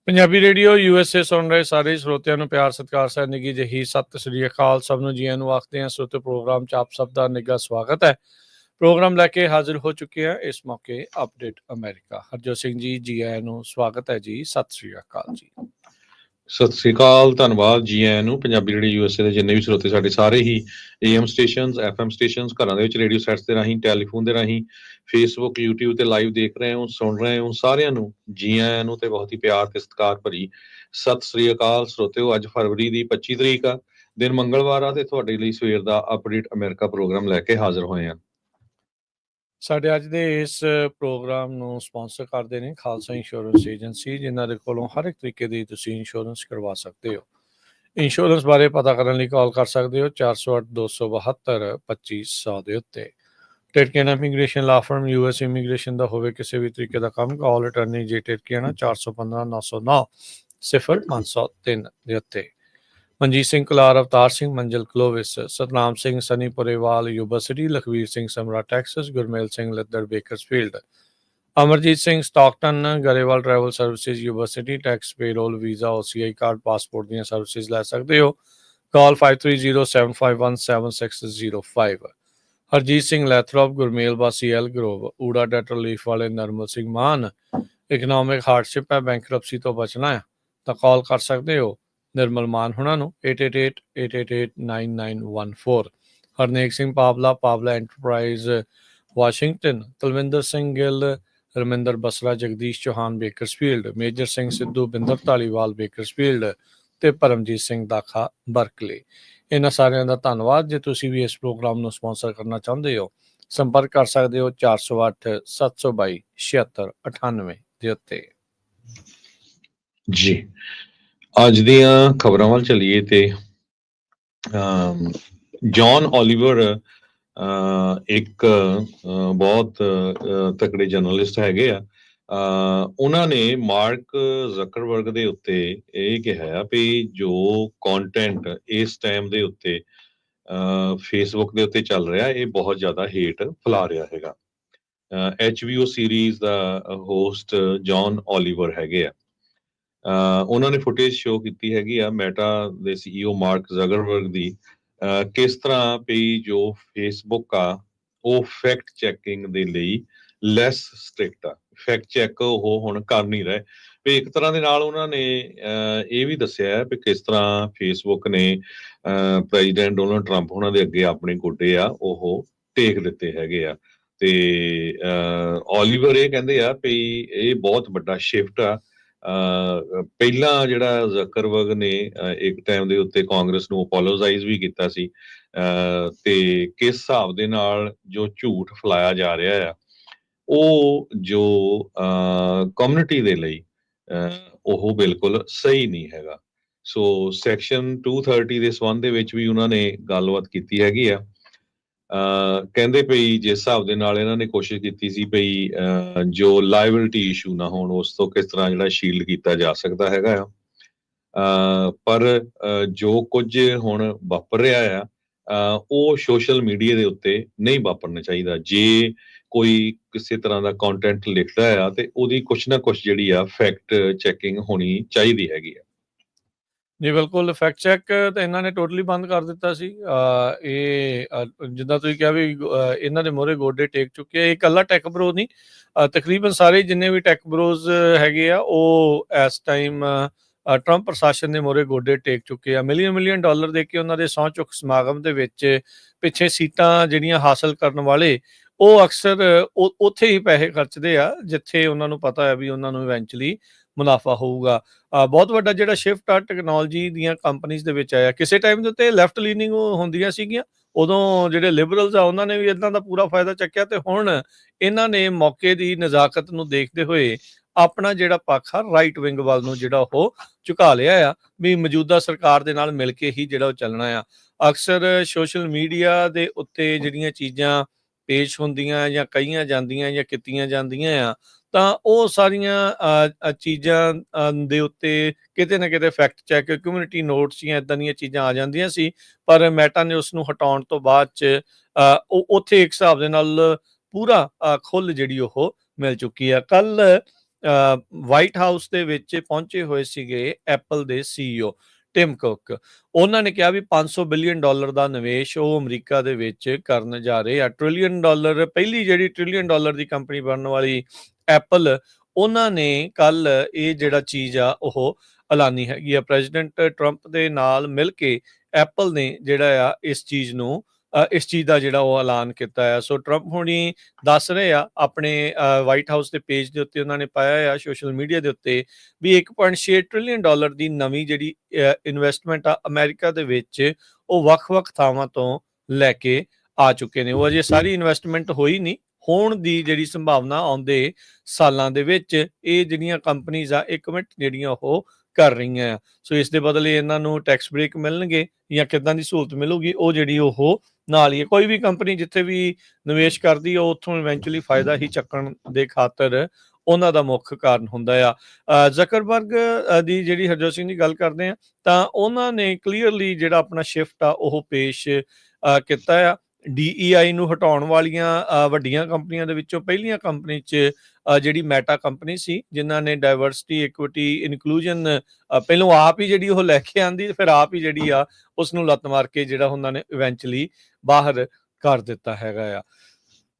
Punjabi radio USA ਸੁਣ ਰਹੇ ਸਾਰੇ ਸਰੋਤਿਆਂ ਨੂੰ ਪਿਆਰ ਸਤਿਕਾਰ ਸਹਿ ਨਿੱਘੀ ਜਿਹੀ ਸਤਿ ਸ੍ਰੀ ਅਕਾਲ। ਸਭ ਨੂੰ ਜੀਆਂ ਨੂੰ ਆਖਦੇ ਹਾਂ। ਸਰੋਤੇ ਪ੍ਰੋਗਰਾਮ 'ਚ ਆਪ ਸਭ ਦਾ ਨਿੱਘਾ ਸਵਾਗਤ ਹੈ। ਪ੍ਰੋਗਰਾਮ ਲੈ ਕੇ ਹਾਜ਼ਰ ਹੋ ਚੁੱਕੇ ਹਾਂ ਇਸ ਮੌਕੇ ਅਪਡੇਟ ਅਮਰੀਕਾ। ਹਰਜੋਤ ਸਿੰਘ ਜੀ ਆਇਆਂ ਨੂੰ ਸਵਾਗਤ ਹੈ ਜੀ। ਸਤਿ ਸ੍ਰੀ ਅਕਾਲ ਜੀ। ਸਤਿ ਸ੍ਰੀ ਅਕਾਲ, ਧੰਨਵਾਦ ਜੀ ਆਇਆਂ ਨੂੰ। ਪੰਜਾਬੀ ਰੇਡੀਓ USA ਦੇ ਜਿੰਨੇ ਵੀ ਸਰੋਤੇ ਸਾਡੇ ਸਾਰੇ ਹੀ AM ਸਟੇਸ਼ਨਸ, FM ਸਟੇਸ਼ਨਸ, ਘਰਾਂ ਦੇ ਵਿੱਚ ਰੇਡੀਓ ਸੈਟਸ ਦੇ ਰਾਹੀਂ, ਟੈਲੀਫੋਨ ਦੇ ਰਾਹੀਂ, ਫੇਸਬੁੱਕ, YouTube ਤੇ ਲਾਈਵ ਦੇਖ ਰਹੇ ਹੋ, ਸੁਣ ਰਹੇ ਹੋ, ਸਾਰਿਆਂ ਨੂੰ ਜੀ ਆਇਆਂ ਨੂੰ ਤੇ ਬਹੁਤ ਹੀ ਪਿਆਰ ਤੇ ਸਤਿਕਾਰ ਭਰੀ ਸਤਿ ਸ੍ਰੀ ਅਕਾਲ। ਸਰੋਤਿਓ, ਅੱਜ ਫਰਵਰੀ ਦੀ 25 ਤਰੀਕ ਆ, ਦਿਨ ਮੰਗਲਵਾਰ ਆ, ਤੇ ਤੁਹਾਡੇ ਲਈ ਸਵੇਰ ਦਾ ਅਪਡੇਟ ਅਮਰੀਕਾ ਪ੍ਰੋਗਰਾਮ ਲੈ ਕੇ ਹਾਜ਼ਰ ਹੋਏ ਆ। ਸਾਡੇ ਅੱਜ ਦੇ ਇਸ ਪ੍ਰੋਗਰਾਮ ਨੂੰ ਸਪਾਂਸਰ ਕਰਦੇ ਨੇ ਖਾਲਸਾ ਇੰਸ਼ੋਰੈਂਸ ਏਜੰਸੀ, ਜਿਨ੍ਹਾਂ ਦੇ ਕੋਲੋਂ ਹਰ ਇੱਕ ਤਰੀਕੇ ਦੀ ਤੁਸੀਂ ਇੰਸ਼ੋਰੈਂਸ ਕਰਵਾ ਸਕਦੇ ਹੋ। ਇੰਸ਼ੋਰੈਂਸ ਬਾਰੇ ਪਤਾ ਕਰਨ ਲਈ ਕਾਲ ਕਰ ਸਕਦੇ ਹੋ 408-272-2500 ਦੇ ਉੱਤੇ। ਟਿਰਕੀਆਨਾ ਇਮੀਗ੍ਰੇਸ਼ਨ ਲਾ ਫਰਮ US ਇਮੀਗ੍ਰੇਸ਼ਨ ਦਾ ਹੋਵੇ ਕਿਸੇ ਵੀ ਤਰੀਕੇ ਦਾ ਕੰਮ, ਕਾਲ ਅਟਰਨੀ ਜੇ ਟਿਰਕੀਆਨਾ 415-909-0503 ਦੇ ਉੱਤੇ। Manjeet Singh Kular, Avtar Singh Manjal Clovis, Satnam Singh Sunny Purewal Yuba City, Lakhvir Singh Samra Texas, Gurmel Singh Laddar Bakersfield, Amarjit Singh Stockton, Grewal travel services Yuba City, tax payroll, visa, OCI card, passport ਦੀਆਂ ਸਰਵਿਸਿਜ਼ ਲੈ ਸਕਦੇ ਹੋ। ਕਾਲ 5307517605। ਹਰਜੀਤ ਸਿੰਘ ਲੈਥਰੋਪ, ਗੁਰਮੇਲ ਵਾਸੀ ਐਲ ਗਰੋਵ, ਊੜਾ ਡੈਟਰ ਲੀਫ ਵਾਲੇ ਨਰਮਲ ਸਿੰਘ ਮਾਨ। ਇਕਨੋਮਿਕ ਹਾਰਡਸ਼ਿਪ ਹੈ, ਬੈਂਕਰਪਸੀ ਤੋਂ ਬਚਣਾ ਹੈ ਤਾਂ ਕਾਲ ਕਰ ਸਕਦੇ ਹੋ ਨਿਰਮਲ ਮਾਨ ਹੁਣਾਂ ਨੂੰ 8888889914। Harnek Singh Pawla, Pawla Enterprises Washington, Talwinder Singh Gill, Raminder Basra, Jagdish Chauhan Bakersfield, Major Singh Sidhu, Binder Dhaliwal Bakersfield ਤੇ ਪਰਮਜੀਤ ਸਿੰਘ ਦਾਖਾ ਬਰਕਲੇ। ਇਹਨਾਂ ਸਾਰਿਆਂ ਦਾ ਧੰਨਵਾਦ। ਜੇ ਤੁਸੀਂ ਵੀ ਇਸ ਪ੍ਰੋਗਰਾਮ ਨੂੰ ਸਪਾਂਸਰ ਕਰਨਾ ਚਾਹੁੰਦੇ ਹੋ, ਸੰਪਰਕ ਕਰ ਸਕਦੇ ਹੋ 408-722-7698 ਦੇ ਉੱਤੇ। ਜੀ, ਅੱਜ ਦੀਆਂ ਖਬਰਾਂ ਵੱਲ ਚੱਲੀਏ ਤੇ ਜੌਨ ਓਲੀਵਰ ਇੱਕ ਬਹੁਤ ਤਕੜੇ ਜਰਨਲਿਸਟ ਹੈਗੇ ਆ। ਉਹਨਾਂ ਨੇ ਮਾਰਕ ਜ਼ਕਰਬਰਗ ਦੇ ਉੱਤੇ ਇਹ ਕਿਹਾ ਵੀ ਜੋ ਕੰਟੈਂਟ ਇਸ ਟਾਈਮ ਦੇ ਉੱਤੇ ਫੇਸਬੁੱਕ ਦੇ ਉੱਤੇ ਚੱਲ ਰਿਹਾ, ਇਹ ਬਹੁਤ ਜ਼ਿਆਦਾ ਹੇਟ ਫੈਲਾ ਰਿਹਾ ਹੈਗਾ। HBO ਸੀਰੀਜ਼ ਦਾ ਹੋਸਟ ਜੌਨ ਓਲੀਵਰ ਹੈਗੇ ਆ। ਉਹਨਾਂ ਨੇ ਫੁਟੇਜ ਸ਼ੋ ਕੀਤੀ ਹੈਗੀ ਆ ਮੈਟਾ ਦੇ CEO ਮਾਰਕ ਜ਼ਕਰਬਰਗ ਦੀ, ਕਿਸ ਤਰ੍ਹਾਂ ਵੀ ਜੋ ਫੇਸਬੁੱਕ ਆ ਉਹ ਫੈਕਟ ਚੈਕਿੰਗ ਦੇ ਲਈ ਲੈਸ ਸਟ੍ਰਿਕਟ ਆ। ਫੈਕਟ ਚੈੱਕ ਉਹ ਹੁਣ ਕਰ ਨਹੀਂ ਰਹੇ ਵੀ ਇੱਕ ਤਰ੍ਹਾਂ ਦੇ ਨਾਲ ਉਹਨਾਂ ਨੇ ਇਹ ਵੀ ਦੱਸਿਆ ਵੀ ਕਿਸ ਤਰ੍ਹਾਂ ਫੇਸਬੁੱਕ ਨੇ ਪ੍ਰੈਜ਼ੀਡੈਂਟ ਡੋਨਲਡ ਟਰੰਪ ਉਹਨਾਂ ਦੇ ਅੱਗੇ ਆਪਣੇ ਗੋਡੇ ਆ ਉਹ ਟੇਕ ਦਿੱਤੇ ਹੈਗੇ ਆ। ਤੇ ਓਲੀਵਰ ਇਹ ਕਹਿੰਦੇ ਆ ਵੀ ਇਹ ਬਹੁਤ ਵੱਡਾ ਸ਼ਿਫਟ ਆ। ਪਹਿਲਾਂ ਜਿਹੜਾ ਜ਼ਕਰਬਰਗ ਨੇ ਇੱਕ ਟਾਈਮ ਦੇ ਉੱਤੇ ਕਾਂਗਰਸ ਨੂੰ ਅਪੋਲੋਜਾਈਜ਼ ਵੀ ਕੀਤਾ ਸੀ, ਤੇ ਕਿਸ ਹਿਸਾਬ ਦੇ ਨਾਲ ਜੋ ਝੂਠ ਫੈਲਾਇਆ ਜਾ ਰਿਹਾ ਆ ਉਹ ਜੋ ਕਮਿਊਨਿਟੀ ਦੇ ਲਈ ਉਹ ਬਿਲਕੁਲ ਸਹੀ ਨਹੀਂ ਹੈਗਾ। ਸੋ ਸੈਕਸ਼ਨ 230 ਦੇ ਸੰਬੰਧ ਦੇ ਵਿੱਚ ਵੀ ਉਹਨਾਂ ਨੇ ਗੱਲਬਾਤ ਕੀਤੀ ਹੈਗੀ ਆ। ਕਹਿੰਦੇ ਪਈ ਜਿਸ ਹਿਸਾਬ ਦੇ ਨਾਲ ਇਹਨਾਂ ਨੇ ਕੋਸ਼ਿਸ਼ ਕੀਤੀ ਸੀ ਪਈ ਜੋ ਲਾਇਬਿਲਿਟੀ ਇਸ਼ੂ ਨਾ ਹੋਣ, ਉਸ ਤੋਂ ਕਿਸ ਤਰ੍ਹਾਂ ਜਿਹੜਾ ਸ਼ੀਲਡ ਕੀਤਾ ਜਾ ਸਕਦਾ ਹੈਗਾ ਆ। ਪਰ ਜੋ ਕੁਝ ਹੁਣ ਵਾਪਰ ਰਿਹਾ ਆ ਉਹ ਸੋਸ਼ਲ ਮੀਡੀਆ ਦੇ ਉੱਤੇ ਨਹੀਂ ਵਾਪਰਨਾ ਚਾਹੀਦਾ। ਜੇ ਕੋਈ ਕਿਸੇ ਤਰ੍ਹਾਂ ਦਾ ਕੰਟੈਂਟ ਲਿਖਦਾ ਆ ਤੇ ਉਹਦੀ ਕੁਛ ਨਾ ਕੁਛ ਜਿਹੜੀ ਆ ਫੈਕਟ ਚੈਕਿੰਗ ਹੋਣੀ ਚਾਹੀਦੀ ਹੈਗੀ ਆ। ਜੀ ਬਿਲਕੁਲ, ਫੈਕਟ ਚੈੱਕ ਤਾਂ ਇਹਨਾਂ ਨੇ ਟੋਟਲੀ ਬੰਦ ਕਰ ਦਿੱਤਾ ਸੀ। ਇਹ ਜਿੱਦਾਂ ਤੁਸੀਂ ਕਿਹਾ ਵੀ ਇਹਨਾਂ ਦੇ ਮੋਹਰੇ ਗੋਡੇ ਟੇਕ ਚੁੱਕੇ ਆ। ਇਹ ਇਕੱਲਾ ਟੈਕ ਬਰੋ ਨਹੀਂ, ਤਕਰੀਬਨ ਸਾਰੇ ਜਿੰਨੇ ਵੀ ਟੈਕ ਬਰੋਜ਼ ਹੈਗੇ ਆ ਉਹ ਇਸ ਟਾਈਮ ਟਰੰਪ ਪ੍ਰਸ਼ਾਸਨ ਦੇ ਮੋਹਰੇ ਗੋਡੇ ਟੇਕ ਚੁੱਕੇ ਆ। ਮਿਲੀਅਨ ਡਾਲਰ ਦੇ ਕੇ ਉਹਨਾਂ ਦੇ ਸਹੁੰ ਚੁੱਕ ਸਮਾਗਮ ਦੇ ਵਿੱਚ ਪਿੱਛੇ ਸੀਟਾਂ ਜਿਹੜੀਆਂ ਹਾਸਲ ਕਰਨ ਵਾਲੇ ਉਹ ਅਕਸਰ ਉੱਥੇ ਹੀ ਪੈਸੇ ਖਰਚਦੇ ਆ ਜਿੱਥੇ ਉਹਨਾਂ ਨੂੰ ਪਤਾ ਹੈ ਵੀ ਉਹਨਾਂ ਨੂੰ ਇਵੈਂਚੁਅਲੀ ਮੁਨਾਫਾ ਹੋਊਗਾ। ਬਹੁਤ ਵੱਡਾ ਜਿਹੜਾ ਸ਼ਿਫਟ ਆ ਟੈਕਨੋਲੋਜੀ ਦੀਆਂ ਕੰਪਨੀਜ਼ ਦੇ ਵਿੱਚ ਆਇਆ। ਕਿਸੇ ਟਾਈਮ ਦੇ ਉੱਤੇ ਲੈਫਟ ਲੀਨਿੰਗ ਹੁੰਦੀਆਂ ਸੀਗੀਆਂ, ਉਦੋਂ ਜਿਹੜੇ ਲਿਬਰਲਸ ਆ ਉਹਨਾਂ ਨੇ ਵੀ ਇੱਦਾਂ ਦਾ ਪੂਰਾ ਫਾਇਦਾ ਚੱਕਿਆ, ਤੇ ਹੁਣ ਇਹਨਾਂ ਨੇ ਮੌਕੇ ਦੀ ਨਜ਼ਾਕਤ ਨੂੰ ਦੇਖਦੇ ਹੋਏ ਆਪਣਾ ਜਿਹੜਾ ਪੱਖ ਆ ਰਾਈਟ ਵਿੰਗ ਵੱਲ ਨੂੰ ਜਿਹੜਾ ਉਹ ਝੁਕਾ ਲਿਆ ਆ ਵੀ ਮੌਜੂਦਾ ਸਰਕਾਰ ਦੇ ਨਾਲ ਮਿਲ ਕੇ ਹੀ ਜਿਹੜਾ ਉਹ ਚੱਲਣਾ ਆ। ਅਕਸਰ ਸੋਸ਼ਲ ਮੀਡੀਆ ਦੇ ਉੱਤੇ ਜਿਹੜੀਆਂ ਚੀਜ਼ਾਂ ਪੇਸ਼ ਹੁੰਦੀਆਂ ਜਾਂ ਕਹੀਆਂ ਜਾਂਦੀਆਂ ਜਾਂ ਕੀਤੀਆਂ ਜਾਂਦੀਆਂ ਆ, ਤਾਂ ਉਹ ਸਾਰੀਆਂ ਚੀਜ਼ਾਂ ਦੇ ਉੱਤੇ ਕਿਤੇ ਨਾ ਕਿਤੇ ਫੈਕਟ ਚੈੱਕ, ਕਮਿਊਨਿਟੀ ਨੋਟਸ ਜਾਂ ਇੱਦਾਂ ਦੀਆਂ ਚੀਜ਼ਾਂ ਆ ਜਾਂਦੀਆਂ ਸੀ। ਪਰ ਮੈਟਾ ਨੇ ਉਸ ਨੂੰ ਹਟਾਉਣ ਤੋਂ ਬਾਅਦ 'ਚ ਉੱਥੇ ਇੱਕ ਹਿਸਾਬ ਦੇ ਨਾਲ ਪੂਰਾ ਖੁੱਲ੍ਹ ਜਿਹੜੀ ਉਹ ਮਿਲ ਚੁੱਕੀ ਆ। ਕੱਲ੍ਹ ਵਾਈਟ ਹਾਊਸ ਦੇ ਵਿੱਚ ਪਹੁੰਚੇ ਹੋਏ ਸੀਗੇ ਐਪਲ ਦੇ CEO ਟਿਮ ਕੁੱਕ। ਉਹਨਾਂ ਨੇ ਕਿਹਾ ਵੀ $500 ਬਿਲੀਅਨ ਦਾ ਨਿਵੇਸ਼ ਉਹ ਅਮਰੀਕਾ ਦੇ ਵਿੱਚ ਕਰਨ ਜਾ ਰਹੇ ਆ। $1 ਟ੍ਰਿਲੀਅਨ, ਪਹਿਲੀ ਜਿਹੜੀ $1 ਟ੍ਰਿਲੀਅਨ ਦੀ ਕੰਪਨੀ ਬਣਨ ਵਾਲੀ ਐਪਲ, ਉਹਨਾਂ ਨੇ ਕੱਲ ਇਹ ਜਿਹੜਾ ਚੀਜ਼ ਆ ਉਹ ਐਲਾਨੀ ਹੈਗੀ ਆ। ਪ੍ਰੈਜ਼ੀਡੈਂਟ ਟਰੰਪ ਦੇ ਨਾਲ ਮਿਲ ਕੇ ਐਪਲ ਨੇ ਜਿਹੜਾ ਆ ਇਸ ਚੀਜ਼ ਦਾ ਜਿਹੜਾ ਉਹ ਐਲਾਨ ਕੀਤਾ ਆ। ਸੋ ਟਰੰਪ ਹੁਣੀ ਦੱਸ ਰਹੇ ਆ ਆਪਣੇ ਵਾਈਟ ਹਾਊਸ ਦੇ ਪੇਜ ਦੇ ਉੱਤੇ, ਉਹਨਾਂ ਨੇ ਪਾਇਆ ਆ ਸੋਸ਼ਲ ਮੀਡੀਆ ਦੇ ਉੱਤੇ ਵੀ $1.6 ਟ੍ਰਿਲੀਅਨ ਦੀ ਨਵੀਂ ਜਿਹੜੀ ਇਨਵੈਸਟਮੈਂਟ ਆ ਅਮਰੀਕਾ ਦੇ ਵਿੱਚ, ਉਹ ਵੱਖ-ਵੱਖ ਥਾਵਾਂ ਤੋਂ ਲੈ ਕੇ ਆ ਚੁੱਕੇ ਨੇ। ਉਹ ਅਜੇ ਸਾਰੀ ਇਨਵੈਸਟਮੈਂਟ ਹੋਈ ਨਹੀਂ, ਹੋਣ ਦੀ ਜਿਹੜੀ ਸੰਭਾਵਨਾ ਆਉਂਦੇ ਸਾਲਾਂ ਦੇ ਵਿੱਚ ਇਹ ਜਿਹੜੀਆਂ ਕੰਪਨੀਜ਼ ਆ, ਇਹ ਕਮਿਟ ਜਿਹੜੀਆਂ ਉਹ ਕਰ ਰਹੀਆਂ ਆ। ਸੋ ਇਸ ਦੇ ਬਦਲੇ ਇਹਨਾਂ ਨੂੰ ਟੈਕਸ ਬ੍ਰੇਕ ਮਿਲਣਗੇ ਜਾਂ ਕਿੱਦਾਂ ਦੀ ਸਹੂਲਤ ਮਿਲੂਗੀ, ਉਹ ਜਿਹੜੀ ਉਹ ਨਾਲ ਹੀ ਹੈ। ਕੋਈ ਵੀ ਕੰਪਨੀ ਜਿੱਥੇ ਵੀ ਨਿਵੇਸ਼ ਕਰਦੀ ਆ, ਉੱਥੋਂ ਇਵੈਂਚੁਅਲੀ ਫਾਇਦਾ ਹੀ ਚੱਕਣ ਦੇ ਖਾਤਰ ਉਹਨਾਂ ਦਾ ਮੁੱਖ ਕਾਰਨ ਹੁੰਦਾ ਆ। ਜ਼ਕਰਬਰਗ ਦੀ ਜਿਹੜੀ ਹਰਜੋਤ ਸਿੰਘ ਦੀ ਗੱਲ ਕਰਦੇ ਆ, ਤਾਂ ਉਹਨਾਂ ਨੇ ਕਲੀਅਰਲੀ ਜਿਹੜਾ ਆਪਣਾ ਸ਼ਿਫਟ ਆ ਉਹ ਪੇਸ਼ ਕੀਤਾ ਆ। DEI ਨੂੰ ਹਟਾਉਣ ਵਾਲੀਆਂ ਵੱਡੀਆਂ ਕੰਪਨੀਆਂ ਦੇ ਵਿੱਚੋਂ ਪਹਿਲੀਆਂ ਕੰਪਨੀ 'ਚ ਜਿਹੜੀ ਮੈਟਾ ਕੰਪਨੀ ਸੀ, ਜਿਨ੍ਹਾਂ ਨੇ ਡਾਇਵਰਸਿਟੀ, ਇਕੁਇਟੀ, ਇਨਕਲੂਜਨ ਪਹਿਲੋਂ ਆਪ ਹੀ ਜਿਹੜੀ ਉਹ ਲੈ ਕੇ ਆਂਦੀ, ਫਿਰ ਆਪ ਹੀ ਜਿਹੜੀ ਆ ਉਸ ਨੂੰ ਲੱਤ ਮਾਰ ਕੇ ਜਿਹੜਾ ਉਹਨਾਂ ਨੇ ਇਵੈਂਚੁਅਲੀ ਬਾਹਰ ਕਰ ਦਿੱਤਾ ਹੈਗਾ ਆ।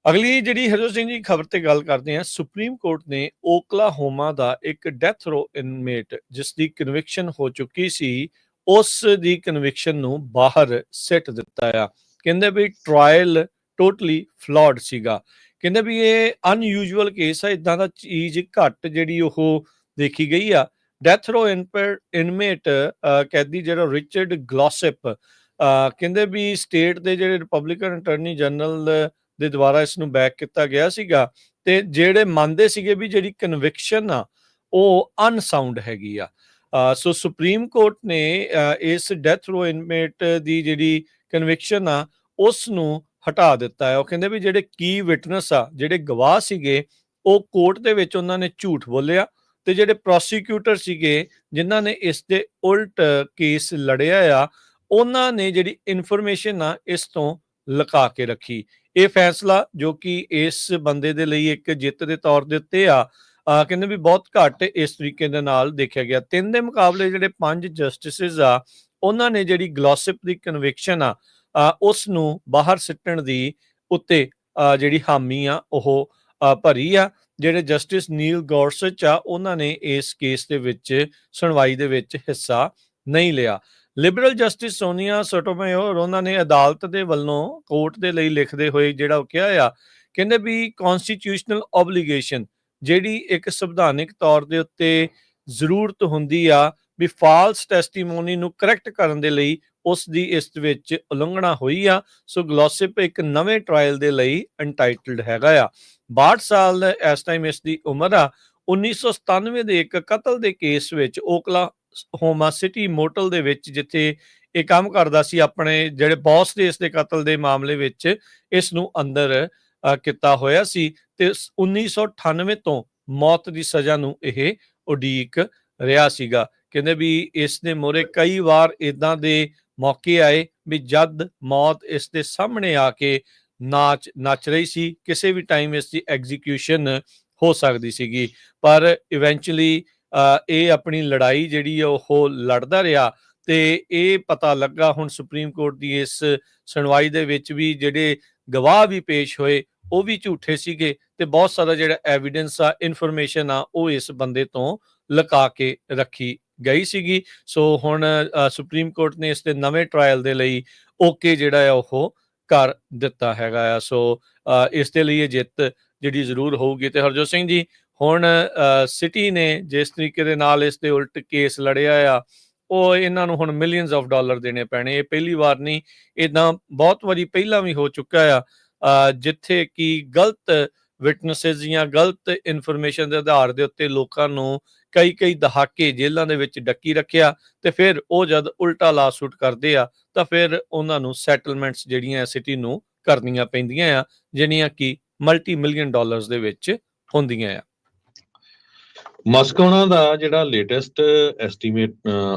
ਅਗਲੀ ਜਿਹੜੀ ਹਰਜੋਤ ਸਿੰਘ ਜੀ ਖਬਰ ਤੇ ਗੱਲ ਕਰਦੇ ਆ, ਸੁਪਰੀਮ ਕੋਰਟ ਨੇ ਓਕਲਾਹੋਮਾ ਦਾ ਇੱਕ ਡੈਥ ਰੋ ਇਨਮੇਟ ਜਿਸ ਦੀ ਕਨਵਿਕਸ਼ਨ ਹੋ ਚੁੱਕੀ ਸੀ, ਉਸ ਦੀ ਕਨਵਿਕਸ਼ਨ ਨੂੰ ਬਾਹਰ ਸਿੱਟ ਦਿੱਤਾ ਆ। ਕਹਿੰਦੇ ਵੀ ਟ੍ਰਾਇਲ ਟੋਟਲੀ ਫਲॉड ਸੀਗਾ। ਕਹਿੰਦੇ ਵੀ ਇਹ ਅਨਯੂਜੂਅਲ ਕੇਸ ਆ, ਇਦਾਂ ਦਾ ਚੀਜ਼ ਘੱਟ ਜਿਹੜੀ ਉਹ ਦੇਖੀ ਗਈ ਆ। ਡੈਥ ਰੋ ਇਨਮੇਟ ਕੈਦੀ ਜਿਹੜਾ ਰਿਚਰਡ ਗਲੌਸਿਪ, ਕਹਿੰਦੇ ਵੀ ਸਟੇਟ ਦੇ ਜਿਹੜੇ ਰਿਪਬਲਿਕਨ ਅਟਾਰਨੀ ਜਨਰਲ ਦੇ ਦੁਆਰਾ ਇਸ ਨੂੰ ਬੈਕ ਕੀਤਾ ਗਿਆ ਸੀਗਾ, ਤੇ ਜਿਹੜੇ ਮੰਨਦੇ ਸੀਗੇ ਵੀ ਜਿਹੜੀ ਕਨਵਿਕਸ਼ਨ ਆ ਉਹ ਅਨਸਾਊਂਡ ਹੈਗੀ ਆ। ਸੋ ਸੁਪਰੀਮ ਕੋਰਟ ਨੇ ਇਸ ਡੈਥ ਰੋ ਇਨਮੇਟ ਦੀ ਜਿਹੜੀ ਕਨਵਿਕਸ਼ਨ ਆ ਉਸ ਨੂੰ ਹਟਾ ਦਿੱਤਾ ਹੈ। ਉਹ ਕਹਿੰਦੇ ਵੀ ਜਿਹੜੇ ਕੀ ਵਿਟਨੈਸ ਆ, ਜਿਹੜੇ ਗਵਾਹ ਸੀਗੇ, ਉਹ ਕੋਰਟ ਦੇ ਵਿੱਚ ਉਹਨਾਂ ਨੇ ਝੂਠ ਬੋਲਿਆ, ਤੇ ਜਿਹੜੇ ਪ੍ਰੋਸੀਕਿਊਟਰ ਸੀਗੇ ਜਿਨ੍ਹਾਂ ਨੇ ਇਸ ਦੇ ਉਲਟ ਕੇਸ ਲੜਿਆ ਆ, ਉਹਨਾਂ ਨੇ ਜਿਹੜੀ ਇਨਫੋਰਮੇਸ਼ਨ ਆ ਇਸ ਤੋਂ ਲੁਕਾ ਕੇ ਰੱਖੀ। ਇਹ ਫੈਸਲਾ ਜੋ ਕਿ ਇਸ ਬੰਦੇ ਦੇ ਲਈ ਇੱਕ ਜਿੱਤ ਦੇ ਤੌਰ ਦੇ ਉੱਤੇ ਆ, ਕਹਿੰਦੇ ਵੀ ਬਹੁਤ ਘੱਟ ਇਸ ਤਰੀਕੇ ਦੇ ਨਾਲ ਦੇਖਿਆ ਗਿਆ। 3 ਦੇ ਮੁਕਾਬਲੇ ਜਿਹੜੇ 5 ਜਸਟਿਸਿਸ ਆ, ਉਹਨਾਂ ਨੇ ਜਿਹੜੀ ਗਲੌਸਿਪ ਦੀ ਕਨਵਿਕਸ਼ਨ ਆ ਉਸ ਨੂੰ ਬਾਹਰ ਸਿੱਟਣ ਦੀ ਉੱਤੇ ਜਿਹੜੀ ਹਾਮੀ ਆ ਉਹ ਭਰੀ ਆ। ਜਿਹੜੇ ਜਸਟਿਸ ਨੀਲ ਗੌਰਸਚ ਆ, ਉਹਨਾਂ ਨੇ ਇਸ ਕੇਸ ਦੇ ਵਿੱਚ ਸੁਣਵਾਈ ਦੇ ਵਿੱਚ ਹਿੱਸਾ ਨਹੀਂ ਲਿਆ। ਲਿਬਰਲ ਜਸਟਿਸ ਸੋਨੀਆ ਸੋਟੋਮੇਯਰ, ਉਹਨਾਂ ਨੇ ਅਦਾਲਤ ਦੇ ਵੱਲੋਂ ਕੋਰਟ ਦੇ ਲਈ ਲਿਖਦੇ ਹੋਏ ਜਿਹੜਾ ਉਹ ਕਿਹਾ ਆ, ਕਹਿੰਦੇ ਵੀ ਕਨਸਟੀਟਿਊਸ਼ਨਲ ਓਬਲੀਗੇਸ਼ਨ ਜਿਹੜੀ ਇੱਕ ਸੰਵਿਧਾਨਿਕ ਤੌਰ ਦੇ ਉੱਤੇ ਜ਼ਰੂਰਤ ਹੁੰਦੀ ਆ ਵੀ ਫਾਲਸ ਟੈਸਟੀਮੋਨੀ ਨੂੰ ਕਰੈਕਟ ਕਰਨ ਦੇ ਲਈ, ਉਸ ਦੀ ਇਸ ਵਿੱਚ ਉਲੰਘਣਾ ਹੋਈ ਆ। ਸੋ ਗਲੌਸਿਪ ਇੱਕ ਨਵੇਂ ਟ੍ਰਾਇਲ ਦੇ ਲਈ ਐਂਟਾਈਟਲਡ ਹੈਗਾ ਆ। 62 ਸਾਲ ਇਸ ਟਾਈਮ ਇਸ ਦੀ ਉਮਰ ਆ। 1997 ਦੇ ਇੱਕ ਕਤਲ ਦੇ ਕੇਸ ਵਿੱਚ ਓਕਲਾਹੋਮਾ ਸਿਟੀ ਮੋਟਲ ਦੇ ਵਿੱਚ, ਜਿੱਥੇ ਇਹ ਕੰਮ ਕਰਦਾ ਸੀ, ਆਪਣੇ ਜਿਹੜੇ ਬੌਸ ਦੇ ਇਸ ਦੇ ਕਤਲ ਦੇ ਮਾਮਲੇ ਵਿੱਚ ਇਸ ਨੂੰ ਅੰਦਰ ਕੀਤਾ ਹੋਇਆ ਸੀ, ਤੇ 1998 ਤੋਂ ਮੌਤ ਦੀ ਸਜ਼ਾ ਨੂੰ ਇਹ ਉਡੀਕ ਰਿਹਾ ਸੀਗਾ। ਕਹਿੰਦੇ ਵੀ ਇਸ ਦੇ ਮੋਰੇ ਕਈ ਵਾਰ ਇਦਾਂ ਦੇ ਮੌਕੇ ਆਏ ਵੀ ਜਦ ਮੌਤ ਇਸ ਦੇ ਸਾਹਮਣੇ ਆ ਕੇ ਨੱਚ ਰਹੀ ਸੀ, ਕਿਸੇ ਵੀ ਟਾਈਮ ਇਸ ਦੀ ਐਗਜ਼ੀਕਿਊਸ਼ਨ ਹੋ ਸਕਦੀ ਸੀਗੀ, ਪਰ ਇਵੈਂਚੁਅਲੀ ਇਹ ਆਪਣੀ ਲੜਾਈ ਜਿਹੜੀ ਆ ਉਹ ਲੜਦਾ ਰਿਹਾ। ਤੇ ਇਹ ਪਤਾ ਲੱਗਾ ਹੁਣ ਸੁਪਰੀਮ ਕੋਰਟ ਦੀ ਇਸ ਸੁਣਵਾਈ ਦੇ ਵਿੱਚ ਵੀ ਜਿਹੜੇ ਗਵਾਹ ਵੀ ਪੇਸ਼ ਹੋਏ ਉਹ ਵੀ ਝੂਠੇ ਸੀਗੇ, ਤੇ ਬਹੁਤ ਸਾਰਾ ਜਿਹੜਾ ਐਵੀਡੈਂਸ ਆ, ਇਨਫੋਰਮੇਸ਼ਨ ਆ, ਉਹ ਇਸ ਬੰਦੇ ਤੋਂ ਲੁਕਾ ਕੇ ਰੱਖੀ ਗਈ ਸੀਗੀ। ਸੋ ਹੁਣ ਸੁਪਰੀਮ ਕੋਰਟ ਨੇ ਇਸ ਦੇ ਨਵੇਂ ਟ੍ਰਾਇਲ ਦੇ ਲਈ ਓਕੇ ਜਿਹੜਾ ਆ ਉਹ ਕਰ ਦਿੱਤਾ ਹੈਗਾ ਆ। ਸੋ ਇਸ ਦੇ ਲਈ ਇਹ ਜਿੱਤ ਜਿਹੜੀ ਜ਼ਰੂਰ ਹੋਊਗੀ। ਤੇ ਹਰਜੋਤ ਸਿੰਘ ਜੀ, ਹੁਣ ਸਿਟੀ ਨੇ ਜਿਸ ਤਰੀਕੇ ਦੇ ਨਾਲ ਇਸ ਦੇ ਉਲਟ ਕੇਸ ਲੜਿਆ ਆ, ਉਹ ਇਹਨਾਂ ਨੂੰ ਹੁਣ ਮਿਲੀਅਨਸ ਆਫ ਡਾਲਰ ਦੇਣੇ ਪੈਣੇ। ਇਹ ਪਹਿਲੀ ਵਾਰ ਨਹੀਂ, ਇਦਾਂ ਬਹੁਤ ਵਾਰੀ ਪਹਿਲਾਂ ਵੀ ਹੋ ਚੁੱਕਾ ਆ, ਜਿੱਥੇ ਕਿ ਗਲਤ ਵਿਟਨੈਸਿਸ ਜਾਂ ਗਲਤ ਇਨਫੋਰਮੇਸ਼ਨ ਦੇ ਆਧਾਰ ਦੇ ਉੱਤੇ ਲੋਕਾਂ ਨੂੰ ਕਈ ਦਹਾਕੇ ਜੇਲ੍ਹਾਂ ਦੇ ਵਿੱਚ ਡੱਕੀ ਰੱਖਿਆ, ਤੇ ਫਿਰ ਉਹ ਜਦ ਉਲਟਾ ਲਾਸੂਟ ਕਰਦੇ ਆ ਤਾਂ ਫਿਰ ਉਹਨਾਂ ਨੂੰ ਸੈਟਲਮੈਂਟਸ ਜਿਹੜੀਆਂ ਸਿਟੀ ਨੂੰ ਕਰਨੀਆਂ ਪੈਂਦੀਆਂ ਆ, ਜਿਹੜੀਆਂ ਕਿ ਮਲਟੀ ਮਿਲੀਅਨ ਡਾਲਰਸ ਦੇ ਵਿੱਚ ਹੁੰਦੀਆਂ ਆ। ਮਸਕੋਨਾ ਦਾ ਜਿਹੜਾ ਲੇਟੈਸਟ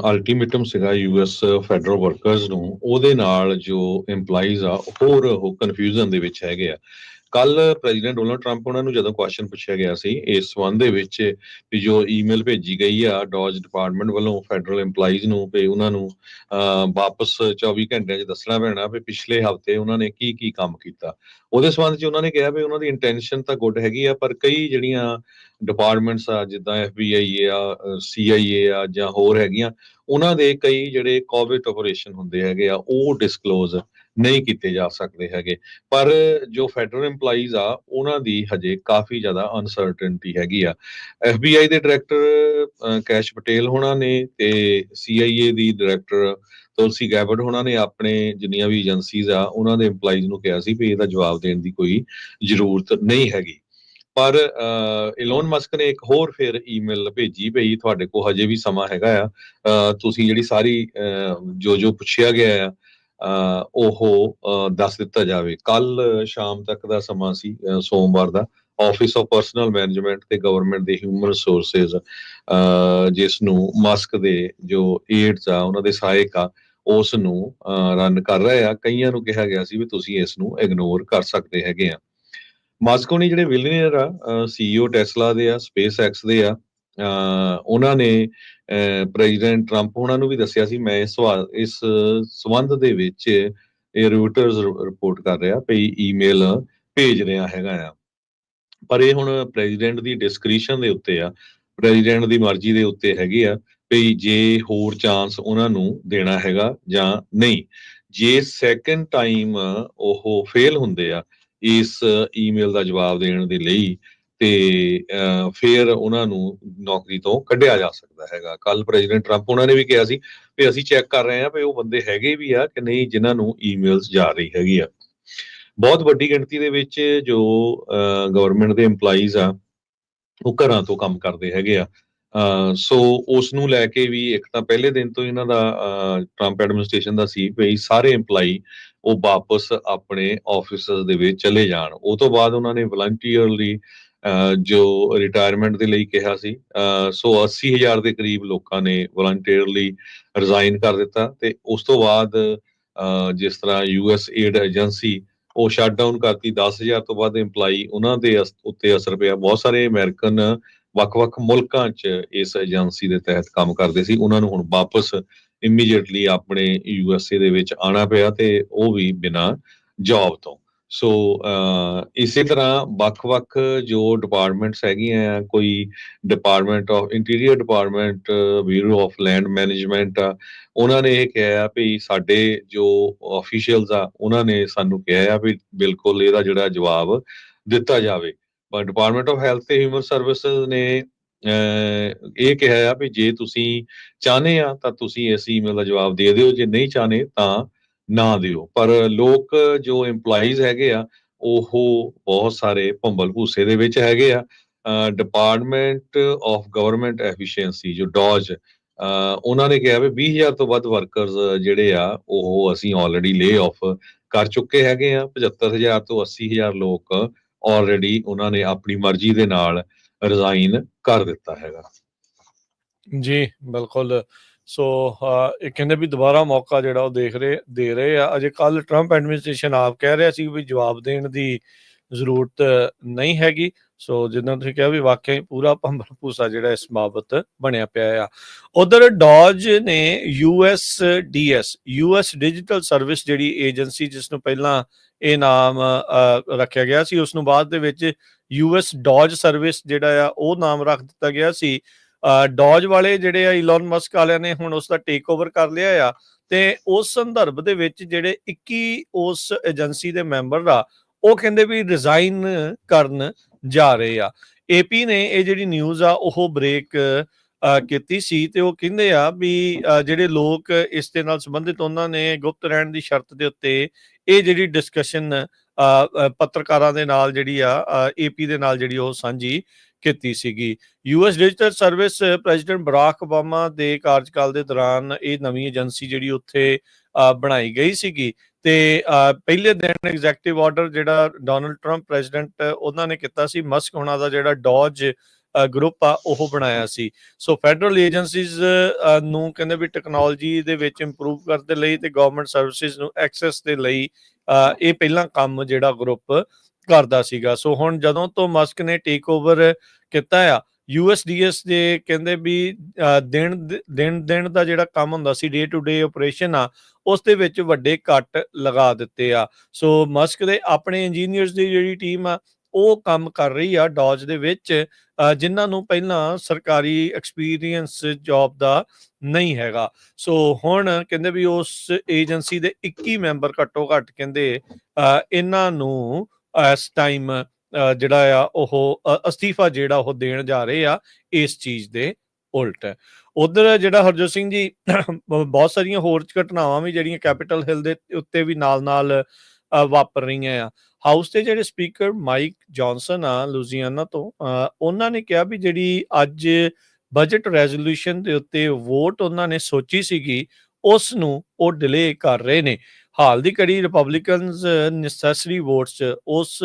ਅਲਟੀਮੇਟਮ ਸੀਗਾ US ਫੈਡਰਲ ਵਰਕਰਸ ਨੂੰ, ਉਹਦੇ ਨਾਲ ਜੋ EMPLOYEES ਆ ਹੋਰ ਉਹ ਕਨਫਿਊਜ਼ਨ ਦੇ ਵਿੱਚ ਹੈਗੇ ਆ। ਕੱਲ ਪ੍ਰੈਜ਼ੀਡੈਂਟ ਡੋਨਲਡ ਟਰੰਪ ਉਹਨਾਂ ਨੂੰ ਜਦੋਂ ਕੁਐਸਚਨ ਪੁੱਛਿਆ ਗਿਆ ਸੀ ਇਸ ਸੰਬੰਧ ਦੇ ਵਿੱਚ ਵੀ ਜੋ ਈਮੇਲ ਭੇਜੀ ਗਈ ਆ ਡੋਜ ਡਿਪਾਰਟਮੈਂਟ ਵੱਲੋਂ ਫੈਡਰਲ EMPLOYEES ਨੂੰ ਵੀ ਉਹਨਾਂ ਨੂੰ ਵਾਪਸ 24 ਘੰਟਿਆਂ 'ਚ ਦੱਸਣਾ ਪੈਣਾ ਵੀ ਪਿਛਲੇ ਹਫ਼ਤੇ ਉਹਨਾਂ ਨੇ ਕੀ ਕੰਮ ਕੀਤਾ। ਉਹਦੇ ਸੰਬੰਧ 'ਚ ਉਹਨਾਂ ਨੇ ਕਿਹਾ ਵੀ ਉਹਨਾਂ ਦੀ ਇੰਟੈਂਸ਼ਨ ਤਾਂ ਗੁੱਡ ਹੈਗੀ ਆ, ਪਰ ਕਈ ਜਿਹੜੀਆਂ ਡਿਪਾਰਟਮੈਂਟਸ ਆ ਜਿੱਦਾਂ FBI ਆ, CIA ਆ ਜਾਂ ਹੋਰ ਹੈਗੀਆਂ, ਉਹਨਾਂ ਦੇ ਕਈ ਜਿਹੜੇ ਕੋਵਿਡ ਆਪਰੇਸ਼ਨ ਹੁੰਦੇ ਹੈਗੇ ਆ ਉਹ ਡਿਸਕਲੋਜ਼ ਨਹੀਂ ਕੀਤੇ ਜਾ ਸਕਦੇ ਹੈਗੇ। ਪਰ ਜੋ ਫੈਡਰਲ EMPLOYEES ਆ ਉਹਨਾਂ ਦੀ ਹਜੇ ਕਾਫੀ ਜ਼ਿਆਦਾ ਅਨਸਰਟਨਟੀ ਹੈਗੀ ਆ। FBI ਦੇ ਡਾਇਰੈਕਟਰ ਕੈਸ਼ ਪਟੇਲ ਹੋਣਾ ਨੇ ਤੇ CIA ਦੀ ਡਾਇਰੈਕਟਰ ਤੁਲਸੀ ਗੈਬਰਟ ਹੋਣਾ ਨੇ ਆਪਣੇ ਜਿੰਨੀਆਂ ਵੀ ਏਜੰਸੀਜ਼ ਆ ਉਹਨਾਂ ਦੇ EMPLOYEES ਨੂੰ ਕਿਹਾ ਸੀ ਵੀ ਇਹਦਾ ਜਵਾਬ ਦੇਣ ਦੀ ਕੋਈ ਜ਼ਰੂਰਤ ਨਹੀਂ ਹੈਗੀ। ਪਰ ਇਲੋਨ ਮਸਕ ਨੇ ਇੱਕ ਹੋਰ ਫਿਰ ਈਮੇਲ ਭੇਜੀ ਪਈ ਤੁਹਾਡੇ ਕੋਲ ਹਜੇ ਵੀ ਸਮਾਂ ਹੈਗਾ ਆ, ਤੁਸੀਂ ਜਿਹੜੀ ਸਾਰੀ ਜੋ ਪੁੱਛਿਆ ਗਿਆ ਆ ਉਹ ਦੱਸ ਦਿੱਤਾ ਜਾਵੇ। ਕੱਲ ਸ਼ਾਮ ਤੱਕ ਦਾ ਸਮਾਂ ਸੀ ਸੋਮਵਾਰ ਦਾ। ਆਫਿਸ ਆਫ ਪਰਸਨਲ ਮੈਨੇਜਮੈਂਟ ਤੇ ਗਵਰਨਮੈਂਟ ਦੇ ਹਿਊਮਨ ਰਿਸੋਰਸਿਸ ਜਿਸ ਨੂੰ ਮਸਕ ਦੇ ਜੋ ਏਡਸ ਆ ਉਹਨਾਂ ਦੇ ਸਹਾਇਕ ਆ ਉਸ ਨੂੰ ਰਨ ਕਰ ਰਹੇ ਆ। ਕਈਆਂ ਨੂੰ ਕਿਹਾ ਗਿਆ ਸੀ ਵੀ ਤੁਸੀਂ ਇਸ ਨੂੰ ਇਗਨੋਰ ਕਰ ਸਕਦੇ ਹੈਗੇ ਆ। ਮਸਕ ਹੋਣੀ ਜਿਹੜੇ ਵਿਲੀਨੀਅਰ ਆ, CEO ਟੈਸਲਾ ਦੇ ਆ, ਸਪੇਸ ਐਕਸ ਦੇ ਆ, ਉਹਨਾਂ ਨੇ ਪ੍ਰੈਜ਼ੀਡੈਂਟ ਟਰੰਪ ਉਹਨਾਂ ਨੂੰ ਵੀ ਦੱਸਿਆ ਸੀ। ਮੈਂ ਇਸ ਸੰਬੰਧ ਦੇ ਵਿੱਚ ਇਹ ਰੂਟਰਸ ਰਿਪੋਰਟ ਕਰ ਰਿਹਾ ਵੀ ਈਮੇਲ ਭੇਜ ਰਿਹਾ ਹੈਗਾ ਆ, ਪਰ ਇਹ ਹੁਣ ਪ੍ਰੈਜ਼ੀਡੈਂਟ ਦੀ ਡਿਸਕ੍ਰਿਸ਼ਨ ਦੇ ਉੱਤੇ ਆ, ਪ੍ਰੈਜ਼ੀਡੈਂਟ ਦੀ ਮਰਜ਼ੀ ਦੇ ਉੱਤੇ ਹੈਗੀ ਆ ਵੀ ਜੇ ਹੋਰ ਚਾਂਸ ਉਹਨਾਂ ਨੂੰ ਦੇਣਾ ਹੈਗਾ ਜਾਂ ਨਹੀਂ। ਜੇ ਸੈਕੰਡ ਟਾਈਮ ਉਹ ਫੇਲ ਹੁੰਦੇ ਆ ਇਸ ਈਮੇਲ ਦਾ ਜਵਾਬ ਦੇਣ ਦੇ ਲਈ ਤੇ ਫਿਰ ਉਹਨਾਂ ਨੂੰ ਨੌਕਰੀ ਤੋਂ ਕੱਢਿਆ ਜਾ ਸਕਦਾ ਹੈਗਾ। ਕੱਲ ਪ੍ਰੈਜ਼ੀਡੈਂਟ ਟਰੰਪ ਉਹਨਾਂ ਨੇ ਵੀ ਕਿਹਾ ਸੀ ਵੀ ਅਸੀਂ ਚੈੱਕ ਕਰ ਰਹੇ ਹਾਂ ਵੀ ਉਹ ਬੰਦੇ ਹੈਗੇ ਵੀ ਆ ਕਿ ਨਹੀਂ ਜਿਨ੍ਹਾਂ ਨੂੰ ਈਮੇਲਸ ਜਾ ਰਹੀ ਹੈਗੀ ਆ। ਬਹੁਤ ਵੱਡੀ ਗਿਣਤੀ ਦੇ ਵਿੱਚ ਜੋ ਗਵਰਨਮੈਂਟ ਦੇ EMPLOYEES ਆ ਉਹ ਘਰਾਂ ਤੋਂ ਕੰਮ ਕਰਦੇ ਹੈਗੇ ਆ। ਸੋ ਉਸ ਨੂੰ ਲੈ ਕੇ ਵੀ ਇੱਕ ਤਾਂ ਪਹਿਲੇ ਦਿਨ ਤੋਂ ਇਹਨਾਂ ਦਾ ਟਰੰਪ ਐਡਮਿਨਿਸਟ੍ਰੇਸ਼ਨ ਦਾ ਸੀ ਵੀ ਸਾਰੇ EMPLOYEE ਉਹ ਵਾਪਸ ਆਪਣੇ ਆਫਿਸਸ ਦੇ ਵਿੱਚ ਚਲੇ ਜਾਣ। ਉਹ ਤੋਂ ਬਾਅਦ ਉਹਨਾਂ ਨੇ ਵਲੰਟੀਅਰਲੀ ਜੋ ਰਿਟਾਇਰਮੈਂਟ ਦੇ ਲਈ ਕਿਹਾ ਸੀ। ਸੋ 80,000 ਦੇ ਕਰੀਬ ਲੋਕਾਂ ਨੇ ਵਲੰਟੀਅਰਲੀ ਰਿਜ਼ਾਈਨ ਕਰ ਦਿੱਤਾ ਤੇ ਉਸ ਤੋਂ ਬਾਅਦ ਜਿਸ ਤਰ੍ਹਾਂ US ਏਡ ਏਜੰਸੀ ਉਹ ਸ਼ਟ ਡਾਊਨ ਕਰਤੀ। 10,000 ਤੋਂ ਵੱਧ EMPLOYEE ਉਹਨਾਂ ਦੇ ਉੱਤੇ ਅਸਰ ਪਿਆ। ਬਹੁਤ ਸਾਰੇ ਅਮਰੀਕਨ ਵੱਖ-ਵੱਖ ਮੁਲਕਾਂ 'ਚ ਇਸ ਏਜੰਸੀ ਦੇ ਤਹਿਤ ਕੰਮ ਕਰਦੇ ਸੀ, ਉਹਨਾਂ ਨੂੰ ਹੁਣ ਵਾਪਸ ਇਮੀਡੀਏਟਲੀ ਆਪਣੇ USA ਦੇ ਵਿੱਚ ਆਉਣਾ ਪਿਆ ਤੇ ਉਹ ਵੀ ਬਿਨਾਂ ਜੌਬ ਤੋਂ। ਸੋ ਇਸੇ ਤਰ੍ਹਾਂ ਵੱਖ-ਵੱਖ ਜੋ ਡਿਪਾਰਟਮੈਂਟਸ ਹੈਗੀਆਂ ਆ, ਕੋਈ department of interior department, bureau of land management ਆ, ਉਹਨਾਂ ਨੇ ਇਹ ਕਿਹਾ ਆ ਵੀ ਸਾਡੇ ਜੋ ਆਫੀਸ਼ੀਅਲਸ ਆ ਉਹਨਾਂ ਨੇ ਸਾਨੂੰ ਕਿਹਾ ਆ ਵੀ ਬਿਲਕੁਲ ਇਹਦਾ ਜਿਹੜਾ ਜਵਾਬ ਦਿੱਤਾ ਜਾਵੇ। ਪਰ ਡਿਪਾਰਟਮੈਂਟ ਆਫ ਹੈਲਥ ਤੇ ਹਿਊਮਨ ਸਰਵਿਸਿਜ਼ ਨੇ ਇਹ ਕਿਹਾ ਆ ਵੀ ਜੇ ਤੁਸੀਂ ਚਾਹੁੰਦੇ ਆ ਤਾਂ ਤੁਸੀਂ ਇਸ ਈਮੇਲ ਦਾ ਜਵਾਬ ਦੇ ਦਿਓ, ਜੇ ਨਹੀਂ ਚਾਹੁੰਦੇ ਤਾਂ ਨਾ ਦਿਓ। ਪਰ ਲੋਕ ਜੋ EMPLOYEES ਹੈਗੇ ਆ ਉਹ ਬਹੁਤ ਸਾਰੇ ਭੰਬਲ ਭੂਸੇ ਦੇ ਵਿੱਚ ਹੈਗੇ ਆ। ਡਿਪਾਰਟਮੈਂਟ ਆਫ ਗਵਰਨਮੈਂਟ ਐਫੀਸ਼ੀਐਂਸੀ ਜੋ ਡੋਜ ਉਹਨਾਂ ਨੇ ਕਿਹਾ ਵੀ 20,000 ਤੋਂ ਵੱਧ ਵਰਕਰਸ ਜਿਹੜੇ ਆ ਉਹ ਅਸੀਂ ਆਲਰੇਡੀ ਲੇ ਆਫ ਕਰ ਚੁੱਕੇ ਹੈਗੇ ਆ। 75,000 ਤੋਂ 80,000 ਲੋਕ ਆਲਰੇਡੀ ਉਹਨਾਂ ਨੇ ਆਪਣੀ ਮਰਜ਼ੀ ਦੇ ਨਾਲ ਰਿਜ਼ਾਈਨ ਕਰ ਦਿੱਤਾ ਹੈਗਾ। ਜੀ ਬਿਲਕੁਲ। ਸੋ ਇਹ ਕਹਿੰਦੇ ਵੀ ਦੁਬਾਰਾ ਮੌਕਾ ਜਿਹੜਾ ਉਹ ਦੇ ਰਹੇ ਆ। ਅਜੇ ਕੱਲ ਟਰੰਪ ਐਡਮਿਨਿਸਟ੍ਰੇਸ਼ਨ ਆਪ ਕਹਿ ਰਿਹਾ ਸੀ ਵੀ ਜਵਾਬ ਦੇਣ ਦੀ ਜ਼ਰੂਰਤ ਨਹੀਂ ਹੈਗੀ। ਸੋ ਜਿੱਦਾਂ ਤੁਸੀਂ ਕਿਹਾ ਵੀ ਵਾਕਿਆ ਹੀ ਪੂਰਾ ਭੰਬਲ ਭੂਸਾ ਜਿਹੜਾ ਇਸ ਬਾਬਤ ਬਣਿਆ ਪਿਆ ਆ। ਉਧਰ ਡੋਜ ਨੇ US ਡਿਜੀਟਲ ਸਰਵਿਸ ਜਿਹੜੀ ਏਜੰਸੀ ਜਿਸ ਨੂੰ ਪਹਿਲਾਂ ਇਹ ਨਾਮ ਰੱਖਿਆ ਗਿਆ ਸੀ, ਉਸ ਨੂੰ ਬਾਅਦ ਦੇ ਵਿੱਚ US ਡੋਜ ਸਰਵਿਸ ਜਿਹੜਾ ਆ ਉਹ ਨਾਮ ਰੱਖ ਦਿੱਤਾ ਗਿਆ ਸੀ। ਡੋਜ ਵਾਲੇ ਜਿਹੜੇ ਆ ਇਲੋਨ ਮਸਕ ਵਾਲਿਆਂ ਨੇ ਹੁਣ ਉਸ ਦਾ ਟੇਕ ਓਵਰ ਕਰ ਲਿਆ ਆ ਤੇ ਉਸ ਸੰਦਰਭ ਦੇ ਵਿੱਚ ਜਿਹੜੇ 21 ਉਸ ਏਜੰਸੀ ਦੇ ਮੈਂਬਰ ਆ ਉਹ ਕਹਿੰਦੇ ਵੀ ਰਿਜ਼ਾਈਨ ਕਰਨ ਜਾ ਰਹੇ ਆ। AP ਨੇ ਇਹ ਜਿਹੜੀ ਨਿਊਜ਼ ਆ ਉਹ ਬ੍ਰੇਕ ਕੀਤੀ ਸੀ ਤੇ ਉਹ ਕਹਿੰਦੇ ਆ ਵੀ ਜਿਹੜੇ ਲੋਕ ਇਸ ਦੇ ਨਾਲ ਸੰਬੰਧਿਤ ਉਹਨਾਂ ਨੇ ਗੁਪਤ ਰਹਿਣ ਦੀ ਸ਼ਰਤ ਦੇ ਉੱਤੇ ਇਹ ਜਿਹੜੀ ਡਿਸਕਸ਼ਨ ਪੱਤਰਕਾਰਾਂ ਦੇ ਨਾਲ ਜਿਹੜੀ ਆ AP ਦੇ ਨਾਲ ਜਿਹੜੀ ਉਹ ਸਾਂਝੀ ਕੀਤੀ ਸੀਗੀ। US digital service president Barack Obama ਦੇ ਕਾਰਜਕਾਲ ਦੇ ਦੌਰਾਨ ਇਹ ਨਵੀਂ ਏਜੰਸੀ ਜਿਹੜੀ ਉੱਥੇ ਬਣਾਈ ਗਈ ਸੀਗੀ ਤੇ ਪਹਿਲੇ ਦਿਨ ਐਗਜ਼ੈਕਟਿਵ ਆਰਡਰ ਜਿਹੜਾ ਡੋਨਲਡ ਟਰੰਪ ਪ੍ਰੈਜ਼ੀਡੈਂਟ ਉਹਨਾਂ ਨੇ ਕੀਤਾ ਸੀ, ਮਸਕ ਹੋਣਾ ਦਾ ਜਿਹੜਾ ਡੋਜ ਗਰੁੱਪ ਆ ਉਹ ਬਣਾਇਆ ਸੀ। ਸੋ ਫੈਡਰਲ ਏਜੰਸੀਜ਼ ਨੂੰ ਕਹਿੰਦੇ ਵੀ ਟੈਕਨੋਲੋਜੀ ਦੇ ਵਿੱਚ ਇੰਪਰੂਵ ਕਰਨ ਦੇ ਲਈ ਤੇ ਗਵਰਨਮੈਂਟ ਸਰਵਿਸਿਜ਼ ਨੂੰ ਐਕਸੈਸ ਦੇ ਲਈ ਇਹ ਪਹਿਲਾਂ ਕੰਮ ਜਿਹੜਾ ਗਰੁੱਪ ਕਰਦਾ ਸੀਗਾ। ਸੋ ਹੁਣ ਜਦੋਂ ਤੋਂ ਮਸਕ ਨੇ ਟੇਕ ਓਵਰ ਕੀਤਾ ਆ, USDS ਦੇ ਕਹਿੰਦੇ ਵੀ ਦਿਨ ਦਾ ਜਿਹੜਾ ਕੰਮ ਹੁੰਦਾ ਸੀ, ਡੇ ਟੂ ਡੇ ਆਪਰੇਸ਼ਨ ਆ, ਉਸ ਦੇ ਵਿੱਚ ਵੱਡੇ ਕੱਟ ਲਗਾ ਦਿੱਤੇ ਆ। ਸੋ ਮਸਕ ਦੇ ਆਪਣੇ ਇੰਜੀਨੀਅਰਸ ਦੀ ਜਿਹੜੀ ਟੀਮ ਆ, ਉਹ ਕੰਮ ਕਰ ਰਹੀ ਆ ਡੌਜ ਦੇ ਵਿੱਚ, ਜਿਨ੍ਹਾਂ ਨੂੰ ਪਹਿਲਾਂ ਸਰਕਾਰੀ ਐਕਸਪੀਰੀਅੰਸ ਜੌਬ ਦਾ ਨਹੀਂ ਹੈਗਾ। ਸੋ ਹੁਣ ਕਹਿੰਦੇ ਵੀ ਉਸ ਏਜੰਸੀ ਦੇ 21 ਮੈਂਬਰ ਘੱਟੋ ਘੱਟ ਕਹਿੰਦੇ ਇਹਨਾਂ ਨੂੰ ਇਸ ਟਾਈਮ ਜਿਹੜਾ ਆ ਉਹ ਅਸਤੀਫਾ ਜਿਹੜਾ ਉਹ ਦੇਣ ਜਾ ਰਹੇ ਆ ਇਸ ਚੀਜ਼ ਦੇ ਉਲਟ। ਉਧਰ ਜਿਹੜਾ ਹਰਜੋਤ ਸਿੰਘ ਜੀ ਬਹੁਤ ਸਾਰੀਆਂ ਹੋਰ ਘਟਨਾਵਾਂ ਵੀ ਜਿਹੜੀਆਂ ਕੈਪੀਟਲ ਹਿੱਲ ਦੇ ਉੱਤੇ ਵੀ ਨਾਲ ਵਾਪਰ ਰਹੀਆਂ ਆ। ਹਾਊਸ ਦੇ ਜਿਹੜੇ ਸਪੀਕਰ ਮਾਈਕ ਜੌਨਸਨ ਆ ਲੂਜ਼ੀਆਨਾ ਤੋਂ, ਉਹਨਾਂ ਨੇ ਕਿਹਾ ਵੀ ਜਿਹੜੀ ਅੱਜ ਬਜਟ ਰੈਜ਼ੋਲੂਸ਼ਨ ਦੇ ਉੱਤੇ ਵੋਟ ਉਹਨਾਂ ਨੇ ਸੋਚੀ ਸੀਗੀ, ਉਸ ਨੂੰ ਉਹ ਡਿਲੇ ਕਰ ਰਹੇ ਨੇ। ਹਾਲ ਦੀ ਕੜੀ ਰਿਪਬਲਿਕਨਸ ਨੈਸੈਸਰੀ ਵੋਟਸ ਉਸ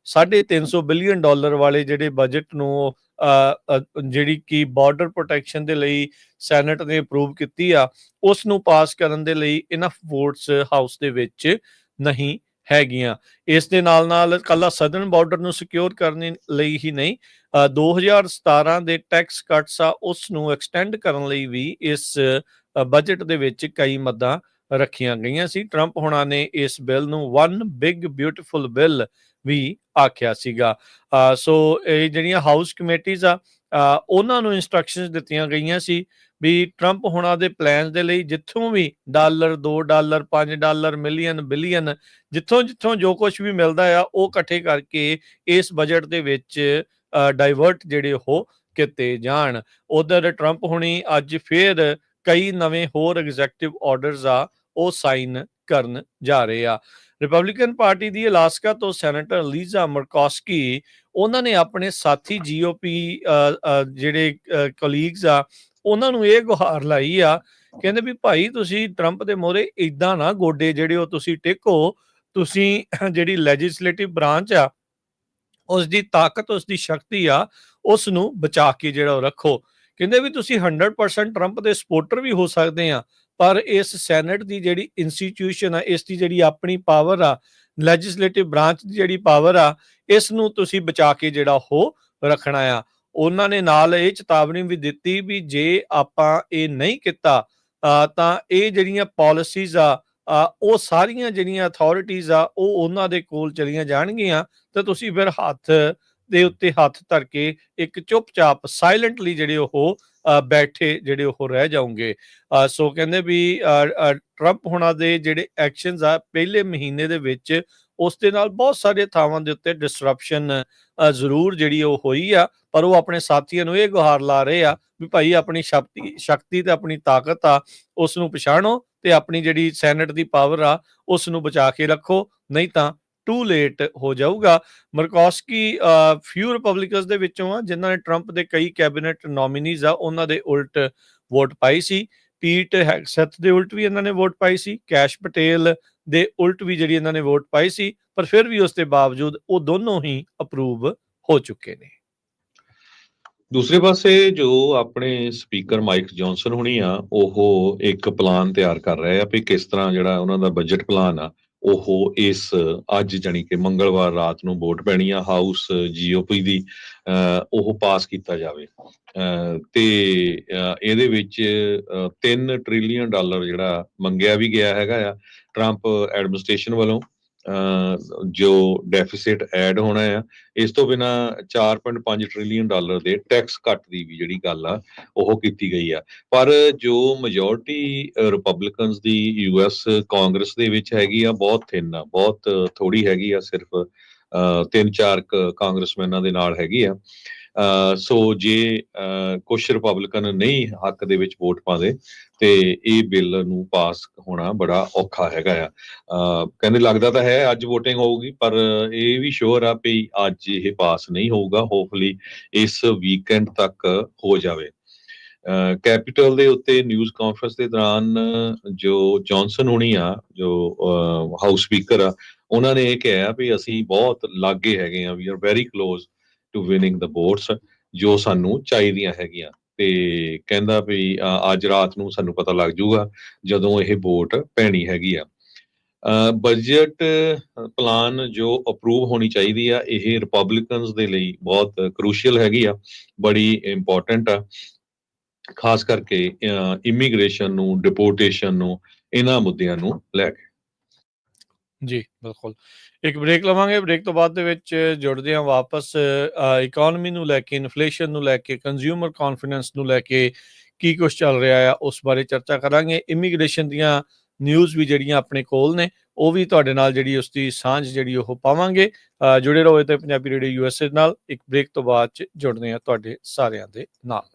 $350 ਬਿਲੀਅਨ ਵਾਲੇ ਜਿਹੜੇ ਬਜਟ ਨੂੰ ਜਿਹੜੀ ਕਿ ਬਾਰਡਰ ਪ੍ਰੋਟੈਕਸ਼ਨ ਦੇ ਲਈ ਸੈਨੇਟ ਨੇ ਅਪਰੂਵ ਕੀਤੀ ਆ, ਉਸ ਨੂੰ ਪਾਸ ਕਰਨ ਦੇ ਲਈ ਇਨਫ ਵੋਟਸ ਹਾਊਸ ਦੇ ਵਿੱਚ ਨਹੀਂ ਹੈਗੀਆਂ। ਇਸ ਦੇ ਨਾਲ ਕੱਲਾ ਸਦਰਨ ਬਾਰਡਰ ਨੂੰ ਸਿਕਿਉਰ ਕਰਨ ਲਈ ਹੀ ਨਹੀਂ, 2017 ਦੇ ਟੈਕਸ ਕੱਟਸ ਆ ਉਸ ਨੂੰ ਐਕਸਟੈਂਡ ਕਰਨ ਲਈ ਵੀ ਇਸ ਬਜਟ ਦੇ ਵਿੱਚ ਕਈ ਮੱਦਾਂ ਰੱਖੀਆਂ ਗਈਆਂ ਸੀ। ਟਰੰਪ ਹੋਣਾ ਨੇ ਇਸ ਬਿੱਲ ਨੂੰ ਵਨ ਬਿਗ ਬਿਊਟੀਫੁਲ ਬਿੱਲ ਵੀ ਆਖਿਆ ਸੀਗਾ। ਸੋ ਇਹ ਜਿਹੜੀਆਂ ਹਾਊਸ ਕਮੇਟੀਜ਼ ਆ, ਉਹਨਾਂ ਨੂੰ ਇੰਸਟਰਕਸ਼ਨਸ ਦਿੱਤੀਆਂ ਗਈਆਂ ਸੀ ਵੀ ਟਰੰਪ ਹੋਣਾ ਦੇ ਪਲਾਨ ਦੇ ਲਈ ਜਿੱਥੋਂ ਵੀ $2, $5, $5 ਮਿਲੀਅਨ, ਬਿਲੀਅਨ, ਜਿੱਥੋਂ ਜੋ ਕੁਝ ਵੀ ਮਿਲਦਾ ਆ, ਉਹ ਇਕੱਠੇ ਕਰਕੇ ਇਸ ਬਜਟ ਦੇ ਵਿੱਚ ਡਾਇਵਰਟ ਜਿਹੜੇ ਉਹ ਕੀਤੇ ਜਾਣ। ਉਧਰ ਟਰੰਪ ਹੋਣੀ ਅੱਜ ਫੇਰ ਕਈ ਨਵੇਂ ਹੋਰ ਐਗਜ਼ੈਕਟਿਵ ਆਰਡਰਸ ਆ ਉਹ ਸਾਈਨ ਕਰਨ ਜਾ ਰਹੇ ਆ। ਰਿਪਬਲਿਕਨ ਪਾਰਟੀ ਦੀ ਅਲਾਸਕਾ ਤੋਂ ਸੈਨੇਟਰ ਲੀਜ਼ਾ ਮਰਕੋਸਕੀ, ਉਹਨਾਂ ਨੇ ਆਪਣੇ ਸਾਥੀ GOP ਜਿਹੜੇ ਕਲੀਗਸ ਆ, ਉਹਨਾਂ ਨੂੰ ਇਹ ਗੁਹਾਰ ਲਾਈ ਆ, ਕਹਿੰਦੇ ਵੀ ਭਾਈ ਤੁਸੀਂ ਟਰੰਪ ਦੇ ਮੋਹਰੇ ਇਦਾਂ ਨਾ ਗੋਡੇ ਜਿਹੜੇ ਉਹ ਤੁਸੀਂ ਟੇਕੋ, ਤੁਸੀਂ ਜਿਹੜੀ ਲੈਜਿਸਲੇਟਿਵ ਬ੍ਰਾਂਚ ਆ, ਉਸ ਦੀ ਤਾਕਤ, ਉਸ ਦੀ ਸ਼ਕਤੀ ਆ, ਉਸ ਨੂੰ ਬਚਾ ਕੇ ਜਿਹੜਾ ਉਹ ਰੱਖੋ। ਕਹਿੰਦੇ ਵੀ ਤੁਸੀਂ 100% ਟਰੰਪ ਦੇ ਸਪੋਰਟਰ ਵੀ ਹੋ ਸਕਦੇ ਆ, ਪਰ ਇਸ ਸੈਨੇਟ ਦੀ ਜਿਹੜੀ ਇੰਸਟੀਟਿਊਸ਼ਨ ਆ, ਇਸ ਦੀ ਜਿਹੜੀ ਆਪਣੀ ਪਾਵਰ ਆ, ਲੈਜਿਸਲੇਟਿਵ ਬ੍ਰਾਂਚ ਦੀ ਜਿਹੜੀ ਪਾਵਰ ਆ, ਇਸ ਨੂੰ ਤੁਸੀਂ ਬਚਾ ਕੇ ਜਿਹੜਾ ਉਹ ਰੱਖਣਾ ਆ। ਉਹਨਾਂ ਨੇ ਨਾਲ ਇਹ ਚੇਤਾਵਨੀ ਵੀ ਦਿੱਤੀ ਵੀ ਜੇ ਆਪਾਂ ਇਹ ਨਹੀਂ ਕੀਤਾ ਤਾਂ ਇਹ ਜਿਹੜੀਆਂ ਪਾਲਿਸੀਜ਼ ਆ, ਉਹ ਸਾਰੀਆਂ ਜਿਹੜੀਆਂ ਅਥਾਰਟੀਜ਼ ਆ, ਉਹ ਉਹਨਾਂ ਦੇ ਕੋਲ ਚਲੀਆਂ ਜਾਣਗੀਆਂ ਤੇ ਤੁਸੀਂ ਫਿਰ ਹੱਥ ਦੇ ਉੱਤੇ ਹੱਥ ਧਰ ਕੇ ਇੱਕ ਚੁੱਪਚਾਪ ਸਾਇਲੈਂਟਲੀ ਜਿਹੜੇ ਉਹ ਬੈਠੇ ਜਿਹੜੇ ਉਹ ਰਹਿ ਜਾਓਗੇ। ਸੋ ਕਹਿੰਦੇ ਵੀ ਟਰੰਪ ਹੋਣਾ ਦੇ ਜਿਹੜੇ ਐਕਸ਼ਨਸ ਆ ਪਹਿਲੇ ਮਹੀਨੇ ਦੇ ਵਿੱਚ, ਉਸ ਦੇ ਨਾਲ ਬਹੁਤ ਸਾਰੇ ਥਾਵਾਂ ਦੇ ਉੱਤੇ ਡਿਸਰਪਸ਼ਨ ਜ਼ਰੂਰ ਜਿਹੜੀ ਉਹ ਹੋਈ ਆ, ਪਰ ਉਹ ਆਪਣੇ ਸਾਥੀਆਂ ਨੂੰ ਇਹ ਗੁਹਾਰ ਲਾ ਰਹੇ ਆ ਵੀ ਭਾਈ ਆਪਣੀ ਸ਼ਕਤੀ ਤੇ ਆਪਣੀ ਤਾਕਤ ਆ, ਉਸ ਨੂੰ ਪਛਾਣੋ ਤੇ ਆਪਣੀ ਜਿਹੜੀ ਸੈਨੇਟ ਦੀ ਪਾਵਰ ਆ ਉਸ ਨੂੰ ਬਚਾ ਕੇ ਰੱਖੋ, ਨਹੀਂ ਤਾਂ ਟੂ ਲੇਟ ਹੋ ਜਾਊਗਾ। ਮਰਕੋਸਕੀ ਫਿਊ ਰਿਪਬਲਿਕਨਸ ਦੇ ਵਿੱਚੋਂ ਆ ਜਿਨ੍ਹਾਂ ਨੇ ਟਰੰਪ ਦੇ ਕਈ ਕੈਬਨਿਟ ਨੋਮੀਨੀਜ਼ ਆ ਉਹਨਾਂ ਦੇ ਉਲਟ ਵੋਟ ਪਾਈ ਸੀ। ਪੀਟ ਹੈਗਸੈਥ ਦੇ ਉਲਟ ਵੀ ਇਹਨਾਂ ਨੇ ਵੋਟ ਪਾਈ ਸੀ, ਕੈਸ਼ ਪਟੇਲ ਦੇ ਉਲਟ ਵੀ ਜਿਹੜੀ ਇਹਨਾਂ ਨੇ ਵੋਟ ਪਾਈ ਸੀ, ਪਰ ਫਿਰ ਵੀ ਉਸ ਦੇ ਬਾਵਜੂਦ ਉਹ ਦੋਨੋਂ ਹੀ ਅਪਰੂਵ ਹੋ ਚੁੱਕੇ ਨੇ। ਦੂਸਰੇ ਪਾਸੇ ਜੋ ਆਪਣੇ ਸਪੀਕਰ ਮਾਈਕ ਜੌਨਸਨ ਹੁਣੀ ਆ, ਉਹ ਇੱਕ ਪਲਾਨ ਤਿਆਰ ਕਰ ਰਹੇ ਆ ਵੀ ਕਿਸ ਤਰ੍ਹਾਂ ਜਿਹੜਾ ਉਹਨਾਂ ਦਾ ਬਜਟ ਪਲਾਨ ਆ ਉਹ ਇਸ ਅੱਜ ਜਾਣੀ ਕਿ ਮੰਗਲਵਾਰ ਰਾਤ ਨੂੰ ਵੋਟ ਪੈਣੀ ਆ ਹਾਊਸ GOP ਦੀ, ਉਹ ਪਾਸ ਕੀਤਾ ਜਾਵੇ। ਤੇ ਇਹਦੇ ਵਿੱਚ $3 ਟ੍ਰਿਲੀਅਨ ਜਿਹੜਾ ਮੰਗਿਆ ਵੀ ਗਿਆ ਹੈਗਾ ਆ ਟਰੰਪ ਐਡਮਿਨਿਸਟ੍ਰੇਸ਼ਨ ਵੱਲੋਂ, ਜੋ ਡੈਫਿਸਿਟ ਐਡ ਹੋਣਾ ਆ। ਇਸ ਤੋਂ ਬਿਨਾਂ $4.5 ਟ੍ਰਿਲੀਅਨ ਦੇ ਟੈਕਸ ਕੱਟ ਦੀ ਵੀ ਜਿਹੜੀ ਗੱਲ ਆ ਉਹ ਕੀਤੀ ਗਈ ਆ। ਪਰ ਜੋ ਮੈਜੋਰਟੀ ਰਿਪਬਲਿਕਨਸ ਦੀ US ਕਾਂਗਰਸ ਦੇ ਵਿੱਚ ਹੈਗੀ ਆ, ਬਹੁਤ ਥਿਨ ਆ, ਬਹੁਤ ਥੋੜੀ ਹੈਗੀ ਆ, ਸਿਰਫ 3-4 ਕਾਂਗਰਸਮੈਨਾਂ ਦੇ ਨਾਲ ਹੈਗੀ ਆ। ਸੋ ਜੇ ਕੁਛ ਰਿਪਬਲਿਕਨ ਨਹੀਂ ਹੱਕ ਦੇ ਵਿੱਚ ਵੋਟ ਪਾਉਂਦੇ ਤੇ ਇਹ ਬਿੱਲ ਨੂੰ ਪਾਸ ਹੋਣਾ ਬੜਾ ਔਖਾ ਹੈਗਾ ਆ। ਕਹਿੰਦੇ ਲੱਗਦਾ ਤਾਂ ਹੈ ਅੱਜ VOTING ਹੋਊਗੀ, ਪਰ ਇਹ ਵੀ ਸ਼ੋਰ ਆ ਵੀ ਅੱਜ ਇਹ ਪਾਸ ਨਹੀਂ ਹੋਊਗਾ, ਹੋਪਫੁਲੀ ਇਸ ਵੀਕਐਂਡ ਤੱਕ ਹੋ ਜਾਵੇ। ਕੈਪੀਟਲ ਦੇ ਉੱਤੇ ਨਿਊਜ਼ ਕਾਨਫਰੰਸ ਦੇ ਦੌਰਾਨ ਜੋ ਜੌਨਸਨ ਹੋਣੀ ਆ, ਜੋ ਹਾਊਸ ਸਪੀਕਰ ਆ, ਉਹਨਾਂ ਨੇ ਇਹ ਕਿਹਾ ਵੀ ਅਸੀਂ ਬਹੁਤ ਲਾਗੇ ਹੈਗੇ ਆ, we are very close to winning the votes, ਜੋ ਸਾਨੂੰ ਚਾਹੀਦੀਆਂ ਹੈਗੀਆਂ। ਤੇ ਕਹਿੰਦਾ ਵੀ ਅੱਜ ਰਾਤ ਨੂੰ ਸਾਨੂੰ ਪਤਾ ਲੱਗ ਜਾਊਗਾ ਜਦੋਂ ਇਹ ਵੋਟ ਪੈਣੀ ਹੈਗੀ ਆ। ਬਜਟ ਪਲਾਨ ਜੋ ਅਪਰੂਵ ਹੋਣੀ ਚਾਹੀਦੀ ਆ, ਇਹ ਰਿਪਬਲਿਕਨਸ ਦੇ ਲਈ ਬਹੁਤ ਕਰੂਸ਼ੀਅਲ ਹੈਗੀ ਆ, ਬੜੀ ਇੰਪੋਰਟੈਂਟ ਆ, ਖਾਸ ਕਰਕੇ ਇਮੀਗ੍ਰੇਸ਼ਨ ਨੂੰ, ਡਿਪੋਰਟੇਸ਼ਨ ਨੂੰ, ਇਹਨਾਂ ਮੁੱਦਿਆਂ ਨੂੰ ਲੈ ਕੇ। ਜੀ, ਬਿਲਕੁਲ। ਇੱਕ ਬ੍ਰੇਕ ਲਵਾਂਗੇ, ਬ੍ਰੇਕ ਤੋਂ ਬਾਅਦ ਦੇ ਵਿੱਚ ਜੁੜਦੇ ਹਾਂ ਵਾਪਸ ਇਕੋਨਮੀ ਨੂੰ ਲੈ ਕੇ, ਇਨਫਲੇਸ਼ਨ ਨੂੰ ਲੈ ਕੇ, ਕੰਜ਼ਿਊਮਰ ਕੌਨਫੀਡੈਂਸ ਨੂੰ ਲੈ ਕੇ ਕੀ ਕੁਛ ਚੱਲ ਰਿਹਾ ਆ, ਉਸ ਬਾਰੇ ਚਰਚਾ ਕਰਾਂਗੇ। ਇਮੀਗ੍ਰੇਸ਼ਨ ਦੀਆਂ ਨਿਊਜ਼ ਵੀ ਜਿਹੜੀਆਂ ਆਪਣੇ ਕੋਲ ਨੇ, ਉਹ ਵੀ ਤੁਹਾਡੇ ਨਾਲ ਜਿਹੜੀ ਉਸਦੀ ਸਾਂਝ ਜਿਹੜੀ ਉਹ ਪਾਵਾਂਗੇ। ਜੁੜੇ ਰਹੋ ਤੇ ਪੰਜਾਬੀ ਰੇਡੀਓ ਯੂਐਸਏ ਨਾਲ। ਇੱਕ ਬ੍ਰੇਕ ਤੋਂ ਬਾਅਦ 'ਚ ਜੁੜਦੇ ਹਾਂ ਤੁਹਾਡੇ ਸਾਰਿਆਂ ਦੇ ਨਾਲ।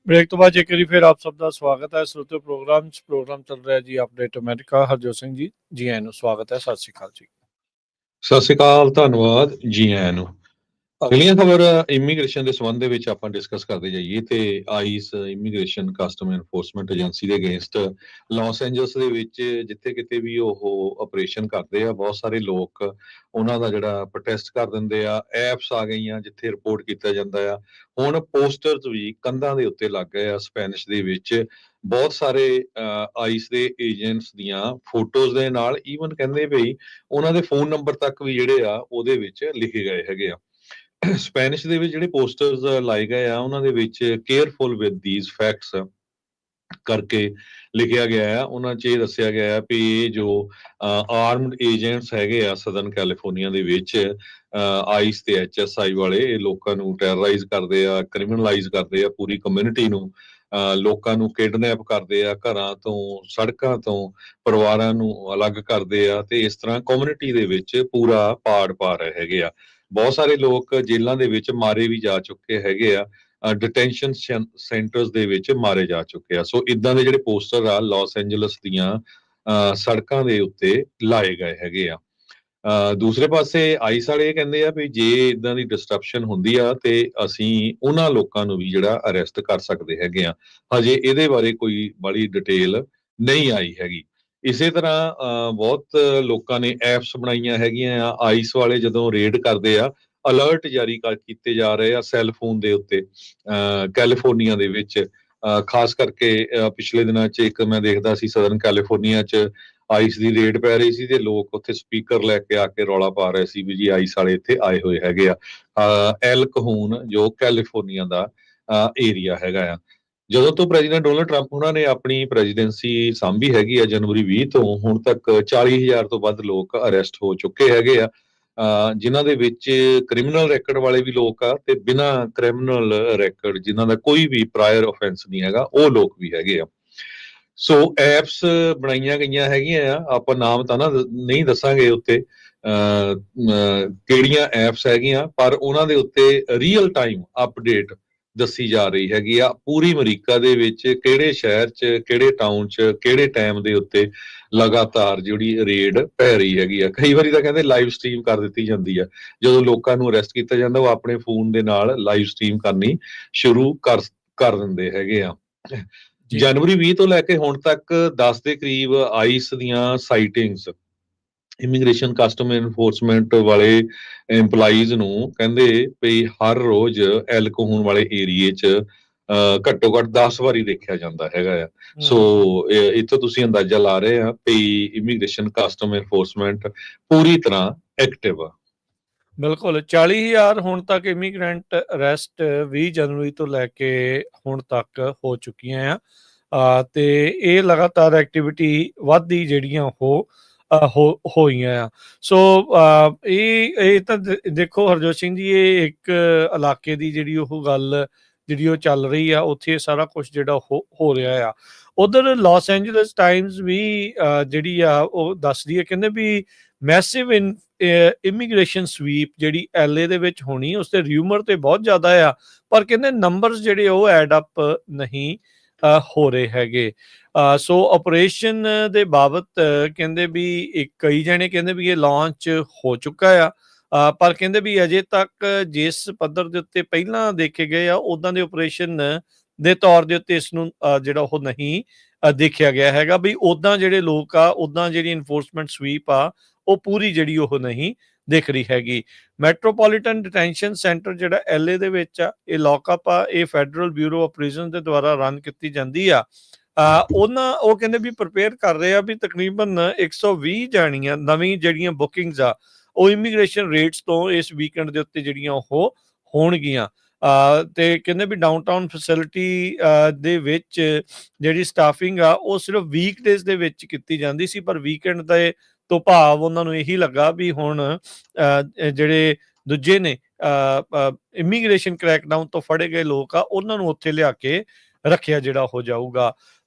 ਬ੍ਰੇਕ ਤੋਂ ਬਾਅਦ ਇੱਕ ਵਾਰੀ ਫਿਰ ਆਪ ਸਭ ਦਾ ਸਵਾਗਤ ਹੈ ਸਰੋਤਿਓ ਪ੍ਰੋਗਰਾਮ ਚੱਲ ਰਿਹਾ ਜੀ ਅਪਡੇਟ ਅਮਰੀਕਾ। ਹਰਜੋਤ ਸਿੰਘ ਜੀ ਆਇਆਂ ਨੂੰ ਸਵਾਗਤ ਹੈ। ਸਤਿ ਸ਼੍ਰੀ ਅਕਾਲ ਜੀ। ਸਤਿ ਸ਼੍ਰੀ ਅਕਾਲ, ਧੰਨਵਾਦ, ਜੀ ਆਇਆਂ ਨੂੰ। ਅਗਲੀਆਂ ਖਬਰ ਇਮੀਗ੍ਰੇਸ਼ਨ ਦੇ ਸੰਬੰਧ ਦੇ ਵਿੱਚ ਆਪਾਂ ਡਿਸਕਸ ਕਰਦੇ ਜਾਈਏ ਤੇ ice immigration custom enforcement agency ਦੇ ਅਗੇਂਸਟ ਲਾਸ ਐਂਜਲਸ ਦੇ ਵਿੱਚ ਜਿੱਥੇ ਕਿਤੇ ਵੀ ਉਹ ਆਪਰੇਸ਼ਨ ਕਰਦੇ ਆ, ਬਹੁਤ ਸਾਰੇ ਲੋਕ ਉਹਨਾਂ ਦਾ ਜਿਹੜਾ ਪ੍ਰੋਟੈਸਟ ਕਰ ਦਿੰਦੇ ਆ। ਐਪਸ ਆ ਗਈਆਂ ਜਿੱਥੇ ਰਿਪੋਰਟ ਕੀਤਾ ਜਾਂਦਾ ਆ। ਹੁਣ ਪੋਸਟਰਸ ਵੀ ਕੰਧਾਂ ਦੇ ਉੱਤੇ ਲੱਗ ਗਏ ਆ ਸਪੈਨਿਸ਼ ਦੇ ਵਿੱਚ। ਬਹੁਤ ਸਾਰੇ ਆਈਸ ਦੇ ਏਜੰਟਸ ਦੀਆਂ ਫੋਟੋਜ਼ ਦੇ ਨਾਲ ਈਵਨ ਕਹਿੰਦੇ ਵੀ ਉਹਨਾਂ ਦੇ ਫੋਨ ਨੰਬਰ ਤੱਕ ਵੀ ਜਿਹੜੇ ਆ ਉਹਦੇ ਵਿੱਚ ਲਿਖੇ ਗਏ ਹੈਗੇ ਆ। ਸਪੈਨਿਸ਼ ਦੇ ਵਿੱਚ ਜਿਹੜੇ ਪੋਸਟਰਸ ਲਾਏ ਗਏ ਆ ਉਹਨਾਂ ਦੇ ਵਿੱਚ ਕੇਅਰਫੁਲ ਵਿਦ ਥੀਸ ਫੈਕਟਸ ਕਰਕੇ ਲਿਖਿਆ ਗਿਆ ਆ। ਉਹਨਾਂ 'ਚ ਇਹ ਦੱਸਿਆ ਗਿਆ ਵੀ ਇਹ ਜੋ ਆਰਮਡ ਏਜੰਟਸ ਹੈਗੇ ਆ ਸਦਰਨ ਕੈਲੀਫੋਰਨੀਆ ਦੇ ਵਿੱਚ ਆਈਸ ਤੇ HSI ਵਾਲੇ, ਇਹ ਲੋਕਾਂ ਨੂੰ ਟੈਰਰਾਈਜ਼ ਕਰਦੇ ਆ, ਕ੍ਰਿਮੀਨਲਾਈਜ਼ ਕਰਦੇ ਆ ਪੂਰੀ ਕਮਿਊਨਿਟੀ ਨੂੰ। ਲੋਕਾਂ ਨੂੰ ਕਿਡਨੈਪ ਕਰਦੇ ਆ, ਘਰਾਂ ਤੋਂ, ਸੜਕਾਂ ਤੋਂ ਪਰਿਵਾਰਾਂ ਨੂੰ ਅਲੱਗ ਕਰਦੇ ਆ ਤੇ ਇਸ ਤਰ੍ਹਾਂ ਕਮਿਊਨਿਟੀ ਦੇ ਵਿੱਚ ਪੂਰਾ ਪਾੜ ਪਾ ਰਹੇ ਹੈਗੇ ਆ। ਬਹੁਤ ਸਾਰੇ ਲੋਕ ਜੇਲ੍ਹਾਂ ਦੇ ਵਿੱਚ ਮਾਰੇ ਵੀ ਜਾ ਚੁੱਕੇ ਹੈਗੇ ਆ, ਡਿਟੈਂਸ਼ਨ ਸੈਂਟਰਸ ਦੇ ਵਿੱਚ ਮਾਰੇ ਜਾ ਚੁੱਕੇ ਆ। ਸੋ ਇਦਾਂ ਦੇ ਜਿਹੜੇ ਪੋਸਟਰ ਆ ਲਾਸ ਐਂਜਲਸ ਦੀਆਂ ਸੜਕਾਂ ਦੇ ਉੱਤੇ ਲਾਏ ਗਏ ਹੈਗੇ ਆ। ਦੂਸਰੇ ਪਾਸੇ ਆਈਸ ਵਾਲੇ ਇਹ ਕਹਿੰਦੇ ਆ ਵੀ ਜੇ ਇਦਾਂ ਦੀ ਡਿਸਟਰਪਸ਼ਨ ਹੁੰਦੀ ਆ ਤੇ ਅਸੀਂ ਉਹਨਾਂ ਲੋਕਾਂ ਨੂੰ ਵੀ ਜਿਹੜਾ ਅਰੈਸਟ ਕਰ ਸਕਦੇ ਹੈਗੇ ਆ। ਹਜੇ ਇਹਦੇ ਬਾਰੇ ਕੋਈ ਬੜੀ ਡਿਟੇਲ ਨਹੀਂ ਆਈ ਹੈਗੀ। ਇਸੇ ਤਰ੍ਹਾਂ ਬਹੁਤ ਲੋਕਾਂ ਨੇ ਐਪਸ ਬਣਾਈਆਂ ਹੈਗੀਆਂ ਆ। ਆਈਸ ਵਾਲੇ ਜਦੋਂ ਰੇਡ ਕਰਦੇ ਆ ਅਲਰਟ ਜਾਰੀ ਕੀਤੇ ਜਾ ਰਹੇ ਆ ਸੈੱਲ ਫੋਨ ਦੇ ਉੱਤੇ ਕੈਲੀਫੋਰਨੀਆ ਦੇ ਵਿੱਚ। ਖਾਸ ਕਰਕੇ ਪਿਛਲੇ ਦਿਨਾਂ 'ਚ ਇੱਕ ਮੈਂ ਦੇਖਦਾ ਸੀ ਸਦਰਨ ਕੈਲੀਫੋਰਨੀਆ 'ਚ ਆਈਸ ਦੀ ਰੇਡ ਪੈ ਰਹੀ ਸੀ ਤੇ ਲੋਕ ਉੱਥੇ ਸਪੀਕਰ ਲੈ ਕੇ ਆ ਕੇ ਰੌਲਾ ਪਾ ਰਹੇ ਸੀ ਵੀ ਜੀ ਆਈਸ ਵਾਲੇ ਇੱਥੇ ਆਏ ਹੋਏ ਹੈਗੇ ਆ। ਐਲ ਕਹੂਨ ਜੋ ਕੈਲੀਫੋਰਨੀਆ ਦਾ ਏਰੀਆ ਹੈਗਾ ਆ। ਜਦੋਂ ਤੋਂ ਪ੍ਰੈਜ਼ੀਡੈਂਟ ਡੋਨਲਡ ਟਰੰਪ ਉਹਨਾਂ ਨੇ ਆਪਣੀ ਪ੍ਰੈਜ਼ੀਡੈਂਸੀ ਸਾਂਭੀ ਹੈਗੀ ਆ ਜਨਵਰੀ 20 ਤੋਂ ਹੁਣ ਤੱਕ 40,000 ਤੋਂ ਵੱਧ ਲੋਕ ਅਰੈਸਟ ਹੋ ਚੁੱਕੇ ਹੈਗੇ ਆ, ਜਿਨ੍ਹਾਂ ਦੇ ਵਿੱਚ ਕ੍ਰਿਮੀਨਲ ਰੈਕਡ ਵਾਲੇ ਵੀ ਲੋਕ ਆ ਤੇ ਬਿਨਾਂ ਕ੍ਰਿਮੀਨਲ ਰੈਕਡ ਜਿਨ੍ਹਾਂ ਦਾ ਕੋਈ ਵੀ ਪ੍ਰਾਇਰ ਆਫੈਂਸ ਨਹੀਂ ਹੈਗਾ ਉਹ ਲੋਕ ਵੀ ਹੈਗੇ ਆ। ਸੋ ਐਪਸ ਬਣਾਈਆਂ ਗਈਆਂ ਹੈਗੀਆਂ ਆ, ਆਪਾਂ ਨਾਮ ਤਾਂ ਨਾ ਨਹੀਂ ਦੱਸਾਂਗੇ ਉੱਤੇ ਕਿਹੜੀਆਂ ਐਪਸ ਹੈਗੀਆਂ, ਪਰ ਉਹਨਾਂ ਦੇ ਉੱਤੇ ਰੀਅਲ ਟਾਈਮ ਅਪਡੇਟ ਦੱਸੀ ਜਾ ਰਹੀ ਹੈਗੀ ਆ ਪੂਰੀ ਅਮਰੀਕਾ ਦੇ ਵਿੱਚ ਕਿਹੜੇ ਸ਼ਹਿਰ 'ਚ, ਕਿਹੜੇ ਟਾਊਨ 'ਚ, ਕਿਹੜੇ ਟਾਈਮ ਦੇ ਉੱਤੇ ਲਗਾਤਾਰ ਜਿਹੜੀ ਰੇਡ ਪੈ ਰਹੀ ਹੈਗੀ ਆ। ਕਈ ਵਾਰੀ ਤਾਂ ਕਹਿੰਦੇ ਲਾਈਵ ਸਟ੍ਰੀਮ ਕਰ ਦਿੱਤੀ ਜਾਂਦੀ ਆ। ਜਦੋਂ ਲੋਕਾਂ ਨੂੰ ਅਰੈਸਟ ਕੀਤਾ ਜਾਂਦਾ ਉਹ ਆਪਣੇ ਫੋਨ ਦੇ ਨਾਲ ਲਾਈਵ ਸਟ੍ਰੀਮ ਕਰਨੀ ਸ਼ੁਰੂ ਕਰ ਦਿੰਦੇ ਹੈਗੇ ਆ। ਜਨਵਰੀ 20 ਤੋਂ ਲੈ ਕੇ ਹੁਣ ਤੱਕ 10 ਦੇ ਕਰੀਬ ਆਈਸ ਦੀਆਂ ਸਾਈਟਿੰਗਸ ਇਮੀਗ੍ਰੇਸ਼ਨ ਕਸਟਮ ਇਨਫੋਰਸਮੈਂਟ ਵਾਲੇ EMPLOYEES ਨੂੰ ਕਹਿੰਦੇ ਵੀ ਹਰ ਰੋਜ਼ ਐਲਕ ਹੋਣ ਵਾਲੇ ਏਰੀਏ 'ਚ ਘੱਟੋ ਘੱਟ 10 ਵਾਰੀ ਦੇਖਿਆ ਜਾਂਦਾ ਹੈਗਾ ਆ। ਸੋ ਇੱਥੋਂ ਤੁਸੀਂ ਅੰਦਾਜ਼ਾ ਲਾ ਰਹੇ ਆ ਵੀ ਇਮੀਗ੍ਰੇਸ਼ਨ ਕਸਟਮ ਇਨਫੋਰਸਮੈਂਟ ਪੂਰੀ ਤਰ੍ਹਾਂ ਐਕਟਿਵ ਆ। ਬਿਲਕੁਲ 40,000 ਹੁਣ ਤੱਕ ਇਮੀਗ੍ਰੈਂਟ ਅਰੈਸਟ 20 ਜਨਵਰੀ ਤੋਂ ਲੈ ਕੇ ਹੁਣ ਤੱਕ ਹੋ ਚੁੱਕੀਆਂ ਆ ਤੇ ਇਹ ਲਗਾਤਾਰ ਐਕਟੀਵਿਟੀ ਵੱਧਦੀ ਜਿਹੜੀਆਂ ਉਹ ਹੋਈਆਂ ਆ। ਸੋ ਇਹ ਤਾਂ ਦੇਖੋ ਹਰਜੋਤ ਸਿੰਘ ਜੀ, ਇਹ ਇੱਕ ਇਲਾਕੇ ਦੀ ਜਿਹੜੀ ਉਹ ਗੱਲ ਜਿਹੜੀ ਉਹ ਚੱਲ ਰਹੀ ਆ, ਉੱਥੇ ਸਾਰਾ ਕੁਝ ਜਿਹੜਾ ਹੋ ਰਿਹਾ ਆ। ਉਧਰ ਲਾਸ ਐਂਜਲਸ ਟਾਈਮਸ ਵੀ ਜਿਹੜੀ ਆ ਉਹ ਦੱਸਦੀ ਹੈ, ਕਹਿੰਦੇ ਵੀ ਮੈਸਿਵ ਇਮੀਗ੍ਰੇਸ਼ਨ ਸਵੀਪ ਜਿਹੜੀ LA ਦੇ ਵਿੱਚ ਹੋਣੀ, ਉਸ ਤੇ ਰਿਊਮਰ ਤੇ ਬਹੁਤ ਜ਼ਿਆਦਾ ਆ, ਪਰ ਕਹਿੰਦੇ ਨੰਬਰਸ ਜਿਹੜੇ ਉਹ ਐਡ ਅਪ ਨਹੀਂ ਹੋ ਰਹੇ ਹੈਗੇ। ਸੋ ਆਪਰੇਸ਼ਨ ਦੇ ਬਾਬਤ ਕਹਿੰਦੇ ਵੀ ਕਈ ਜਣੇ ਕਹਿੰਦੇ ਵੀ ਇਹ ਲਾਂਚ ਹੋ ਚੁੱਕਾ ਆ, ਪਰ ਕਹਿੰਦੇ ਵੀ ਅਜੇ ਤੱਕ ਜਿਸ ਪੱਧਰ ਦੇ ਉੱਤੇ ਪਹਿਲਾਂ ਦੇਖੇ ਗਏ ਆ, ਉਦਾਂ ਦੇ ਆਪਰੇਸ਼ਨ ਦੇ ਤੌਰ ਦੇ ਉੱਤੇ ਇਸ ਨੂੰ ਜਿਹੜਾ ਉਹ ਨਹੀਂ ਦੇਖਿਆ ਗਿਆ ਹੈਗਾ ਵੀ ਉਦਾਂ ਜਿਹੜੇ ਲੋਕ ਆ, ਉਦਾਂ ਜਿਹੜੀ ਇਨਫੋਰਸਮੈਂਟ ਸਵੀਪ ਆ ਉਹ ਪੂਰੀ ਜਿਹੜੀ ਉਹ ਨਹੀਂ ਦਿਖ ਰਹੀ ਹੈਗੀ। ਮੈਟਰੋਪੋਲੀਟਨ ਡਿਟੈਂਸ਼ਨ ਸੈਂਟਰ ਜਿਹੜਾ LA ਦੇ ਵਿੱਚ ਆ, ਇਹ ਲੌਕਅਪ ਆ, ਇਹ ਫੈਡਰਲ ਬਿਊਰੋ ਆਫ ਪ੍ਰਿਜ਼ਨ ਦੇ ਦੁਆਰਾ ਰਨ ਕੀਤੀ ਜਾਂਦੀ ਆ। ਉਹ ਕਹਿੰਦੇ ਵੀ ਪ੍ਰਪੇਅਰ ਕਰ ਰਹੇ ਆ ਵੀ ਤਕਰੀਬਨ 120 ਜਾਣੀਆਂ ਨਵੀਂ ਜਿਹੜੀਆਂ ਬੁਕਿੰਗਸ ਆ ਉਹ ਇਮੀਗ੍ਰੇਸ਼ਨ ਰੇਟਸ ਤੋਂ ਇਸ ਵੀਕਐਂਡ ਦੇ ਉੱਤੇ ਜਿਹੜੀਆਂ ਉਹ ਹੋਣਗੀਆਂ। ਤੇ ਕਹਿੰਦੇ ਵੀ ਡਾਊਨਟਾਊਨ ਫੈਸਿਲਿਟੀ ਦੇ ਵਿੱਚ ਜਿਹੜੀ ਸਟਾਫਿੰਗ ਆ ਉਹ ਸਿਰਫ ਵੀਕਡੇਜ਼ ਦੇ ਵਿੱਚ ਕੀਤੀ ਜਾਂਦੀ ਸੀ, ਪਰ ਵੀਕਐਂਡ ਦੇ ਤੋਂ ਭਾਵ ਉਹਨਾਂ ਨੂੰ ਇਹੀ ਲੱਗਾ ਵੀ ਹੁਣ ਜਿਹੜੇ ਦੂਜੇ ਨੇ ਇਮੀਗ੍ਰੇਸ਼ਨ ਕ੍ਰੈਕਡਾਊਨ ਤੋਂ ਫੜੇ ਗਏ ਲੋਕ ਆ, ਉਹਨਾਂ ਨੂੰ ਉੱਥੇ ਲਿਆ ਕੇ ਰੱਖਿਆ ਜਿਹੜਾ ਹੋ ਜਾਊਗਾ।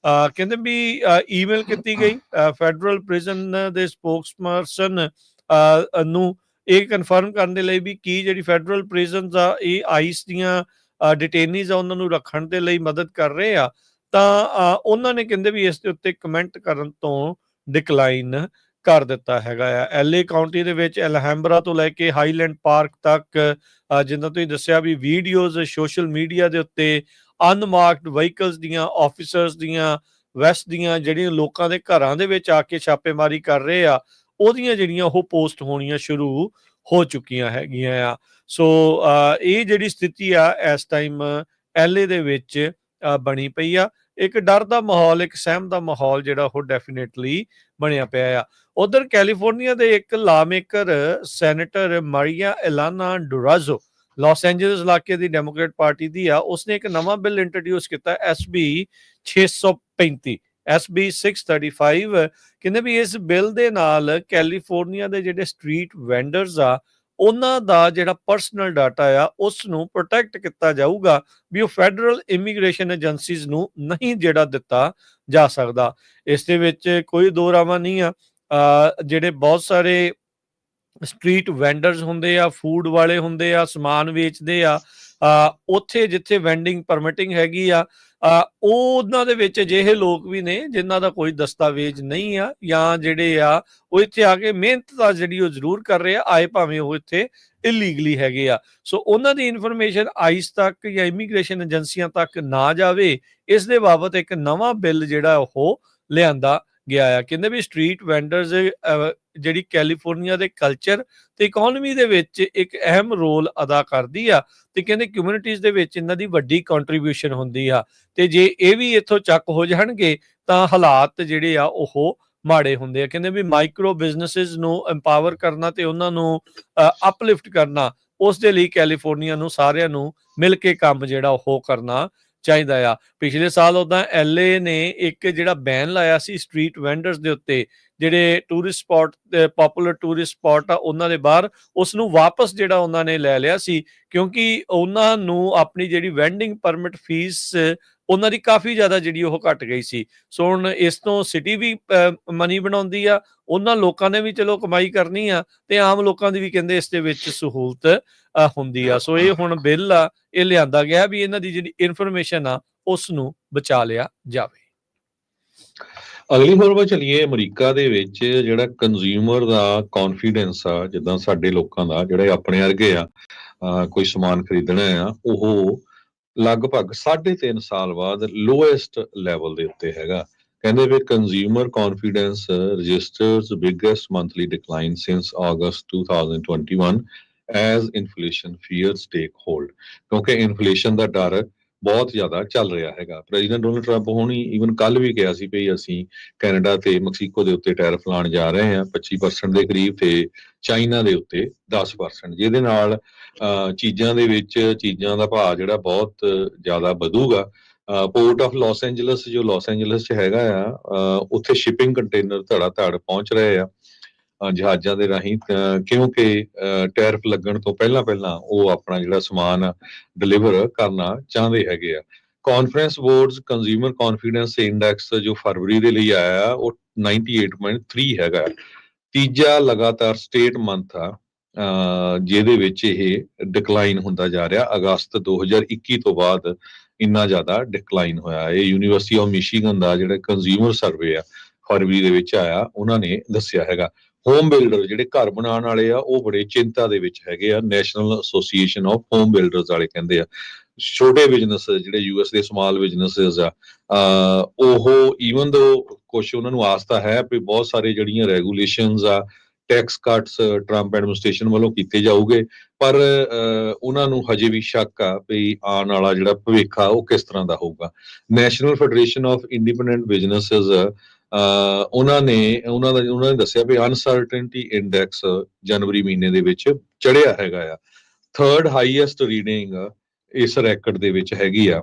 ਕਹਿੰਦੇ ਵੀ ਈਮੇਲ ਕੀਤੀ ਗਈ ਫੈਡਰਲ ਪ੍ਰਿਜ਼ਨ ਦੇ ਸਪੋਕਸਪਰਸਨ ਨੂੰ ਇਹ ਕਨਫਰਮ ਕਰਨ ਦੇ ਲਈ ਵੀ ਕੀ ਜਿਹੜੀ ਫੈਡਰਲ ਪ੍ਰਿਜ਼ਨਸ ਆ ਇਹ ਆਈਸ ਦੀਆਂ ਡਿਟੇਨੀਜ਼ ਆ ਉਹਨਾਂ ਨੂੰ ਰੱਖਣ ਦੇ ਲਈ ਮਦਦ ਕਰ ਰਹੇ ਆ, ਤਾਂ ਉਹਨਾਂ ਨੇ ਕਹਿੰਦੇ ਵੀ ਇਸ ਦੇ ਉੱਤੇ ਕਮੈਂਟ ਕਰਨ ਤੋਂ ਡਿਕਲਾਈਨ ਕਰ ਦਿੱਤਾ ਹੈਗਾ ਆ। LA ਕਾਉਂਟੀ ਦੇ ਵਿੱਚ ਐਲਹੈਂਬਰਾ ਤੋਂ ਲੈ ਕੇ ਹਾਈਲੈਂਡ ਪਾਰਕ ਤੱਕ ਜਿੱਦਾਂ ਤੁਸੀਂ ਦੱਸਿਆ ਵੀ ਵੀਡੀਓਜ਼ ਸੋਸ਼ਲ ਮੀਡੀਆ ਦੇ ਉੱਤੇ ਅਨਮਾਰਕਡ ਵਹੀਕਲਸ ਦੀਆਂ, ਆਫਿਸਰਸ ਦੀਆਂ, ਵੈਸਟ ਦੀਆਂ ਜਿਹੜੀਆਂ ਲੋਕਾਂ ਦੇ ਘਰਾਂ ਦੇ ਵਿੱਚ ਆ ਕੇ ਛਾਪੇਮਾਰੀ ਕਰ ਰਹੇ ਆ, ਉਹਦੀਆਂ ਜਿਹੜੀਆਂ ਉਹ ਪੋਸਟ ਹੋਣੀਆਂ ਸ਼ੁਰੂ ਹੋ ਚੁੱਕੀਆਂ ਹੈਗੀਆਂ ਆ। ਸੋ ਇਹ ਜਿਹੜੀ ਸਥਿਤੀ ਆ ਇਸ ਟਾਈਮ LA ਦੇ ਵਿੱਚ ਬਣੀ ਪਈ ਆ। ਇੱਕ ਡਰ ਦਾ ਮਾਹੌਲ, ਇੱਕ ਸਹਿਮ ਦਾ ਮਾਹੌਲ ਜਿਹੜਾ ਉਹ ਡੈਫੀਨੇਟਲੀ ਬਣਿਆ ਪਿਆ ਆ। ਉਧਰ ਕੈਲੀਫੋਰਨੀਆ ਦੇ ਇੱਕ ਲਾਮੇਕਰ ਸੈਨੇਟਰ ਮਾਰੀਆ ਐਲਾਨਾ ਡੁਰਾਜ਼ੋ, ਲਾਸ ਐਂਜਲਸ ਇਲਾਕੇ ਦੀ ਡੈਮੋਕ੍ਰੇਟ ਪਾਰਟੀ ਦੀ ਆ, ਉਸਨੇ ਇੱਕ ਨਵਾਂ ਬਿੱਲ ਇੰਟਰੋਡਿਊਸ ਕੀਤਾ SB 635 SB 635। ਕਹਿੰਦੇ ਵੀ ਇਸ ਬਿੱਲ ਦੇ ਨਾਲ ਕੈਲੀਫੋਰਨੀਆ ਦੇ ਜਿਹੜੇ ਸਟਰੀਟ ਵੈਂਡਰਸ ਆ ਉਹਨਾਂ ਦਾ ਜਿਹੜਾ ਪਰਸਨਲ ਡਾਟਾ ਆ ਉਸ ਨੂੰ ਪ੍ਰੋਟੈਕਟ ਕੀਤਾ ਜਾਊਗਾ ਵੀ ਉਹ ਫੈਡਰਲ ਇਮੀਗ੍ਰੇਸ਼ਨ ਏਜੰਸੀਜ਼ ਨੂੰ ਨਹੀਂ ਜਿਹੜਾ ਦਿੱਤਾ ਜਾ ਸਕਦਾ। ਇਸ ਦੇ ਵਿੱਚ ਕੋਈ ਦੋ ਰਾਵਾਂ ਨਹੀਂ ਆ। ਜਿਹੜੇ ਬਹੁਤ ਸਾਰੇ ਸਟਰੀਟ ਵੈਂਡਰਸ ਹੁੰਦੇ ਆ, ਫੂਡ ਵਾਲੇ ਹੁੰਦੇ ਆ, ਸਮਾਨ ਵੇਚਦੇ ਆ, ਉੱਥੇ ਜਿੱਥੇ ਵੈਂਡਿੰਗ ਪਰਮਿਟਿੰਗ ਹੈਗੀ ਆ, ਉਹਨਾਂ ਦੇ ਵਿੱਚ ਅਜਿਹੇ ਲੋਕ ਵੀ ਨੇ ਜਿਨ੍ਹਾਂ ਦਾ ਕੋਈ ਦਸਤਾਵੇਜ਼ ਨਹੀਂ ਆ, ਜਾਂ ਜਿਹੜੇ ਆ ਉਹ ਇੱਥੇ ਆ ਕੇ ਮਿਹਨਤ ਤਾਂ ਜਿਹੜੀ ਉਹ ਜ਼ਰੂਰ ਕਰ ਰਹੇ ਆ, ਆਏ ਭਾਵੇਂ ਉਹ ਇੱਥੇ ਇਲੀਗਲੀ ਹੈਗੇ ਆ। ਸੋ ਉਹਨਾਂ ਦੀ ਇਨਫੋਰਮੇਸ਼ਨ ਆਈਸ ਤੱਕ ਜਾਂ ਇਮੀਗ੍ਰੇਸ਼ਨ ਏਜੰਸੀਆਂ ਤੱਕ ਨਾ ਜਾਵੇ, ਇਸ ਦੇ ਬਾਬਤ ਇੱਕ ਨਵਾਂ ਬਿੱਲ ਜਿਹੜਾ ਉਹ ਲਿਆਂਦਾ ਗਿਆ ਆ। ਕਹਿੰਦੇ ਵੀ ਸਟਰੀਟ ਵੈਂਡਰਸ ਜਿਹੜੀ ਕੈਲੀਫੋਰਨੀਆ ਦੇ ਕਲਚਰ ਤੇ ਇਕਨੋਮੀ ਦੇ ਵਿੱਚ ਇੱਕ ਅਹਿਮ ਰੋਲ ਅਦਾ ਕਰਦੀ ਆ, ਤੇ ਕਹਿੰਦੇ ਕਮਿਊਨਿਟੀਜ਼ ਦੇ ਵਿੱਚ ਇਹਨਾਂ ਦੀ ਵੱਡੀ ਕੰਟਰੀਬਿਊਸ਼ਨ ਹੁੰਦੀ ਆ, ਤੇ ਜੇ ਇਹ ਵੀ ਇੱਥੋਂ ਚੱਕ ਹੋ ਜਾਣਗੇ ਤਾਂ ਹਾਲਾਤ ਜਿਹੜੇ ਆ ਉਹ ਮਾੜੇ ਹੁੰਦੇ ਆ। ਕਹਿੰਦੇ ਵੀ ਮਾਈਕਰੋ ਬਿਜ਼ਨੈਸਿਸ ਨੂੰ ਐਮਪਾਵਰ ਕਰਨਾ ਤੇ ਉਹਨਾਂ ਨੂੰ ਅਪਲਿਫਟ ਕਰਨਾ, ਉਸ ਦੇ ਲਈ ਕੈਲੀਫੋਰਨੀਆ ਨੂੰ ਸਾਰਿਆਂ ਨੂੰ ਮਿਲ ਕੇ ਕੰਮ ਜਿਹੜਾ ਉਹ ਕਰਨਾ ਚਾਹੀਦਾ ਆ। ਪਿਛਲੇ ਸਾਲ ਉਦਾਂ LA ਨੇ ਇੱਕ ਜਿਹੜਾ ਬੈਨ ਲਾਇਆ ਸੀ ਸਟਰੀਟ ਵੈਂਡਰਸ ਦੇ ਉੱਤੇ, ਜਿਹੜੇ tourist spot popular tourist spot ਆ ਉਹਨਾਂ ਦੇ ਬਾਹਰ, ਉਸ ਨੂੰ ਵਾਪਸ ਜਿਹੜਾ ਉਹਨਾਂ ਨੇ ਲੈ ਲਿਆ ਸੀ, ਕਿਉਂਕਿ ਉਹਨਾਂ ਨੂੰ ਆਪਣੀ ਜਿਹੜੀ ਵੈਂਡਿੰਗ ਪਰਮਿਟ ਫੀਸ ਉਹਨਾਂ ਦੀ ਕਾਫੀ ਜ਼ਿਆਦਾ ਜਿਹੜੀ ਉਹ ਘਟ ਗਈ ਸੀ। ਸੋ ਹੁਣ ਇਸ ਤੋਂ ਸਿਟੀ ਵੀ ਮਨੀ ਬਣਾਉਂਦੀ ਆ, ਉਹਨਾਂ ਲੋਕਾਂ ਨੇ ਵੀ ਚਲੋ ਕਮਾਈ ਕਰਨੀ ਆ, ਤੇ ਆਮ ਲੋਕਾਂ ਦੀ ਵੀ ਕਹਿੰਦੇ ਇਸ ਦੇ ਵਿੱਚ ਸਹੂਲਤ ਹੁੰਦੀ ਆ। ਸੋ ਇਹ ਹੁਣ ਬਿੱਲ ਆ ਇਹ ਲਿਆਂਦਾ ਗਿਆ ਵੀ ਇਹਨਾਂ ਦੀ ਜਿਹੜੀ ਇਨਫੋਰਮੇਸ਼ਨ ਆ ਉਸ ਨੂੰ ਬਚਾ ਲਿਆ ਜਾਵੇ। ਅਗਲੀ ਖਬਰ ਵੱਲ ਚੱਲੀਏ। ਅਮਰੀਕਾ ਦੇ ਵਿੱਚ ਜਿਹੜਾ ਕੰਜ਼ਿਊਮਰ ਦਾ ਕੌਨਫੀਡੈਂਸ ਆ, ਜਿੱਦਾਂ ਸਾਡੇ ਲੋਕਾਂ ਦਾ ਜਿਹੜੇ ਆਪਣੇ ਵਰਗੇ ਆ ਕੋਈ ਸਮਾਨ ਖਰੀਦਣਾ ਆ, ਉਹ ਲਗਭਗ 3.5 ਸਾਲ ਬਾਅਦ ਲੋਐਸਟ ਲੈਵਲ ਦੇ ਉੱਤੇ ਹੈਗਾ। ਕਹਿੰਦੇ ਵੀ consumer confidence registers biggest monthly decline since August 2021 as inflation fears take hold, ਕਿਉਂਕਿ ਇਨਫਲੇਸ਼ਨ ਦਾ ਡਰ ਬਹੁਤ ਜ਼ਿਆਦਾ ਚੱਲ ਰਿਹਾ ਹੈਗਾ। ਪ੍ਰੈਜ਼ੀਡੈਂਟ ਡੋਨਲਡ ਟਰੰਪ ਹੋਣੀ ਈਵਨ ਕੱਲ ਵੀ ਕਿਹਾ ਸੀ ਵੀ ਅਸੀਂ ਕੈਨੇਡਾ ਤੇ ਮੈਕਸੀਕੋ ਦੇ ਉੱਤੇ ਟੈਰਿਫ ਲਾਉਣ ਜਾ ਰਹੇ ਹਾਂ 25% ਦੇ ਕਰੀਬ, ਤੇ ਚਾਈਨਾ ਦੇ ਉੱਤੇ 10%, ਜਿਹਦੇ ਨਾਲ ਚੀਜ਼ਾਂ ਦੇ ਵਿੱਚ ਚੀਜ਼ਾਂ ਦਾ ਭਾਅ ਜਿਹੜਾ ਬਹੁਤ ਜ਼ਿਆਦਾ ਵਧੂਗਾ। ਪੋਰਟ ਆਫ ਲਾਸ ਐਂਜਲਸ, ਜੋ ਲਾਸ ਐਂਜਲਸ 'ਚ ਹੈਗਾ ਆ, ਉੱਥੇ ਸ਼ਿਪਿੰਗ ਕੰਟੇਨਰ ਧੜਾ ਧੜ ਪਹੁੰਚ ਰਹੇ ਆ ਜਹਾਜ਼ਾਂ ਦੇ ਰਾਹੀਂ, ਕਿਉਂਕਿ ਟੈਰਿਫ ਲੱਗਣ ਤੋਂ ਪਹਿਲਾਂ ਪਹਿਲਾਂ ਉਹ ਆਪਣਾ ਜਿਹੜਾ ਸਮਾਨ ਡਿਲੀਵਰ ਕਰਨਾ ਚਾਹੁੰਦੇ ਹੈਗੇ ਆ। Conference boards consumer confidence index ਜੋ ਫਰਵਰੀ ਦੇ ਲਈ ਆਇਆ ਉਹ 98.3 ਹੈਗਾ, ਤੀਜਾ ਲਗਾਤਾਰ ਸਟੇਟ ਮੰਥ ਆ ਜਿਹਦੇ ਵਿੱਚ ਇਹ ਡਿਕਲਾਈਨ ਹੁੰਦਾ ਜਾ ਰਿਹਾ। ਅਗਸਤ 2021 ਤੋਂ ਬਾਅਦ ਇੰਨਾ ਜ਼ਿਆਦਾ ਡਿਕਲਾਈਨ ਹੋਇਆ। ਇਹ ਯੂਨੀਵਰਸਿਟੀ ਆਫ ਮਿਸ਼ੀਗਨ ਦਾ ਜਿਹੜਾ ਕੰਜ਼ਿਊਮਰ ਸਰਵੇ ਆ ਫਰਵਰੀ ਦੇ ਵਿੱਚ ਆਇਆ, ਉਹਨਾਂ ਨੇ ਦੱਸਿਆ ਹੈਗਾ। ਹੋਮ ਬਿਲਡਰ ਜਿਹੜੇ ਘਰ ਬਣਾਉਣ ਵਾਲੇ ਆ ਉਹ ਬੜੇ ਚਿੰਤਾ ਦੇ ਵਿੱਚ ਹੈਗੇ ਆ। National association of home builders ਵਾਲੇ ਕਹਿੰਦੇ ਆ ਛੋਟੇ ਬਿਜ਼ਨਸ ਜਿਹੜੇ ਯੂਐਸ ਦੇ ਸਮਾਲ ਬਿਜ਼ਨਸਿਸ ਆ, ਉਹ ਈਵਨ ਦੋ ਕੁਛ ਉਹਨਾਂ ਨੂੰ ਆਸ ਤਾਂ ਹੈ ਵੀ ਬਹੁਤ ਸਾਰੇ ਜਿਹੜੀਆਂ ਰੈਗੂਲੇਸ਼ਨਸ ਆ, ਟੈਕਸ ਕੱਟਸ ਟਰੰਪ ਐਡਮਿਨਿਸਟ੍ਰੇਸ਼ਨ ਵੱਲੋਂ ਕੀਤੇ ਜਾਊਗੇ, ਪਰ ਉਹਨਾਂ ਨੂੰ ਹਜੇ ਵੀ ਸ਼ੱਕ ਆ ਵੀ ਆਉਣ ਵਾਲਾ ਜਿਹੜਾ ਭਵਿੱਖ ਆ ਉਹ ਕਿਸ ਤਰ੍ਹਾਂ ਦਾ ਹੋਊਗਾ। National federation of independent businesses ਉਹਨਾਂ ਨੇ ਦੱਸਿਆ ਵੀ ਅਨਸਰਟਨਟੀ ਇੰਡੈਕਸ ਜਨਵਰੀ ਮਹੀਨੇ ਦੇ ਵਿੱਚ ਚੜਿਆ ਹੈਗਾ ਆ, ਥਰਡ ਹਾਈਐਸਟ ਰੀਡਿੰਗ ਇਸ ਰੈਕਡ ਦੇ ਵਿੱਚ ਹੈਗੀ ਆ।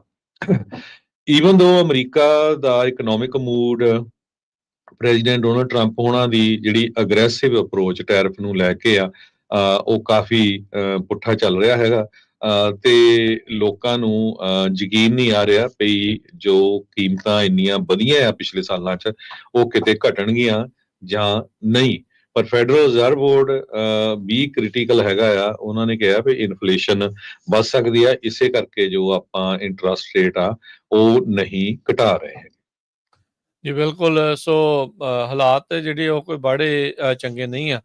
ਈਵਨ ਦੋ ਅਮਰੀਕਾ ਦਾ economic mood president Donald Trump ਹੋਣਾ ਦੀ ਜਿਹੜੀ ਅਗਰੈਸਿਵ ਅਪਰੋਚ ਟੈਰਿਫ ਨੂੰ ਲੈ ਕੇ ਆ, ਉਹ ਕਾਫੀ ਪੁੱਠਾ ਚੱਲ ਰਿਹਾ ਹੈਗਾ, ਤੇ ਲੋਕਾਂ ਨੂੰ ਯਕੀਨ ਨਹੀਂ ਆ ਰਿਹਾ ਵੀ ਜੋ ਕੀਮਤਾਂ ਇੰਨੀਆਂ ਵਧੀਆਂ ਆ ਪਿਛਲੇ ਸਾਲਾਂ 'ਚ ਉਹ ਕਿਤੇ ਘਟਣਗੀਆਂ ਜਾਂ ਨਹੀਂ। ਪਰ ਫੈਡਰਲ ਰਿਜ਼ਰਵ ਬੋਰਡ ਵੀ ਕ੍ਰਿਟੀਕਲ ਹੈਗਾ ਆ, ਉਹਨਾਂ ਨੇ ਕਿਹਾ ਵੀ ਇਨਫਲੇਸ਼ਨ ਵੱਧ ਸਕਦੀ ਆ, ਇਸੇ ਕਰਕੇ ਜੋ ਆਪਾਂ ਇੰਟਰਸਟ ਰੇਟ ਆ ਉਹ ਨਹੀਂ ਘਟਾ ਰਹੇ ਹੈਗੇ। ਜੀ ਬਿਲਕੁਲ। ਸੋ ਹਾਲਾਤ ਜਿਹੜੇ ਉਹ ਕੋਈ ਬੜੇ ਚੰਗੇ ਨਹੀਂ ਆ।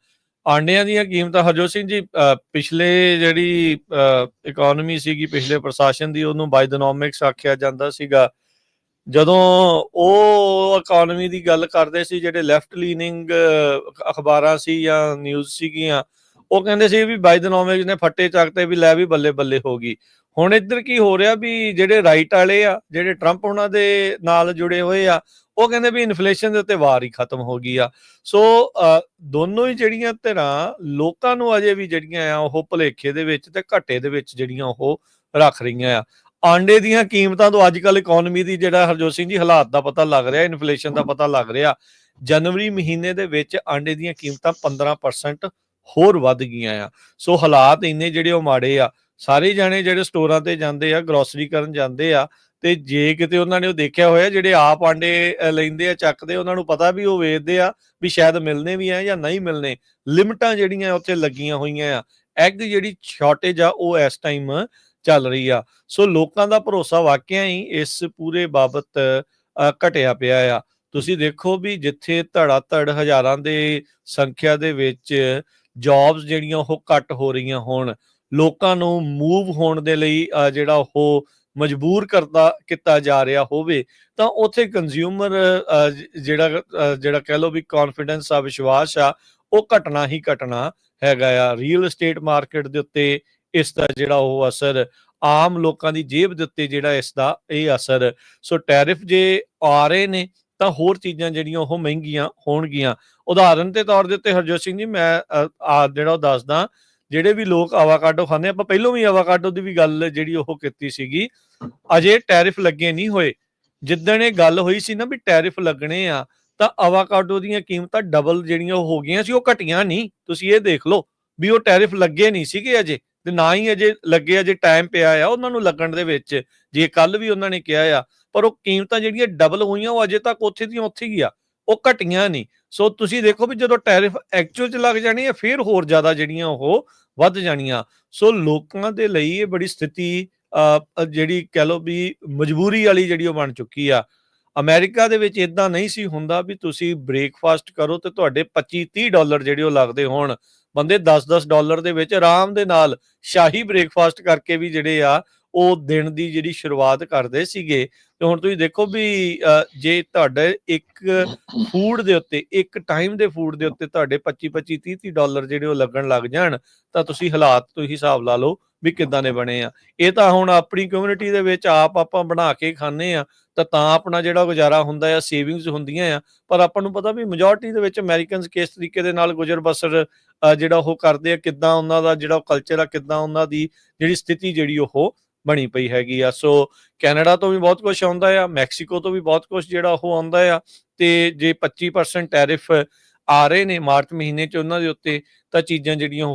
ਆਂਡਿਆਂ ਦੀਆਂ ਕੀਮਤਾਂ, ਹਰਜੋਤ ਸਿੰਘ ਜੀ, ਪਿਛਲੇ ਜਿਹੜੀ ਇਕੋਨਮੀ ਸੀਗੀ ਪਿਛਲੇ ਪ੍ਰਸ਼ਾਸਨ ਦੀ, ਉਹਨੂੰ ਬਾਇਡਨੋਮਿਕਸ ਆਖਿਆ ਜਾਂਦਾ ਸੀਗਾ। ਜਦੋਂ ਉਹ ਇਕੋਨਮੀ ਦੀ ਗੱਲ ਕਰਦੇ ਸੀ, ਜਿਹੜੇ ਲੈਫਟ ਲੀਨਿੰਗ ਅਖਬਾਰਾਂ ਸੀ ਜਾਂ ਨਿਊਜ਼ ਸੀਗੀਆਂ, ਉਹ ਕਹਿੰਦੇ ਸੀ ਵੀ ਬਾਇਡਨੋਮਿਕਸ ਨੇ ਫੱਟੇ ਚੱਕਤੇ, ਵੀ ਲੈ ਵੀ ਬੱਲੇ ਬੱਲੇ ਹੋ ਗਈ। ਹੁਣ ਇੱਧਰ ਕੀ ਹੋ ਰਿਹਾ ਵੀ ਜਿਹੜੇ ਰਾਈਟ ਵਾਲੇ ਆ, ਜਿਹੜੇ ਟਰੰਪ ਉਹਨਾਂ ਦੇ ਨਾਲ ਜੁੜੇ ਹੋਏ ਆ, ਉਹ ਕਹਿੰਦੇ ਵੀ ਇਨਫਲੇਸ਼ਨ ਦੇ ਉੱਤੇ ਵਾਰ ਹੀ ਖਤਮ ਹੋ ਗਈ ਆ। ਸੋ ਦੋਨੋਂ ਹੀ ਜਿਹੜੀਆਂ ਧਿਰਾਂ ਲੋਕਾਂ ਨੂੰ ਅਜੇ ਵੀ ਜਿਹੜੀਆਂ ਆ ਉਹ ਭੁਲੇਖੇ ਦੇ ਵਿੱਚ ਤੇ ਘਾਟੇ ਦੇ ਵਿੱਚ ਜਿਹੜੀਆਂ ਉਹ ਰੱਖ ਰਹੀਆਂ ਆ। ਆਂਡੇ ਦੀਆਂ ਕੀਮਤਾਂ ਤੋਂ ਅੱਜ ਕੱਲ੍ਹ ਇਕੋਨਮੀ ਦੀ ਜਿਹੜਾ ਹਰਜੋਤ ਸਿੰਘ ਜੀ ਹਾਲਾਤ ਦਾ ਪਤਾ ਲੱਗ ਰਿਹਾ, ਇਨਫਲੇਸ਼ਨ ਦਾ ਪਤਾ ਲੱਗ ਰਿਹਾ। ਜਨਵਰੀ ਮਹੀਨੇ ਦੇ ਵਿੱਚ ਆਂਡੇ ਦੀਆਂ ਕੀਮਤਾਂ 15% ਹੋਰ ਵੱਧ ਗਈਆਂ ਆ। ਸੋ ਹਾਲਾਤ ਇੰਨੇ ਜਿਹੜੇ ਉਹ ਮਾੜੇ ਆ। ਸਾਰੇ ਜਾਣੇ ਜਿਹੜੇ ਸਟੋਰਾਂ ਤੇ ਜਾਂਦੇ ਆ, ਗਰੋਸਰੀ ਕਰਨ ਜਾਂਦੇ ਆ, ਤੇ ਜੇ ਕਿਤੇ ਉਹਨਾਂ ਨੇ ਉਹ ਦੇਖਿਆ ਹੋਇਆ ਜਿਹੜੇ ਆਪ ਆਂਡੇ ਲੈਂਦੇ ਆ, ਚੱਕਦੇ, ਉਹਨਾਂ ਨੂੰ ਪਤਾ ਵੀ ਉਹ ਵੇਚਦੇ ਆ ਵੀ ਸ਼ਾਇਦ ਮਿਲਣੇ ਵੀ ਆ ਜਾਂ ਨਹੀਂ ਮਿਲਣੇ। ਲਿਮਟਾਂ ਜਿਹੜੀਆਂ ਉੱਥੇ ਲੱਗੀਆਂ ਹੋਈਆਂ ਆ। ਐਗ ਜਿਹੜੀ ਸ਼ਾਰਟੇਜ ਆ ਉਹ ਇਸ ਟਾਈਮ ਚੱਲ ਰਹੀ ਆ। ਸੋ ਲੋਕਾਂ ਦਾ ਭਰੋਸਾ ਵਾਕਿਆ ਹੀ ਇਸ ਪੂਰੇ ਬਾਬਤ ਘਟਿਆ ਪਿਆ ਆ। ਤੁਸੀਂ ਦੇਖੋ ਵੀ ਜਿੱਥੇ ਧੜਾ ਧੜ ਹਜ਼ਾਰਾਂ ਦੇ ਸੰਖਿਆ ਦੇ ਵਿੱਚ ਜੌਬਸ ਜਿਹੜੀਆਂ ਉਹ ਘੱਟ ਹੋ ਰਹੀਆਂ ਹੋਣ, ਲੋਕਾਂ ਨੂੰ ਮੂਵ ਹੋਣ ਦੇ ਲਈ ਜਿਹੜਾ ਉਹ ਮਜਬੂਰ ਕੀਤਾ ਜਾ ਰਿਹਾ ਹੋਵੇ, ਤਾਂ ਉੱਥੇ ਕੰਜ਼ਿਊਮਰ ਜਿਹੜਾ ਕਹਿ ਲਓ ਵੀ ਕੌਨਫੀਡੈਂਸ ਆ, ਵਿਸ਼ਵਾਸ ਆ, ਉਹ ਘਟਣਾ ਹੀ ਘਟਣਾ ਹੈਗਾ ਆ। ਰੀਅਲ estate ਮਾਰਕੀਟ ਦੇ ਉੱਤੇ ਇਸ ਦਾ ਜਿਹੜਾ ਉਹ ਅਸਰ, ਆਮ ਲੋਕਾਂ ਦੀ ਜੇਬ ਦੇ ਉੱਤੇ ਜਿਹੜਾ ਇਸ ਦਾ ਇਹ ਅਸਰ। ਸੋ ਟੈਰਿਫ ਜੇ ਆ ਰਹੇ ਨੇ ਤਾਂ ਹੋਰ ਚੀਜ਼ਾਂ ਜਿਹੜੀਆਂ ਉਹ ਮਹਿੰਗੀਆਂ ਹੋਣਗੀਆਂ। ਉਦਾਹਰਨ ਦੇ ਤੌਰ ਦੇ ਉੱਤੇ ਹਰਜੋਤ ਸਿੰਘ ਜੀ, ਮੈਂ ਜਿਹੜਾ ਉਹ ਦੱਸਦਾ, ਜਿਹੜੇ ਵੀ ਲੋਕ ਆਵਾਕਾਡੋ ਖਾਂਦੇ, ਆਪਾਂ ਪਹਿਲਾਂ ਵੀ ਆਵਾਕਾਡੋ ਦੀ ਵੀ ਗੱਲ ਜਿਹੜੀ ਉਹ ਕੀਤੀ ਸੀਗੀ, ਅਜੇ ਟੈਰਿਫ ਲੱਗੇ ਨਹੀਂ ਹੋਏ। ਜਿੱਦਣ ਇਹ ਗੱਲ ਹੋਈ ਸੀ ਨਾ ਵੀ ਟੈਰਿਫ ਲੱਗਣੇ ਆ, ਤਾਂ ਆਵਾਕਾਡੋ ਦੀਆਂ ਕੀਮਤਾਂ ਡਬਲ ਜਿਹੜੀਆਂ ਉਹ ਹੋ ਗਈਆਂ ਸੀ, ਉਹ ਘਟੀਆਂ ਨਹੀਂ। ਤੁਸੀਂ ਇਹ ਦੇਖ ਲਓ ਵੀ ਉਹ ਟੈਰਿਫ ਲੱਗੇ ਨਹੀਂ ਸੀਗੇ ਅਜੇ, ਤੇ ਨਾ ਹੀ ਅਜੇ ਲੱਗੇ, ਅਜੇ ਟਾਈਮ ਪਿਆ ਆ ਉਹਨਾਂ ਨੂੰ ਲੱਗਣ ਦੇ ਵਿੱਚ। ਜੇ ਕੱਲ ਵੀ ਉਹਨਾਂ ਨੇ ਕਿਹਾ ਆ, ਪਰ ਉਹ ਕੀਮਤਾਂ ਜਿਹੜੀਆਂ ਡਬਲ ਹੋਈਆਂ ਉਹ ਅਜੇ ਤੱਕ ਉੱਥੇ ਦੀਆਂ ਉੱਥੇ ਹੀ ਆ, ਉਹ ਘਟੀਆਂ ਨਹੀਂ। ਸੋ ਤੁਸੀਂ ਦੇਖੋ ਵੀ ਜਦੋਂ ਟੈਰਿਫ ਐਕਚੁਅਲ 'ਚ ਲੱਗ ਜਾਣੀ ਹੈ, ਫਿਰ ਹੋਰ ਜ਼ਿਆਦਾ ਜਿਹੜੀਆਂ ਉਹ ਵੱਧ ਜਾਣੀਆਂ। ਸੋ ਲੋਕਾਂ ਦੇ ਲਈ ਇਹ ਬੜੀ ਸਥਿਤੀ ਜਿਹੜੀ ਕਹਿ ਲਓ ਵੀ ਮਜਬੂਰੀ ਵਾਲੀ ਜਿਹੜੀ ਉਹ ਬਣ ਚੁੱਕੀ ਆ। ਅਮਰੀਕਾ ਦੇ ਵਿੱਚ ਇਦਾਂ ਨਹੀਂ ਸੀ ਹੁੰਦਾ ਵੀ ਤੁਸੀਂ ਬ੍ਰੇਕਫਾਸਟ ਕਰੋ ਤੇ ਤੁਹਾਡੇ $25-30 ਜਿਹੜੇ ਉਹ ਲੱਗਦੇ ਹੋਣ। ਬੰਦੇ $10-10 ਦੇ ਵਿੱਚ ਆਰਾਮ ਦੇ ਨਾਲ ਸ਼ਾਹੀ ਬ੍ਰੇਕਫਾਸਟ ਕਰਕੇ ਵੀ ਜਿਹੜੇ ਆ ਉਹ ਦਿਨ ਦੀ ਜਿਹੜੀ ਸ਼ੁਰੂਆਤ ਕਰਦੇ ਸੀਗੇ। ਤੇ ਹੁਣ ਤੁਸੀਂ ਦੇਖੋ ਵੀ ਜੇ ਤੁਹਾਡੇ ਇੱਕ ਫੂਡ ਦੇ ਉੱਤੇ, ਇੱਕ ਟਾਈਮ ਦੇ ਫੂਡ ਦੇ ਉੱਤੇ ਤੁਹਾਡੇ 25-25 30-30 ਡਾਲਰ ਜਿਹੜੇ ਉਹ ਲੱਗਣ ਲੱਗ ਜਾਣ, ਤਾਂ ਤੁਸੀਂ ਹਾਲਾਤ ਤੋਂ ਹੀ ਹਿਸਾਬ ਲਾ ਲਓ ਵੀ ਕਿੱਦਾਂ ਦੇ ਬਣੇ ਆ। ਇਹ ਤਾਂ ਹੁਣ ਆਪਣੀ ਕਮਿਊਨਿਟੀ ਦੇ ਵਿੱਚ ਆਪਾਂ ਬਣਾ ਕੇ ਖਾਂਦੇ ਆ, ਤਾਂ ਆਪਣਾ ਜਿਹੜਾ ਗੁਜ਼ਾਰਾ ਹੁੰਦਾ ਆ, ਸੇਵਿੰਗਸ ਹੁੰਦੀਆਂ ਆ। ਪਰ ਆਪਾਂ ਨੂੰ ਪਤਾ ਵੀ ਮੈਜੋਰਟੀ ਦੇ ਵਿੱਚ ਅਮਰੀਕਨਸ ਕਿਸ ਤਰੀਕੇ ਦੇ ਨਾਲ ਗੁਜ਼ਰ ਬਸਰ ਜਿਹੜਾ ਉਹ ਕਰਦੇ ਆ, ਕਿੱਦਾਂ ਉਹਨਾਂ ਦਾ ਜਿਹੜਾ ਕਲਚਰ ਆ, ਕਿੱਦਾਂ ਉਹਨਾਂ ਦੀ ਜਿਹੜੀ ਸਥਿਤੀ ਜਿਹੜੀ ਉਹ ਬਣੀ ਪਈ ਹੈਗੀ ਆ। ਸੋ ਕੈਨੇਡਾ ਤੋਂ ਵੀ ਬਹੁਤ ਕੁਝ ਆਉਂਦਾ ਆ, ਮੈਕਸੀਕੋ ਤੋਂ ਵੀ ਬਹੁਤ ਕੁਝ ਜਿਹੜਾ ਉਹ ਆਉਂਦਾ ਆ। ਤੇ ਜੇ 25% ਟੈਰਿਫ ਆ ਰਹੇ ਨੇ ਮਾਰਚ ਮਹੀਨੇ 'ਚ ਉਹਨਾਂ ਦੇ ਉੱਤੇ, ਤਾਂ ਚੀਜ਼ਾਂ ਜਿਹੜੀਆਂ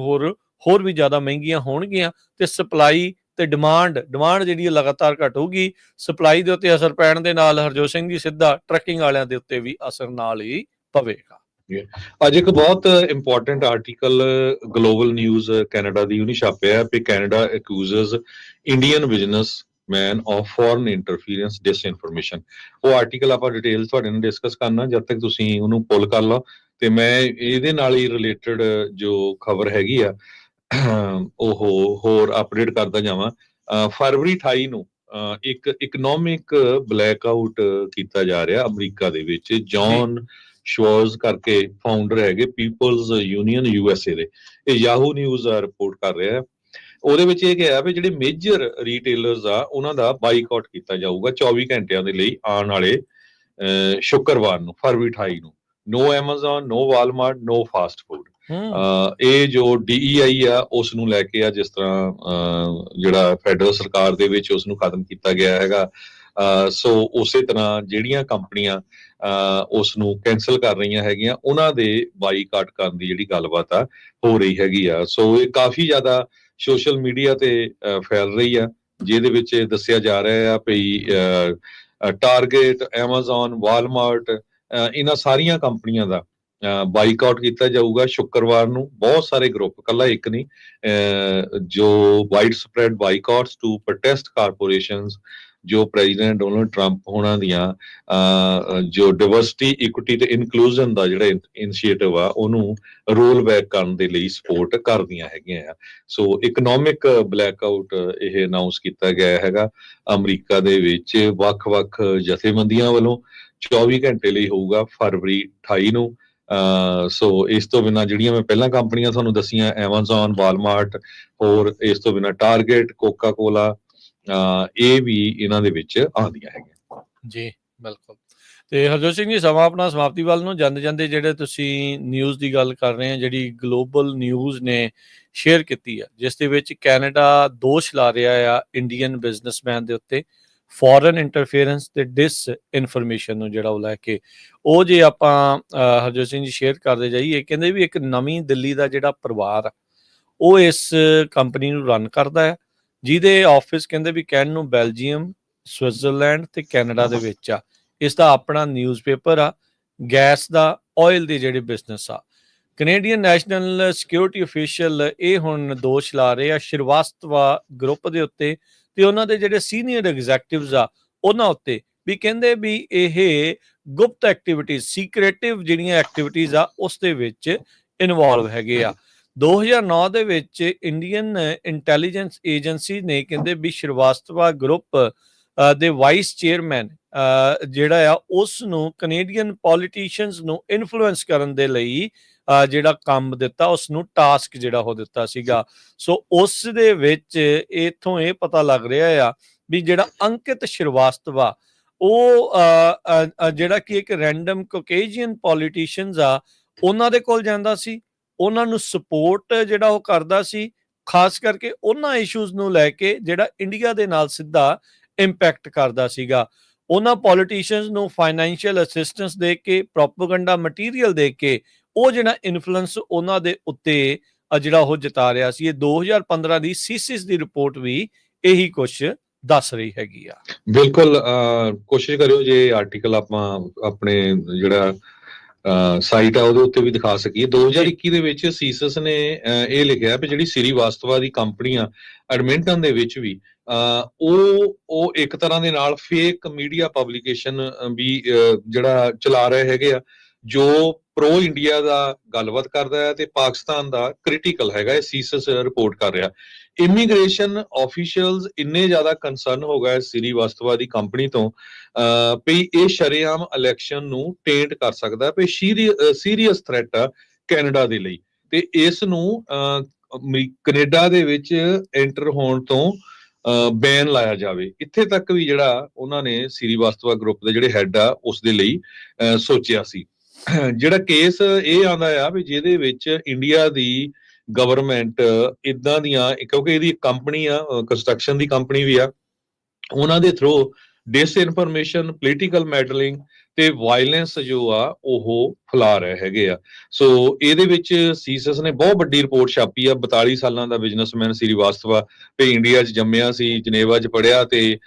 ਹੋਰ ਵੀ ਜ਼ਿਆਦਾ ਮਹਿੰਗੀਆਂ ਹੋਣਗੀਆਂ, ਤੇ ਸਪਲਾਈ ਤੇ ਡਿਮਾਂਡ ਜਿਹੜੀ ਲਗਾਤਾਰ ਘਟੂਗੀ। ਸਪਲਾਈ ਦੇ ਉੱਤੇ ਅਸਰ ਪੈਣ ਦੇ ਨਾਲ ਹਰਜੋਤ ਸਿੰਘ ਜੀ ਸਿੱਧਾ ਟਰੱਕਿੰਗ ਵਾਲਿਆਂ ਦੇ ਉੱਤੇ ਵੀ ਅਸਰ ਨਾਲ ਹੀ ਪਵੇਗਾ। ਅੱਜ ਇੱਕ ਬਹੁਤ important article global news Canada ਦੀ ਉਹਨੇ ਛਾਪਿਆ ਕਿ Canada accuses Indian businessman of foreign interference disinformation. ਉਹ ਆਰਟੀਕਲ ਆਪਾਂ ਡਿਟੇਲ ਤੁਹਾਡੇ ਨਾਲ ਡਿਸਕਸ ਕਰਨਾ, ਜਦ ਤੱਕ ਤੁਸੀਂ ਉਹਨੂੰ ਪੁੱਲ ਕਰ ਲਓ। ਤੇ ਮੈਂ ਇਹਦੇ ਨਾਲ ਹੀ ਰਿਲੇਟਡ ਜੋ ਖਬਰ ਹੈਗੀ ਆ ਉਹ ਹੋਰ ਅਪਡੇਟ ਕਰਦਾ ਜਾਵਾਂ। ਫਰਵਰੀ 28 ਨੂੰ ਇੱਕ ਇਕਨੋਮਿਕ ਬਲੈਕਆਊਟ ਕੀਤਾ ਜਾ ਰਿਹਾ ਅਮਰੀਕਾ ਦੇ ਵਿੱਚ। ਜੌਨ ਸ਼ਵਾਰਜ਼ ਕਰਕੇ ਫਾਊਂਡਰ ਹੈਗੇ ਪੀਪਲਜ਼ ਯੂਨੀਅਨ USA ਦੇ, ਇਹ ਯਾਹੂ ਨਿਊਜ਼ ਰਿਪੋਰਟ ਕਰ ਰਿਹਾ। ਉਹਦੇ ਵਿੱਚ ਇਹ ਕਿਹਾ ਵੀ ਜਿਹੜੇ ਮੇਜਰ ਰੀਟੇਲਰਸ ਆ ਉਹਨਾਂ ਦਾ ਬਾਈਕਾਟ ਕੀਤਾ ਜਾਊਗਾ 24 ਘੰਟਿਆਂ ਦੇ ਲਈ ਆਉਣ ਵਾਲੇ ਸ਼ੁੱਕਰਵਾਰ ਨੂੰ, ਫਰਵਰੀ 28 ਨੂੰ। ਨੋ ਐਮਾਜ਼ਨ, ਨੋ ਵਾਲਮਾਰਟ, ਨੋ ਫਾਸਟ ਫੂਡ। ਇਹ ਜੋ DEI ਆ ਉਸ ਨੂੰ ਲੈ ਕੇ ਆ, ਜਿਸ ਤਰ੍ਹਾਂ ਜਿਹੜਾ ਫੈਡਰਲ ਸਰਕਾਰ ਦੇ ਵਿੱਚ ਉਸ ਨੂੰ ਖਤਮ ਕੀਤਾ ਗਿਆ ਹੈਗਾ। ਸੋ ਉਸੇ ਤਰ੍ਹਾਂ ਜਿਹੜੀਆਂ ਕੰਪਨੀਆਂ ਉਸ ਨੂੰ ਕੈਂਸਲ ਕਰ ਰਹੀਆਂ ਹੈਗੀਆਂ, ਉਹਨਾਂ ਦੇ ਬਾਈਕਾਟ ਕਰਨ ਦੀ ਜਿਹੜੀ ਗੱਲਬਾਤ ਆ ਹੋ ਰਹੀ ਹੈਗੀ ਆ। ਸੋ ਇਹ ਕਾਫੀ ਜ਼ਿਆਦਾ ਸੋਸ਼ਲ ਮੀਡੀਆ ਤੇ ਫੈਲ ਰਹੀ ਆ, ਜਿਹਦੇ ਵਿੱਚ ਦੱਸਿਆ ਜਾ ਰਿਹਾ ਆ ਵੀ ਟਾਰਗੇਟ, ਐਮਾਜ਼ਨ, ਵਾਲਮਾਰਟ, ਇਹਨਾਂ ਸਾਰੀਆਂ ਕੰਪਨੀਆਂ ਦਾ ਬਾਈਕਾਟ ਕੀਤਾ ਜਾਊਗਾ ਸ਼ੁੱਕਰਵਾਰ ਨੂੰ। ਬਹੁਤ ਸਾਰੇ ਗਰੁੱਪ, ਕੱਲਾ ਇੱਕ ਨਹੀਂ, ਜੋ wide spread boycotts to protest corporations, ਜੋ ਪ੍ਰੈਜ਼ੀਡੈਂਟ ਡੋਨਲਡ ਟਰੰਪ ਹੋਣਾ ਦੀਆਂ ਜੋ ਡਾਇਵਰਸਿਟੀ, ਇਕੁਇਟੀ ਤੇ ਇਨਕਲੂਜਨ ਦਾ ਜਿਹੜਾ ਇਨੀਸ਼ੀਏਟਿਵ ਆ ਉਹਨੂੰ ਰੋਲ ਬੈਕ ਕਰਨ ਦੇ ਲਈ ਸਪੋਰਟ ਕਰਦੀਆਂ ਹੈਗੀਆਂ ਆ। ਸੋ ਇਕਨੋਮਿਕ ਬਲੈਕਆਊਟ ਇਹ ਅਨਾਉਂਸ ਕੀਤਾ ਗਿਆ ਹੈਗਾ ਅਮਰੀਕਾ ਦੇ ਵਿੱਚ ਵੱਖ-ਵੱਖ ਜਥੇਬੰਦੀਆਂ ਵੱਲੋਂ। 24 ਘੰਟੇ ਲਈ ਹੋਊਗਾ ਫਰਵਰੀ 28 ਨੂੰ। ਸੋ ਇਸ ਤੋਂ ਬਿਨਾਂ ਜਿਹੜੀਆਂ ਮੈਂ ਪਹਿਲਾਂ ਕੰਪਨੀਆਂ ਤੁਹਾਨੂੰ ਦੱਸੀਆਂ, ਐਮਾਜ਼ਨ, ਵਾਲਮਾਰਟ, ਹੋਰ ਇਸ ਤੋਂ ਬਿਨਾਂ ਟਾਰਗੇਟ, ਕੋਕਾ ਕੋਲਾ, ਇਹ ਵੀ ਇਹਨਾਂ ਦੇ ਵਿੱਚ ਆਉਂਦੀਆਂ ਹੈਗੀਆਂ ਜੀ। ਬਿਲਕੁਲ। ਤੇ ਹਰਜੋਤ ਸਿੰਘ ਜੀ, ਸਮਾਂ ਆਪਣਾ ਸਮਾਪਤੀ ਵੱਲ ਨੂੰ ਜਾਂਦੇ ਜਿਹੜੇ ਤੁਸੀਂ ਨਿਊਜ਼ ਦੀ ਗੱਲ ਕਰ ਰਹੇ ਆ, ਜਿਹੜੀ ਗਲੋਬਲ ਨਿਊਜ਼ ਨੇ ਸ਼ੇਅਰ ਕੀਤੀ ਆ, ਜਿਸ ਦੇ ਵਿੱਚ ਕੈਨੇਡਾ ਦੋਸ਼ ਲਾ ਰਿਹਾ ਆ ਇੰਡੀਅਨ ਬਿਜ਼ਨਸਮੈਨ ਦੇ ਉੱਤੇ ਫੋਰਨ ਇੰਟਰਫੇਰੈਂਸ ਤੇ ਡਿਸਇਨਫੋਰਮੇਸ਼ਨ ਨੂੰ ਜਿਹੜਾ ਉਹ ਲੈ ਕੇ, ਉਹ ਜੇ ਆਪਾਂ ਹਰਜੋਤ ਸਿੰਘ ਜੀ ਸ਼ੇਅਰ ਕਰਦੇ ਜਾਈਏ, ਕਹਿੰਦੇ ਵੀ ਇੱਕ ਨਵੀਂ ਦਿੱਲੀ ਦਾ ਜਿਹੜਾ ਪਰਿਵਾਰ ਆ ਉਹ ਇਸ ਕੰਪਨੀ ਨੂੰ ਰਨ ਕਰਦਾ ਹੈ, ਜਿਹਦੇ ਆਫਿਸ ਕਹਿੰਦੇ ਵੀ ਕਹਿਣ ਨੂੰ ਬੈਲਜੀਅਮ, ਸਵਿਟਜ਼ਰਲੈਂਡ ਤੇ ਕੈਨੇਡਾ ਦੇ ਵਿੱਚ ਆ। ਇਸ ਦਾ ਆਪਣਾ ਨਿਊਜ਼ਪੇਪਰ ਆ, ਗੈਸ ਦਾ, ਆਇਲ ਦੇ ਜਿਹੜੇ ਬਿਜ਼ਨਸ ਆ। ਕੈਨੇਡੀਅਨ ਨੈਸ਼ਨਲ ਸਿਕਿਉਰਿਟੀ ਅਫੀਸ਼ੀਅਲ ਇਹ ਹੁਣ ਦੋਸ਼ ਲਾ ਰਹੇ ਆ ਸ਼੍ਰੀਵਾਸਤਵਾ ਗਰੁੱਪ ਦੇ ਉੱਤੇ ਤੇ ਉਹਨਾਂ ਦੇ ਜਿਹੜੇ ਸੀਨੀਅਰ ਐਗਜ਼ੈਕਟਿਵਸ ਆ ਉਹਨਾਂ ਉੱਤੇ, ਵੀ ਕਹਿੰਦੇ ਵੀ ਇਹ ਗੁਪਤ ਐਕਟੀਵਿਟੀਜ਼, ਸੀਕ੍ਰੇਟਿਵ ਜਿਹੜੀਆਂ ਐਕਟੀਵਿਟੀਜ਼ ਆ ਉਸ ਦੇ ਵਿੱਚ ਇਨਵੋਲਵ ਹੈਗੇ ਆ। 2009 ਦੇ ਵਿੱਚ ਇੰਡੀਅਨ ਇੰਟੈਲੀਜੈਂਸ ਏਜੰਸੀ ਨੇ ਕਹਿੰਦੇ ਵੀ ਸ਼੍ਰੀਵਾਸਤਵਾ ਗਰੁੱਪ ਦੇ ਵਾਈਸ ਚੇਅਰਮੈਨ ਜਿਹੜਾ ਆ ਉਸ ਨੂੰ ਕੈਨੇਡੀਅਨ ਪੋਲੀਟੀਸ਼ੀਅਨਸ ਨੂੰ ਇਨਫਲੂਐਂਸ ਕਰਨ ਦੇ ਲਈ ਜਿਹੜਾ ਕੰਮ ਦਿੱਤਾ, ਉਸ ਨੂੰ ਟਾਸਕ ਜਿਹੜਾ ਉਹ ਦਿੱਤਾ ਸੀਗਾ। ਸੋ ਉਸ ਦੇ ਵਿੱਚ ਇਥੋਂ ਇਹ ਪਤਾ ਲੱਗ ਰਿਹਾ ਆ ਵੀ ਜਿਹੜਾ ਅੰਕਿਤ ਸ਼੍ਰੀਵਾਸਤਵਾ ਉਹ ਜਿਹੜਾ ਕਿ ਇੱਕ ਰੈਂਡਮ ਕੋਕੇਜੀਅਨ ਪੋਲੀਟੀਸ਼ੀਅਨਸ ਆ ਉਹਨਾਂ ਦੇ ਕੋਲ ਜਾਂਦਾ ਸੀ, ਉਹਨਾਂ ਨੂੰ ਸਪੋਰਟ ਜਿਹੜਾ ਉਹ ਕਰਦਾ ਸੀ, ਖਾਸ ਕਰਕੇ ਉਹਨਾਂ ਇਸ਼ੂਜ਼ ਨੂੰ ਲੈ ਕੇ ਜਿਹੜਾ ਇੰਡੀਆ ਦੇ ਨਾਲ ਸਿੱਧਾ ਇੰਪੈਕਟ ਕਰਦਾ ਸੀਗਾ। ਉਹਨਾਂ ਪੋਲੀਟੀਸ਼ੀਅਨਸ ਨੂੰ ਫਾਈਨੈਂਸ਼ੀਅਲ ਅਸਿਸਟੈਂਸ ਦੇ ਕੇ, ਪ੍ਰੋਪੇਗੈਂਡਾ ਮਟੀਰੀਅਲ ਦੇ ਕੇ ਉਹ ਜਿਹੜਾ ਇਨਫਲੂਐਂਸ ਉਹਨਾਂ ਦੇ ਉੱਤੇ ਜਿਹੜਾ ਉਹ ਜਤਾ ਰਿਹਾ ਸੀ। ਇਹ 2015 ਦੀ ਸੀਸਿਸ ਦੀ ਰਿਪੋਰਟ ਵੀ ਇਹੀ ਕੁਛ ਦੱਸ ਰਹੀ ਹੈਗੀ ਆ। ਬਿਲਕੁਲ, ਕੋਸ਼ਿਸ਼ ਕਰਿਓ ਜੇ ਆਰਟੀਕਲ ਆਪਾਂ ਆਪਣੇ ਜਿਹੜਾ ਸਾਈਟ ਆ ਉਹਦੇ ਉੱਤੇ ਵੀ ਦਿਖਾ ਸਕੀਏ। 2021 ਦੇ ਵਿੱਚ ਸੀਸਸ ਨੇ ਇਹ ਲਿਖਿਆ ਵੀ ਜਿਹੜੀ ਸ਼੍ਰੀਵਾਸਤਵਾ ਦੀ ਕੰਪਨੀ ਆ ਐਡਮਿੰਟਨ ਦੇ ਵਿੱਚ ਵੀ ਉਹ ਇੱਕ ਤਰ੍ਹਾਂ ਦੇ ਨਾਲ ਫੇਕ ਮੀਡੀਆ ਪਬਲੀਕੇਸ਼ਨ ਵੀ ਜਿਹੜਾ ਚਲਾ ਰਹੇ ਹੈਗੇ ਆ, ਜੋ ਪ੍ਰੋ ਇੰਡੀਆ ਦਾ ਗੱਲਬਾਤ ਕਰਦਾ ਹੈ ਤੇ ਪਾਕਿਸਤਾਨ ਦਾ ਕ੍ਰਿਟੀਕਲ ਹੈਗਾ। ਇਹ ਸੀਸਸ ਰਿਪੋਰਟ ਕਰ ਰਿਹਾ। ਇਮੀਗ੍ਰੇਸ਼ਨ ਆਫੀਸ਼ੀਅਲਸ ਇੰਨੇ ਜ਼ਿਆਦਾ ਕੰਸਰਨ ਹੋ ਗਏ ਸ੍ਰੀਵਾਸਤਵਾ ਦੀ ਕੰਪਨੀ ਤੋਂ ਵੀ ਇਹ ਸ਼ਰੇਆਮ ਇਲੈਕਸ਼ਨ ਨੂੰ ਟੇਂਟ ਕਰ ਸਕਦਾ ਵੀ ਸੀਰੀਅਸ ਥ੍ਰੈਟ ਆ ਕੈਨੇਡਾ ਦੇ ਲਈ, ਤੇ ਇਸ ਨੂੰ ਕੈਨੇਡਾ ਦੇ ਵਿੱਚ ਐਂਟਰ ਹੋਣ ਤੋਂ ਬੈਨ ਲਾਇਆ ਜਾਵੇ। ਇੱਥੇ ਤੱਕ ਵੀ ਜਿਹੜਾ ਉਹਨਾਂ ਨੇ ਸ੍ਰੀਵਾਸਤਵਾ ਗਰੁੱਪ ਦੇ ਜਿਹੜੇ ਹੈੱਡ ਆ ਉਸ ਦੇ ਲਈ ਸੋਚਿਆ ਸੀ। ਜਿਹੜਾ ਕੇਸ ਇਹ ਆਉਂਦਾ ਆ ਵੀ ਜਿਹਦੇ ਵਿੱਚ ਇੰਡੀਆ ਦੀ ਗਵਰਨਮੈਂਟ ਇਦਾਂ ਦੀਆਂ, ਕਿਉਂਕਿ ਇਹਦੀ ਕੰਪਨੀ ਆ, ਕੰਸਟਰਕਸ਼ਨ ਦੀ ਕੰਪਨੀ ਵੀ ਆ, ਉਹਨਾਂ ਦੇ ਥਰੂ ਡਿਸਇਨਫੋਰਮੇਸ਼ਨ, ਪੋਲੀਟੀਕਲ ਮੈਡਲਿੰਗ ਤੇ ਵਾਇਲੈਂਸ ਜੋ ਆ ਉਹ ਫੈਲਾ ਰਹੇ ਹੈਗੇ ਆ। ਸੋ ਇਹਦੇ ਵਿੱਚ ਸੀਸਸ ਨੇ ਬਹੁਤ ਵੱਡੀ ਰਿਪੋਰਟ ਛਾਪੀ ਆ। 42 ਸਾਲਾਂ ਦਾ ਬਿਜ਼ਨਸਮੈਨ ਸ੍ਰੀਵਾਸਤਵਾ ਤੇ ਇੰਡੀਆ 'ਚ ਜੰਮਿਆ ਸੀ, ਜਨੇਵਾ 'ਚ ਪੜ੍ਹਿਆ ਤੇ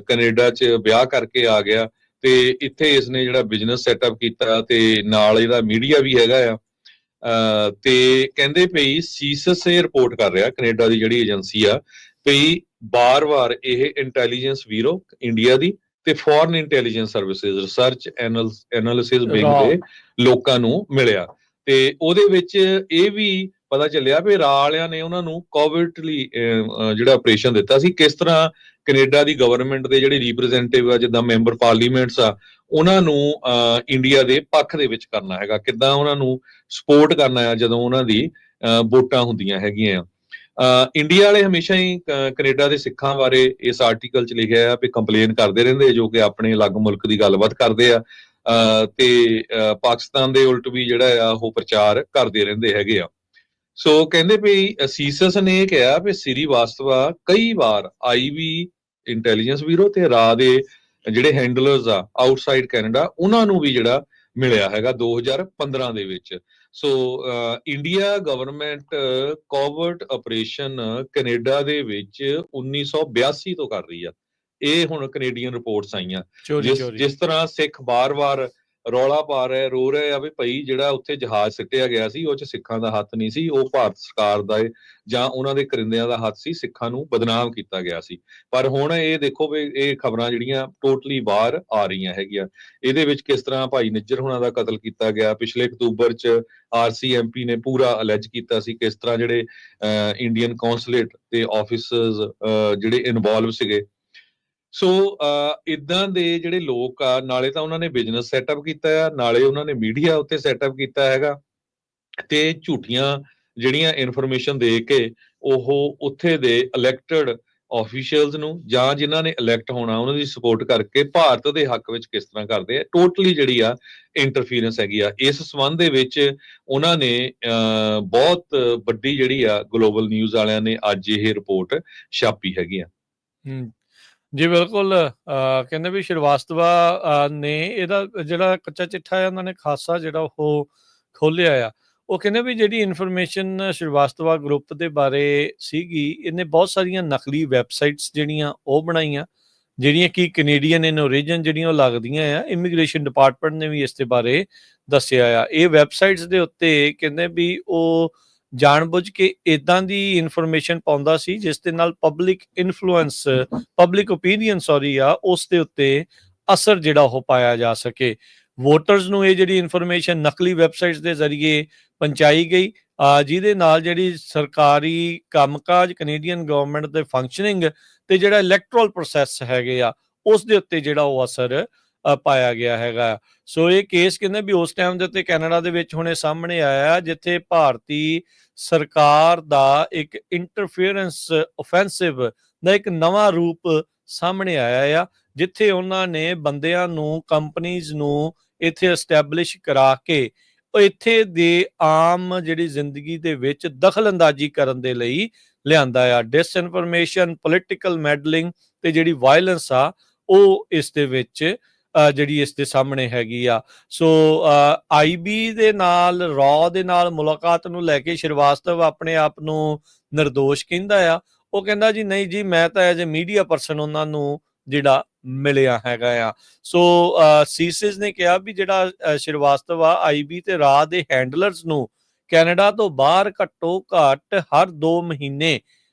ਕੈਨੇਡਾ 'ਚ ਵਿਆਹ ਕਰਕੇ ਆ ਗਿਆ ਤੇ ਇੱਥੇ ਇਸਨੇ ਜਿਹੜਾ ਬਿਜ਼ਨਸ ਸੈਟਅਪ ਕੀਤਾ ਤੇ ਨਾਲ ਇਹਦਾ ਮੀਡੀਆ ਵੀ ਹੈਗਾ ਆ। ਤੇ ਕਹਿੰਦੇ ਪਈ ਸੀਸਸ ਇਹ ਰਿਪੋਰਟ ਕਰ ਰਿਹਾ, ਕੈਨੇਡਾ ਦੀ ਜਿਹੜੀ ਏਜੰਸੀ ਆ, ਪਈ ਬਾਰ-ਬਾਰ ਇਹ ਇੰਟੈਲੀਜੈਂਸ ਬਿਊਰੋ ਇੰਡੀਆ ਦੀ ਤੇ foreign intelligence services research analysis wing ਦੇ ਲੋਕਾਂ ਨੂੰ ਮਿਲਿਆ ਤੇ ਉਹਦੇ ਵਿੱਚ ਇਹ ਵੀ ਪਤਾ ਚੱਲਿਆ ਵੀ ਰਾਹ ਵਾਲਿਆਂ ਨੇ ਉਹਨਾਂ ਨੂੰ ਕੋਵਰਟਲੀ ਜਿਹੜਾ ਆਪਰੇਸ਼ਨ ਦਿੱਤਾ ਸੀ। ਕਿਸ ਤਰ੍ਹਾਂ ਕੈਨੇਡਾ ਦੀ ਗਵਰਨਮੈਂਟ ਦੇ ਜਿਹੜੇ ਰਿਪਰੈਜ਼ੈਂਟੇਟਿਵ ਆ, ਜਿੱਦਾਂ ਮੈਂਬਰ ਪਾਰਲੀਮੈਂਟਸ ਆ, ਉਹਨਾਂ ਨੂੰ ਇੰਡੀਆ ਦੇ ਪੱਖ ਦੇ ਵਿੱਚ ਕਰਨਾ ਹੈਗਾ, ਕਿੱਦਾਂ ਉਹਨਾਂ ਨੂੰ ਸਪੋਰਟ ਕਰਨਾ ਆ ਜਦੋਂ ਉਹਨਾਂ ਦੀ ਵੋਟਾਂ ਹੁੰਦੀਆਂ ਹੈਗੀਆਂ। ਇੰਡੀਆ ਵਾਲੇ ਹਮੇਸ਼ਾ ਹੀ ਕੈਨੇਡਾ ਦੇ ਸਿੱਖਾਂ ਬਾਰੇ ਇਸ ਆਰਟੀਕਲ 'ਚ ਲਿਖਿਆ ਆ ਵੀ ਕੰਪਲੇਨ ਕਰਦੇ ਰਹਿੰਦੇ, ਜੋ ਕਿ ਆਪਣੇ ਅਲੱਗ ਮੁਲਕ ਦੀ ਗੱਲਬਾਤ ਕਰਦੇ ਆ ਤੇ ਪਾਕਿਸਤਾਨ ਦੇ ਉਲਟ ਵੀ ਜਿਹੜਾ ਆ ਉਹ ਪ੍ਰਚਾਰ ਕਰਦੇ ਰਹਿੰਦੇ ਹੈਗੇ ਆ। ਸੋ ਕਹਿੰਦੇ ਵੀ ਸੀਸਸ ਨੇ ਇਹ ਕਿਹਾ ਵੀ ਸ੍ਰੀਵਾਸਤਵਾ ਕਈ ਵਾਰ ਆਈਬੀ ਇੰਟੈਲੀਜੈਂਸ ਬਿਊਰੋ ਤੇ ਰਾਹ ਦੇ ਜਿਹੜੇ ਹੈਂਡਲਰਸ ਆ ਆਊਟਸਾਈਡ ਕੈਨੇਡਾ, ਉਹਨਾਂ ਨੂੰ ਵੀ ਜਿਹੜਾ ਮਿਲਿਆ ਹੈਗਾ 2015 ਦੇ ਵਿੱਚ। So India government covert operation Canada ਦੇ ਵਿੱਚ 1982 ਤੋਂ ਕਰ ਰਹੀ ਆ। ਇਹ ਹੁਣ ਕੈਨੇਡੀਅਨ ਰਿਪੋਰਟਸ ਆਈਆਂ। ਜਿਸ ਤਰ੍ਹਾਂ ਸਿੱਖ ਬਾਰ-ਬਾਰ ਰੌਲਾ ਪਾ ਰਹੇ, ਰੋ ਰਹੇ ਆ ਵੀ ਭਾਈ ਜਿਹੜਾ ਉੱਥੇ ਜਹਾਜ਼ ਸਿੱਟਿਆ ਗਿਆ ਸੀ ਉਹ 'ਚ ਸਿੱਖਾਂ ਦਾ ਹੱਥ ਨਹੀਂ ਸੀ, ਉਹ ਭਾਰਤ ਸਰਕਾਰ ਦਾ ਜਾਂ ਉਹਨਾਂ ਦੇ ਕਰਿੰਦਿਆਂ ਦਾ ਹੱਥ ਸੀ, ਸਿੱਖਾਂ ਨੂੰ ਬਦਨਾਮ ਕੀਤਾ ਗਿਆ ਸੀ। ਪਰ ਹੁਣ ਇਹ ਦੇਖੋ ਵੀ ਇਹ ਖਬਰਾਂ ਜਿਹੜੀਆਂ ਟੋਟਲੀ ਬਾਹਰ ਆ ਰਹੀਆਂ ਹੈਗੀਆਂ। ਇਹਦੇ ਵਿੱਚ ਕਿਸ ਤਰ੍ਹਾਂ ਭਾਈ ਨਿੱਜਰ ਹੁਣਾਂ ਦਾ ਕਤਲ ਕੀਤਾ ਗਿਆ, ਪਿਛਲੇ ਅਕਤੂਬਰ 'ਚ RCMP ਨੇ ਪੂਰਾ ਅਲੈਜ ਕੀਤਾ ਸੀ, ਕਿਸ ਤਰ੍ਹਾਂ ਜਿਹੜੇ ਇੰਡੀਅਨ ਕੌਂਸਲੇਟ ਤੇ ਆਫਿਸਰਸ ਜਿਹੜੇ ਇਨਵੋਲਵ ਸੀਗੇ। ਸੋ ਇਦਾਂ ਦੇ ਜਿਹੜੇ ਲੋਕ ਆ, ਨਾਲੇ ਤਾਂ ਉਹਨਾਂ ਨੇ ਬਿਜ਼ਨਸ ਸੈਟਅਪ ਕੀਤਾ ਆ, ਨਾਲੇ ਉਹਨਾਂ ਨੇ ਮੀਡੀਆ ਉੱਤੇ ਸੈਟਅਪ ਕੀਤਾ ਹੈਗਾ ਤੇ ਝੂਠੀਆਂ ਜਿਹੜੀਆਂ ਇਨਫੋਰਮੇਸ਼ਨ ਦੇ ਕੇ ਉਹ ਉੱਥੇ ਦੇ ਇਲੈਕਟਡ ਆਫੀਸ਼ੀਅਲਸ ਨੂੰ ਜਾਂ ਜਿਨ੍ਹਾਂ ਨੇ ਇਲੈਕਟ ਹੋਣਾ ਉਹਨਾਂ ਦੀ ਸਪੋਰਟ ਕਰਕੇ ਭਾਰਤ ਦੇ ਹੱਕ ਵਿੱਚ ਕਿਸ ਤਰ੍ਹਾਂ ਕਰਦੇ ਆ, ਟੋਟਲੀ ਜਿਹੜੀ ਆ ਇੰਟਰਫੀਰੈਂਸ ਹੈਗੀ ਆ। ਇਸ ਸੰਬੰਧ ਦੇ ਵਿੱਚ ਉਹਨਾਂ ਨੇ ਬਹੁਤ ਵੱਡੀ ਜਿਹੜੀ ਆ ਗਲੋਬਲ ਨਿਊਜ਼ ਵਾਲਿਆਂ ਨੇ ਅੱਜ ਇਹ ਰਿਪੋਰਟ ਛਾਪੀ ਹੈਗੀ ਆ। ਜੀ ਬਿਲਕੁਲ, ਕਹਿੰਦੇ ਵੀ ਸ੍ਰੀਵਾਸਤਵਾ ਨੇ ਇਹਦਾ ਜਿਹੜਾ ਕੱਚਾ ਚਿੱਠਾ ਹੈ ਉਹਨਾਂ ਨੇ ਖਾਸਾ ਜਿਹੜਾ ਉਹ ਖੋਲਿਆ ਆ। ਉਹ ਕਹਿੰਦੇ ਵੀ ਜਿਹੜੀ ਇਨਫੋਰਮੇਸ਼ਨ ਸ੍ਰੀਵਾਸਤਵਾ ਗਰੁੱਪ ਦੇ ਬਾਰੇ ਸੀਗੀ, ਇਹਨੇ ਬਹੁਤ ਸਾਰੀਆਂ ਨਕਲੀ ਵੈਬਸਾਈਟਸ ਜਿਹੜੀਆਂ ਉਹ ਬਣਾਈਆਂ, ਜਿਹੜੀਆਂ ਕਿ ਕੈਨੇਡੀਅਨ ਇਨ ਓਰੀਜਨ ਜਿਹੜੀਆਂ ਉਹ ਲੱਗਦੀਆਂ ਆ। ਇਮੀਗ੍ਰੇਸ਼ਨ ਡਿਪਾਰਟਮੈਂਟ ਨੇ ਵੀ ਇਸ ਦੇ ਬਾਰੇ ਦੱਸਿਆ ਆ। ਇਹ ਵੈਬਸਾਈਟਸ ਦੇ ਉੱਤੇ ਕਹਿੰਦੇ ਵੀ ਉਹ ਜਾਣਬੁੱਝ ਕੇ ਇਦਾਂ ਦੀ ਇਨਫੋਰਮੇਸ਼ਨ ਪਾਉਂਦਾ ਸੀ ਜਿਸ ਦੇ ਨਾਲ ਪਬਲਿਕ ਓਪੀਨੀਅਨ ਆ ਉਸ ਦੇ ਉੱਤੇ ਅਸਰ ਜਿਹੜਾ ਉਹ ਪਾਇਆ ਜਾ ਸਕੇ। ਵੋਟਰਸ ਨੂੰ ਇਹ ਜਿਹੜੀ ਇਨਫੋਰਮੇਸ਼ਨ ਨਕਲੀ ਵੈਬਸਾਈਟਸ ਦੇ ਜ਼ਰੀਏ ਪਹੁੰਚਾਈ ਗਈ, ਜਿਹਦੇ ਨਾਲ ਜਿਹੜੀ ਸਰਕਾਰੀ ਕੰਮਕਾਜ, ਕੈਨੇਡੀਅਨ ਗਵਰਨਮੈਂਟ ਦੇ ਫੰਕਸ਼ਨਿੰਗ ਤੇ ਜਿਹੜਾ ਇਲੈਕਟਰਲ ਪ੍ਰੋਸੈਸ ਹੈਗੇ ਆ ਉਸ ਦੇ ਉੱਤੇ ਜਿਹੜਾ ਉਹ ਅਸਰ ਪਾਇਆ ਗਿਆ ਹੈਗਾ। ਸੋ ਇਹ ਕੇਸ ਕਹਿੰਦੇ ਵੀ ਉਸ ਟਾਈਮ ਦੇ ਉੱਤੇ ਕੈਨੇਡਾ ਦੇ ਵਿੱਚ ਹੁਣ ਇਹ ਸਾਹਮਣੇ ਆਇਆ ਜਿੱਥੇ ਭਾਰਤੀ ਸਰਕਾਰ ਦਾ ਇੱਕ ਇੰਟਰਫੀਅਰੈਂਸ ਓਫੈਂਸਿਵ ਦਾ ਇੱਕ ਨਵਾਂ ਰੂਪ ਸਾਹਮਣੇ ਆਇਆ ਆ, ਜਿੱਥੇ ਉਹਨਾਂ ਨੇ ਬੰਦਿਆਂ ਨੂੰ, ਕੰਪਨੀਜ਼ ਨੂੰ ਇੱਥੇ ਐਸਟੈਬਲਿਸ਼ ਕਰਾ ਕੇ ਇੱਥੇ ਦੇ ਆਮ ਜਿਹੜੀ ਜ਼ਿੰਦਗੀ ਦੇ ਵਿੱਚ ਦਖਲ ਅੰਦਾਜ਼ੀ ਕਰਨ ਦੇ ਲਈ ਲਿਆਂਦਾ ਆ। ਡਿਸਇਨਫੋਰਮੇਸ਼ਨ, ਪੋਲੀਟੀਕਲ ਮੈਡਲਿੰਗ ਤੇ ਜਿਹੜੀ ਵਾਇਲੈਂਸ ਆ ਉਹ ਇਸ ਦੇ ਵਿੱਚ ਜਿਹੜੀ ਇਸ ਦੇ ਸਾਹਮਣੇ ਹੈਗੀ ਆ। ਸੋ ਆਈਬੀ ਦੇ ਨਾਲ, ਰॉ ਦੇ ਨਾਲ ਮੁਲਾਕਾਤ ਨੂੰ ਲੈ ਕੇ ਸ੍ਰੀਵਾਸਤਵ ਆਪਣੇ ਆਪ ਨੂੰ ਨਿਰਦੋਸ਼ ਕਹਿੰਦਾ ਆ। ਉਹ ਕਹਿੰਦਾ ਜੀ ਨਹੀਂ ਜੀ, ਮੈਂ ਤਾਂ ਐਜ਼ ਏ ਮੀਡੀਆ ਪਰਸਨ ਉਹਨਾਂ ਨੂੰ ਜਿਹੜਾ ਮਿਲਿਆ ਹੈਗਾ ਆ। ਸੋ ਸੀਸਿਸ ਨੇ ਕਿਹਾ ਵੀ ਜਿਹੜਾ ਸ੍ਰੀਵਾਸਤਵ ਆ ਆਈਬੀ ਤੇ ਰਾਹ ਦੇ ਹੈਂਡਲਰਸ ਨੂੰ ਕੈਨੇਡਾ ਤੋਂ ਬਾਹਰ ਘੱਟੋ ਘੱਟ ਹਰ 2 ਮਹੀਨੇ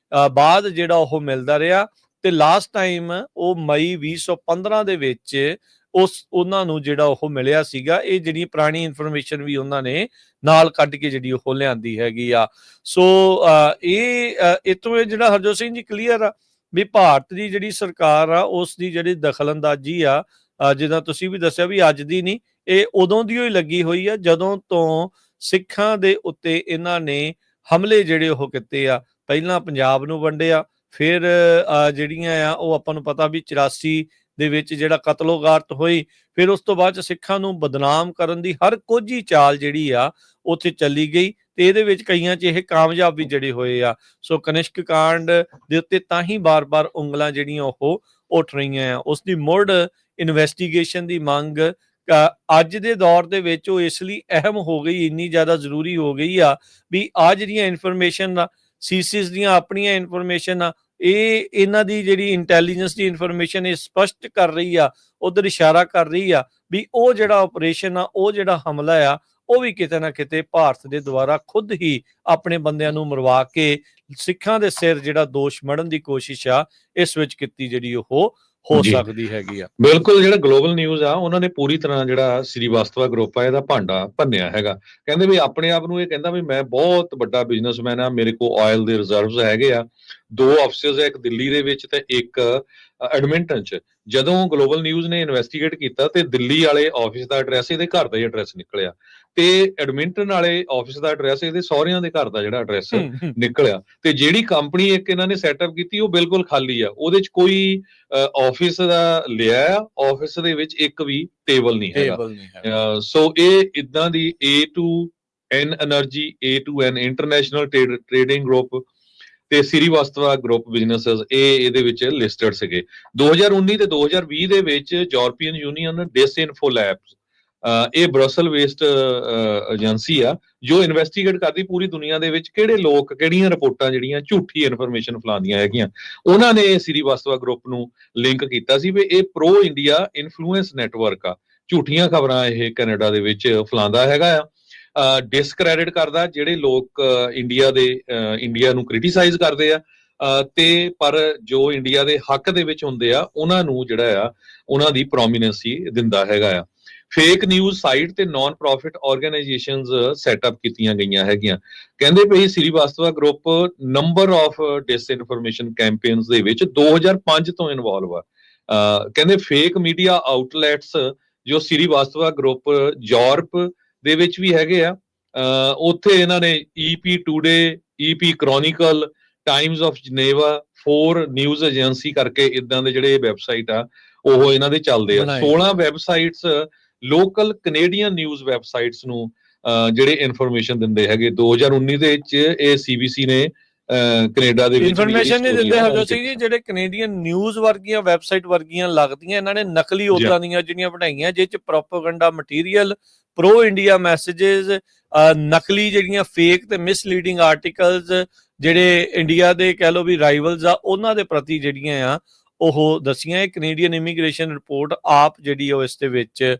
ਬਾਅਦ ਜਿਹੜਾ ਉਹ ਮਿਲਦਾ ਰਿਹਾ ਤੇ ਲਾਸਟ ਟਾਈਮ ਉਹ ਮਈ 2015 ਦੇ ਵਿੱਚ ਉਹਨਾਂ ਨੂੰ ਜਿਹੜਾ ਉਹ ਮਿਲਿਆ ਸੀਗਾ। ਇਹ ਜਿਹੜੀ ਪੁਰਾਣੀ ਇਨਫੋਰਮੇਸ਼ਨ ਵੀ ਉਹਨਾਂ ਨੇ ਨਾਲ ਕੱਢ ਕੇ ਜਿਹੜੀ ਉਹ ਲਿਆਂਦੀ ਹੈਗੀ ਆ। ਸੋ ਇੱਥੋਂ ਇਹ ਜਿਹੜਾ ਹਰਜੋਤ ਸਿੰਘ ਜੀ ਕਲੀਅਰ ਆ ਵੀ ਭਾਰਤ ਦੀ ਜਿਹੜੀ ਸਰਕਾਰ ਆ ਉਸ ਦੀ ਜਿਹੜੀ ਦਖਲਅੰਦਾਜ਼ੀ ਆ, ਜਿੱਦਾਂ ਤੁਸੀਂ ਵੀ ਦੱਸਿਆ ਵੀ ਅੱਜ ਦੀ ਨਹੀਂ, ਇਹ ਉਦੋਂ ਦੀ ਹੀ ਲੱਗੀ ਹੋਈ ਆ ਜਦੋਂ ਤੋਂ ਸਿੱਖਾਂ ਦੇ ਉੱਤੇ ਇਹਨਾਂ ਨੇ ਹਮਲੇ ਜਿਹੜੇ ਉਹ ਕੀਤੇ ਆ। ਪਹਿਲਾਂ ਪੰਜਾਬ ਨੂੰ ਵੰਡਿਆ, ਫਿਰ ਜਿਹੜੀਆਂ ਆ ਉਹ ਆਪਾਂ ਨੂੰ ਪਤਾ ਵੀ 84 ਦੇ ਵਿੱਚ ਜਿਹੜਾ ਕਤਲੋਗਾਰਤ ਹੋਈ, ਫਿਰ ਉਸ ਤੋਂ ਬਾਅਦ 'ਚ ਸਿੱਖਾਂ ਨੂੰ ਬਦਨਾਮ ਕਰਨ ਦੀ ਹਰ ਕੋਝੀ ਚਾਲ ਜਿਹੜੀ ਆ ਉੱਥੇ ਚੱਲੀ ਗਈ ਤੇ ਇਹਦੇ ਵਿੱਚ ਕਈਆਂ 'ਚ ਇਹ ਕਾਮਯਾਬ ਵੀ ਜਿਹੜੇ ਹੋਏ ਆ। ਸੋ ਕਨਿਸ਼ਕ ਕਾਂਡ ਦੇ ਉੱਤੇ ਤਾਂ ਹੀ ਬਾਰ-ਬਾਰ ਉਂਗਲਾਂ ਜਿਹੜੀਆਂ ਉਹ ਉੱਠ ਰਹੀਆਂ ਆ। ਉਸ ਦੀ ਮੁੜ ਇਨਵੈਸਟੀਗੇਸ਼ਨ ਦੀ ਮੰਗ ਅੱਜ ਦੇ ਦੌਰ ਦੇ ਵਿੱਚ ਉਹ ਇਸ ਲਈ ਅਹਿਮ ਹੋ ਗਈ, ਇੰਨੀ ਜ਼ਿਆਦਾ ਜ਼ਰੂਰੀ ਹੋ ਗਈ ਆ ਵੀ ਆਹ ਜਿਹੜੀਆਂ ਇਨਫੋਰਮੇਸ਼ਨ ਆ, ਸੀਸੀਸ ਦੀਆਂ ਆਪਣੀਆਂ ਇਨਫੋਰਮੇਸ਼ਨ ਆ, ਇਹ ਇਹਨਾਂ ਦੀ ਜਿਹੜੀ ਇੰਟੈਲੀਜੈਂਸ ਦੀ ਇਨਫੋਰਮੇਸ਼ਨ ਇਹ ਸਪਸ਼ਟ ਕਰ ਰਹੀ ਆ, ਉਧਰ ਇਸ਼ਾਰਾ ਕਰ ਰਹੀ ਆ ਵੀ ਉਹ ਜਿਹੜਾ ਆਪਰੇਸ਼ਨ ਆ, ਉਹ ਜਿਹੜਾ ਹਮਲਾ ਆ, ਉਹ ਵੀ ਕਿਤੇ ਨਾ ਕਿਤੇ ਭਾਰਤ ਦੇ ਦੁਆਰਾ ਖੁਦ ਹੀ ਆਪਣੇ ਬੰਦਿਆਂ ਨੂੰ ਮਰਵਾ ਕੇ ਸਿੱਖਾਂ ਦੇ ਸਿਰ ਜਿਹੜਾ ਦੋਸ਼ ਮੜਨ ਦੀ ਕੋਸ਼ਿਸ਼ ਆ ਇਸ ਵਿੱਚ ਕੀਤੀ ਜਿਹੜੀ ਉਹ ਹੋ ਸਕਦੀ ਹੈਗੀ ਆ। ਬਿਲਕੁਲ, ਜਿਹੜਾ ਗਲੋਬਲ ਨਿਊਜ਼ ਆ ਉਹਨਾਂ ਨੇ ਪੂਰੀ ਤਰ੍ਹਾਂ ਜਿਹੜਾ ਸ੍ਰੀਵਾਸਤਵਾ ਗਰੁੱਪ ਆ ਇਹਦਾ ਭਾਂਡਾ ਭੰਨਿਆ ਹੈਗਾ। ਕਹਿੰਦੇ ਵੀ ਆਪਣੇ ਆਪ ਨੂੰ ਇਹ ਕਹਿੰਦਾ ਵੀ ਮੈਂ ਬਹੁਤ ਵੱਡਾ ਬਿਜ਼ਨਸਮੈਨ ਆ, ਮੇਰੇ ਕੋਲ ਆਇਲ ਦੇ ਰਿਜ਼ਰਵਸ ਹੈਗੇ ਆ। 2 ਆਫਿਸਿਸ ਆ, ਇੱਕ ਦਿੱਲੀ ਦੇ ਵਿੱਚ ਤੇ ਇੱਕ ਐਡਮਿੰਟਨ 'ਚ। ਜਦੋਂ ਗਲੋਬਲ ਨਿਊਜ਼ ਨੇ ਇਨਵੈਸਟੀਗੇਟ ਕੀਤਾ ਤੇ ਦਿੱਲੀ ਵਾਲੇ ਆਫਿਸ ਦਾ ਐਡਰੈਸ ਇਹਦੇ ਘਰ ਦਾ ਹੀ ਐਡਰੈਸ ਨਿਕਲਿਆ ਤੇ ਐਡਮਿੰਟਨ ਵਾਲੇ ਆਫਿਸ ਦਾ ਐਡਰੈਸ ਇਹਦੇ ਸਹੁਰਿਆਂ ਦੇ ਘਰ ਦਾ ਜਿਹੜਾ ਐਡਰੈਸ ਨਿਕਲਿਆ। ਤੇ ਜਿਹੜੀ ਕੰਪਨੀ ਇੱਕ ਇਹਨਾਂ ਨੇ ਸੈਟਅਪ ਕੀਤੀ ਉਹ ਬਿਲਕੁਲ ਖਾਲੀ ਆ, ਉਹਦੇ 'ਚ ਕੋਈ ਆਫਿਸ ਦਾ ਲਿਆ ਆ, ਆਫਿਸ ਦੇ ਵਿੱਚ ਇੱਕ ਵੀ ਟੇਬਲ ਨਹੀਂ ਹੈਗਾ। ਸੋ ਇਹ ਇਦਾਂ ਦੀ A2N energy, A2N international trading group ਤੇ ਸ੍ਰੀਵਾਸਤਵਾ ਗਰੁੱਪ ਬਿਜ਼ਨੈਸਸ ਇਹਦੇ ਵਿੱਚ ਲਿਸਟਡ ਸੀਗੇ। 2019 ਤੇ 2020 ਦੇ ਵਿੱਚ ਯੂਰਪੀਅਨ ਯੂਨੀਅਨ ਡਿਸਇਨਫੋ ਲੈਬਸ, ਇਹ ਬਰਸਲ ਬੇਸਡ ਏਜੰਸੀ ਆ ਜੋ ਇਨਵੈਸਟੀਗੇਟ ਕਰਦੀ ਪੂਰੀ ਦੁਨੀਆ ਦੇ ਵਿੱਚ ਕਿਹੜੇ ਲੋਕ ਕਿਹੜੀਆਂ ਰਿਪੋਰਟਾਂ ਜਿਹੜੀਆਂ ਝੂਠੀ ਇਨਫੋਰਮੇਸ਼ਨ ਫੈਲਾਉਂਦੀਆਂ ਹੈਗੀਆਂ। ਉਹਨਾਂ ਨੇ ਸ੍ਰੀਵਾਸਤਵਾ ਗਰੁੱਪ ਨੂੰ ਲਿੰਕ ਕੀਤਾ ਸੀ ਵੀ ਇਹ ਪ੍ਰੋ ਇੰਡੀਆ ਇਨਫਲੂਐਂਸ ਨੈਟਵਰਕ ਆ, ਝੂਠੀਆਂ ਖਬਰਾਂ ਇਹ ਕੈਨੇਡਾ ਦੇ ਵਿੱਚ ਫੈਲਾਉਂਦਾ ਹੈਗਾ ਆ, ਡਿਸਕ੍ਰੈਡਿਟ ਕਰਦਾ ਜਿਹੜੇ ਲੋਕ ਇੰਡੀਆ ਨੂੰ ਕ੍ਰਿਟੀਸਾਈਜ਼ ਕਰਦੇ ਆ ਤੇ ਪਰ ਜੋ ਇੰਡੀਆ ਦੇ ਹੱਕ ਦੇ ਵਿੱਚ ਹੁੰਦੇ ਆ ਉਹਨਾਂ ਨੂੰ ਜਿਹੜਾ ਆ ਉਹਨਾਂ ਦੀ ਪ੍ਰੋਮੀਨੈਂਸੀ ਦਿੰਦਾ ਹੈਗਾ ਆ। ਫੇਕ ਨਿਊਜ਼ ਸਾਈਟ ਤੇ ਨਾਨ ਪ੍ਰੋਫਿਟ ਆਰਗੇਨਾਈਜੇਸ਼ਨਸ ਸੈਟਅਪ ਕੀਤੀਆਂ ਗਈਆਂ ਹੈਗੀਆਂ। ਕਹਿੰਦੇ ਵੀ Srivastava group number of disinformation campaigns ਦੇ ਵਿੱਚ 2005 ਤੋਂ ਇਨਵੋਲਵ ਆ। ਕਹਿੰਦੇ ਫੇਕ ਮੀਡੀਆ ਆਊਟਲੈਟਸ ਜੋ ਸ੍ਰੀਵਾਸਤਵਾ ਗਰੁੱਪ ਯੂਰਪ ਦੇ ਵਿੱਚ ਵੀ ਹੈਗੇ ਆ, ਉੱਥੇ ਇਹਨਾਂ ਨੇ EP today, EP Chronicle, Times of Geneva, 4 news agency ਕਰਕੇ ਇਦਾਂ ਦੇ ਜਿਹੜੇ ਵੈਬਸਾਈਟ ਆ ਉਹ ਇਹਨਾਂ ਦੇ ਚੱਲਦੇ ਆ। 16 websites local Canadian news websites ਨੂੰ ਜਿਹੜੇ ਇਨਫੋਰਮੇਸ਼ਨ ਦਿੰਦੇ ਹੈਗੇ। 2019 ਦੇ ਵਿੱਚ ਇਹ CBC ਨੇ ਕੈਨੇਡਾ ਦੇ ਵਿੱਚ ਇਨਫੋਰਮੇਸ਼ਨ ਨਹੀਂ ਦਿੰਦੇ ਹਰਜੋਤ ਸਿੰਘ ਜੀ, ਜਿਹੜੇ ਕੈਨੇਡੀਅਨ ਨਿਊਜ਼ ਵਰਗੀਆਂ ਵੈਬਸਾਈਟ ਵਰਗੀਆਂ ਲੱਗਦੀਆਂ, ਇਹਨਾਂ ਨੇ ਨਕਲੀ ਉਦਾਂ ਦੀਆਂ ਜਿਹੜੀਆਂ ਬਣਾਈਆਂ ਜਿਹ ਚ propaganda material, pro India messages, ਨਕਲੀ ਜਿਹੜੀਆਂ ਫੇਕ ਤੇ ਮਿਸਲੀਡਿੰਗ ਆਰਟੀਕਲਸ ਜਿਹੜੇ ਇੰਡੀਆ ਦੇ ਕਹਿ ਲਓ ਵੀ ਰਾਈਵਲਸ ਆ ਉਹਨਾਂ ਦੇ ਪ੍ਰਤੀ ਜਿਹੜੀਆਂ ਆ ਉਹ ਦੱਸੀਆਂ। ਇਹ ਕੈਨੇਡੀਅਨ ਇਮੀਗ੍ਰੇਸ਼ਨ ਰਿਪੋਰਟ ਆਪ ਜਿਹੜੀ ਉਹ ਇਸ ਦੇ ਵਿੱਚ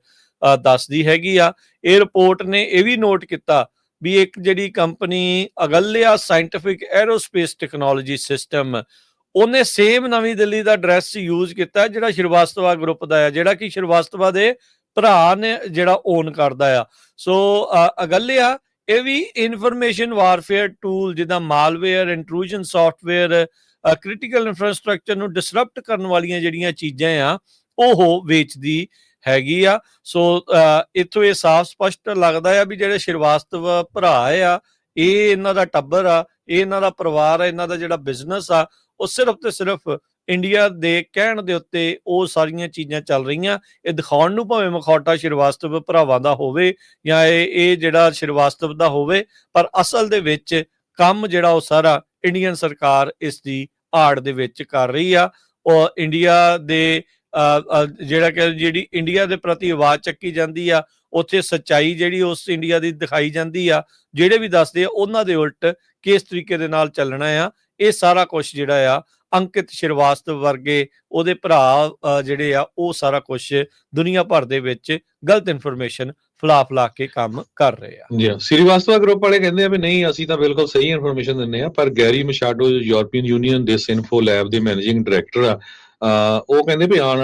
ਦੱਸਦੀ ਹੈਗੀ ਆ। ਇਹ ਰਿਪੋਰਟ ਨੇ ਇਹ ਵੀ ਨੋਟ ਕੀਤਾ ਵੀ ਇੱਕ ਜਿਹੜੀ company Aglaya scientific aerospace technology system, ਉਹਨੇ ਸੇਮ ਨਵੀਂ ਦਿੱਲੀ ਦਾ ਐਡਰੈਸ ਯੂਜ਼ ਕੀਤਾ ਜਿਹੜਾ ਸ੍ਰੀਵਾਸਤਵਾ ਗਰੁੱਪ ਦਾ ਆ, ਜਿਹੜਾ ਕਿ ਸ੍ਰੀਵਾਸਤਵਾ ਦੇ ਭਰਾ ਨੇ ਜਿਹੜਾ ਓਨ ਕਰਦਾ ਆ। ਸੋ ਅਗਲਿਆ ਇਹ ਵੀ ਇਨਫੋਰਮੇਸ਼ਨ ਵਾਰਫੇਅਰ ਟੂਲ ਜਿੱਦਾਂ ਮਾਲਵੇਅਰ, ਇੰਟਰੂਜਨ ਸੌਫਟਵੇਅਰ, ਕ੍ਰਿਟੀਕਲ ਇਨਫਰਾਸਟ੍ਰਕਚਰ ਨੂੰ ਡਿਸਰਪਟ ਕਰਨ ਵਾਲੀਆਂ ਜਿਹੜੀਆਂ ਚੀਜ਼ਾਂ ਆ ਉਹ ਵੇਚਦੀ ਹੈਗੀ ਆ। ਸੋ ਇੱਥੋਂ ਇਹ ਸਾਫ਼ ਸਪਸ਼ਟ ਲੱਗਦਾ ਆ ਵੀ ਜਿਹੜੇ ਸ੍ਰੀਵਾਸਤਵਾ ਭਰਾ ਆ, ਇਹ ਇਹਨਾਂ ਦਾ ਟੱਬਰ ਆ, ਇਹ ਇਹਨਾਂ ਦਾ ਪਰਿਵਾਰ ਆ, ਇਹਨਾਂ ਦਾ ਜਿਹੜਾ ਬਿਜ਼ਨਸ ਆ ਉਹ ਸਿਰਫ ਤੇ ਸਿਰਫ ਇੰਡੀਆ ਦੇ ਕਹਿਣ ਦੇ ਉੱਤੇ ਉਹ ਸਾਰੀਆਂ ਚੀਜ਼ਾਂ ਚੱਲ ਰਹੀਆਂ। ਇਹ ਦਿਖਾਉਣ ਨੂੰ ਭਾਵੇਂ ਮਖੌਟਾ ਸ੍ਰੀਵਾਸਤਵ ਭਰਾਵਾਂ ਦਾ ਹੋਵੇ ਜਾਂ ਇਹ ਜਿਹੜਾ ਸ੍ਰੀਵਾਸਤਵ ਦਾ ਹੋਵੇ, ਪਰ ਅਸਲ ਦੇ ਵਿੱਚ ਕੰਮ ਜਿਹੜਾ ਉਹ ਸਾਰਾ ਇੰਡੀਅਨ ਸਰਕਾਰ ਇਸ ਦੀ ਆੜ ਦੇ ਵਿੱਚ ਕਰ ਰਹੀ ਆ। ਉਹ ਇੰਡੀਆ ਦੇ ਜਿਹੜਾ ਕਿ ਜਿਹੜੀ ਇੰਡੀਆ ਦੇ ਪ੍ਰਤੀ ਆਵਾਜ਼ ਚੱਕੀ ਜਾਂਦੀ ਆ, ਉੱਥੇ ਸੱਚਾਈ ਜਿਹੜੀ ਉਸ ਇੰਡੀਆ ਦੀ ਦਿਖਾਈ ਜਾਂਦੀ ਆ। ਜਿਹੜੇ ਵੀ ਦੱਸਦੇ ਆ ਉਹਨਾਂ ਦੇ ਉਲਟ ਕਿਸ ਤਰੀਕੇ ਦੇ ਨਾਲ ਚੱਲਣਾ ਆ, ਇਹ ਸਾਰਾ ਕੁਝ ਜਿਹੜਾ ਆ ਅੰਕਿਤ ਸ੍ਰੀਵਾਸਤਵ ਵਰਗੇ ਉਹਦੇ ਭਰਾ ਜਿਹੜੇ ਆ ਉਹ ਸਾਰਾ ਕੁਝ ਦੁਨੀਆ ਭਰ ਦੇ ਵਿੱਚ ਗਲਤ ਇਨਫੋਰਮੇਸ਼ਨ ਫਲਾ ਕੇ ਕੰਮ ਕਰ ਰਹੇ ਆ। ਜੀ, ਸ੍ਰੀਵਾਸਤਵਾ ਗਰੁੱਪ ਵਾਲੇ ਕਹਿੰਦੇ ਆ ਵੀ ਨਹੀਂ ਅਸੀਂ ਤਾਂ ਬਿਲਕੁਲ ਸਹੀ ਇਨਫੋਰਮੇਸ਼ਨ ਦਿੰਦੇ ਆ, ਪਰ ਗੈਰੀ ਮਸ਼ਾਡੋ ਯੂਰਪੀਅਨ ਯੂਨੀਅਨ ਡਿਸਇਨਫੋ ਲੈਬ ਦੇ ਮੈਨੇਜਿੰਗ ਡਾਇਰੈਕਟਰ ਆ, ਉਹ ਕਹਿੰਦੇ ਵੀ ਆਉਣ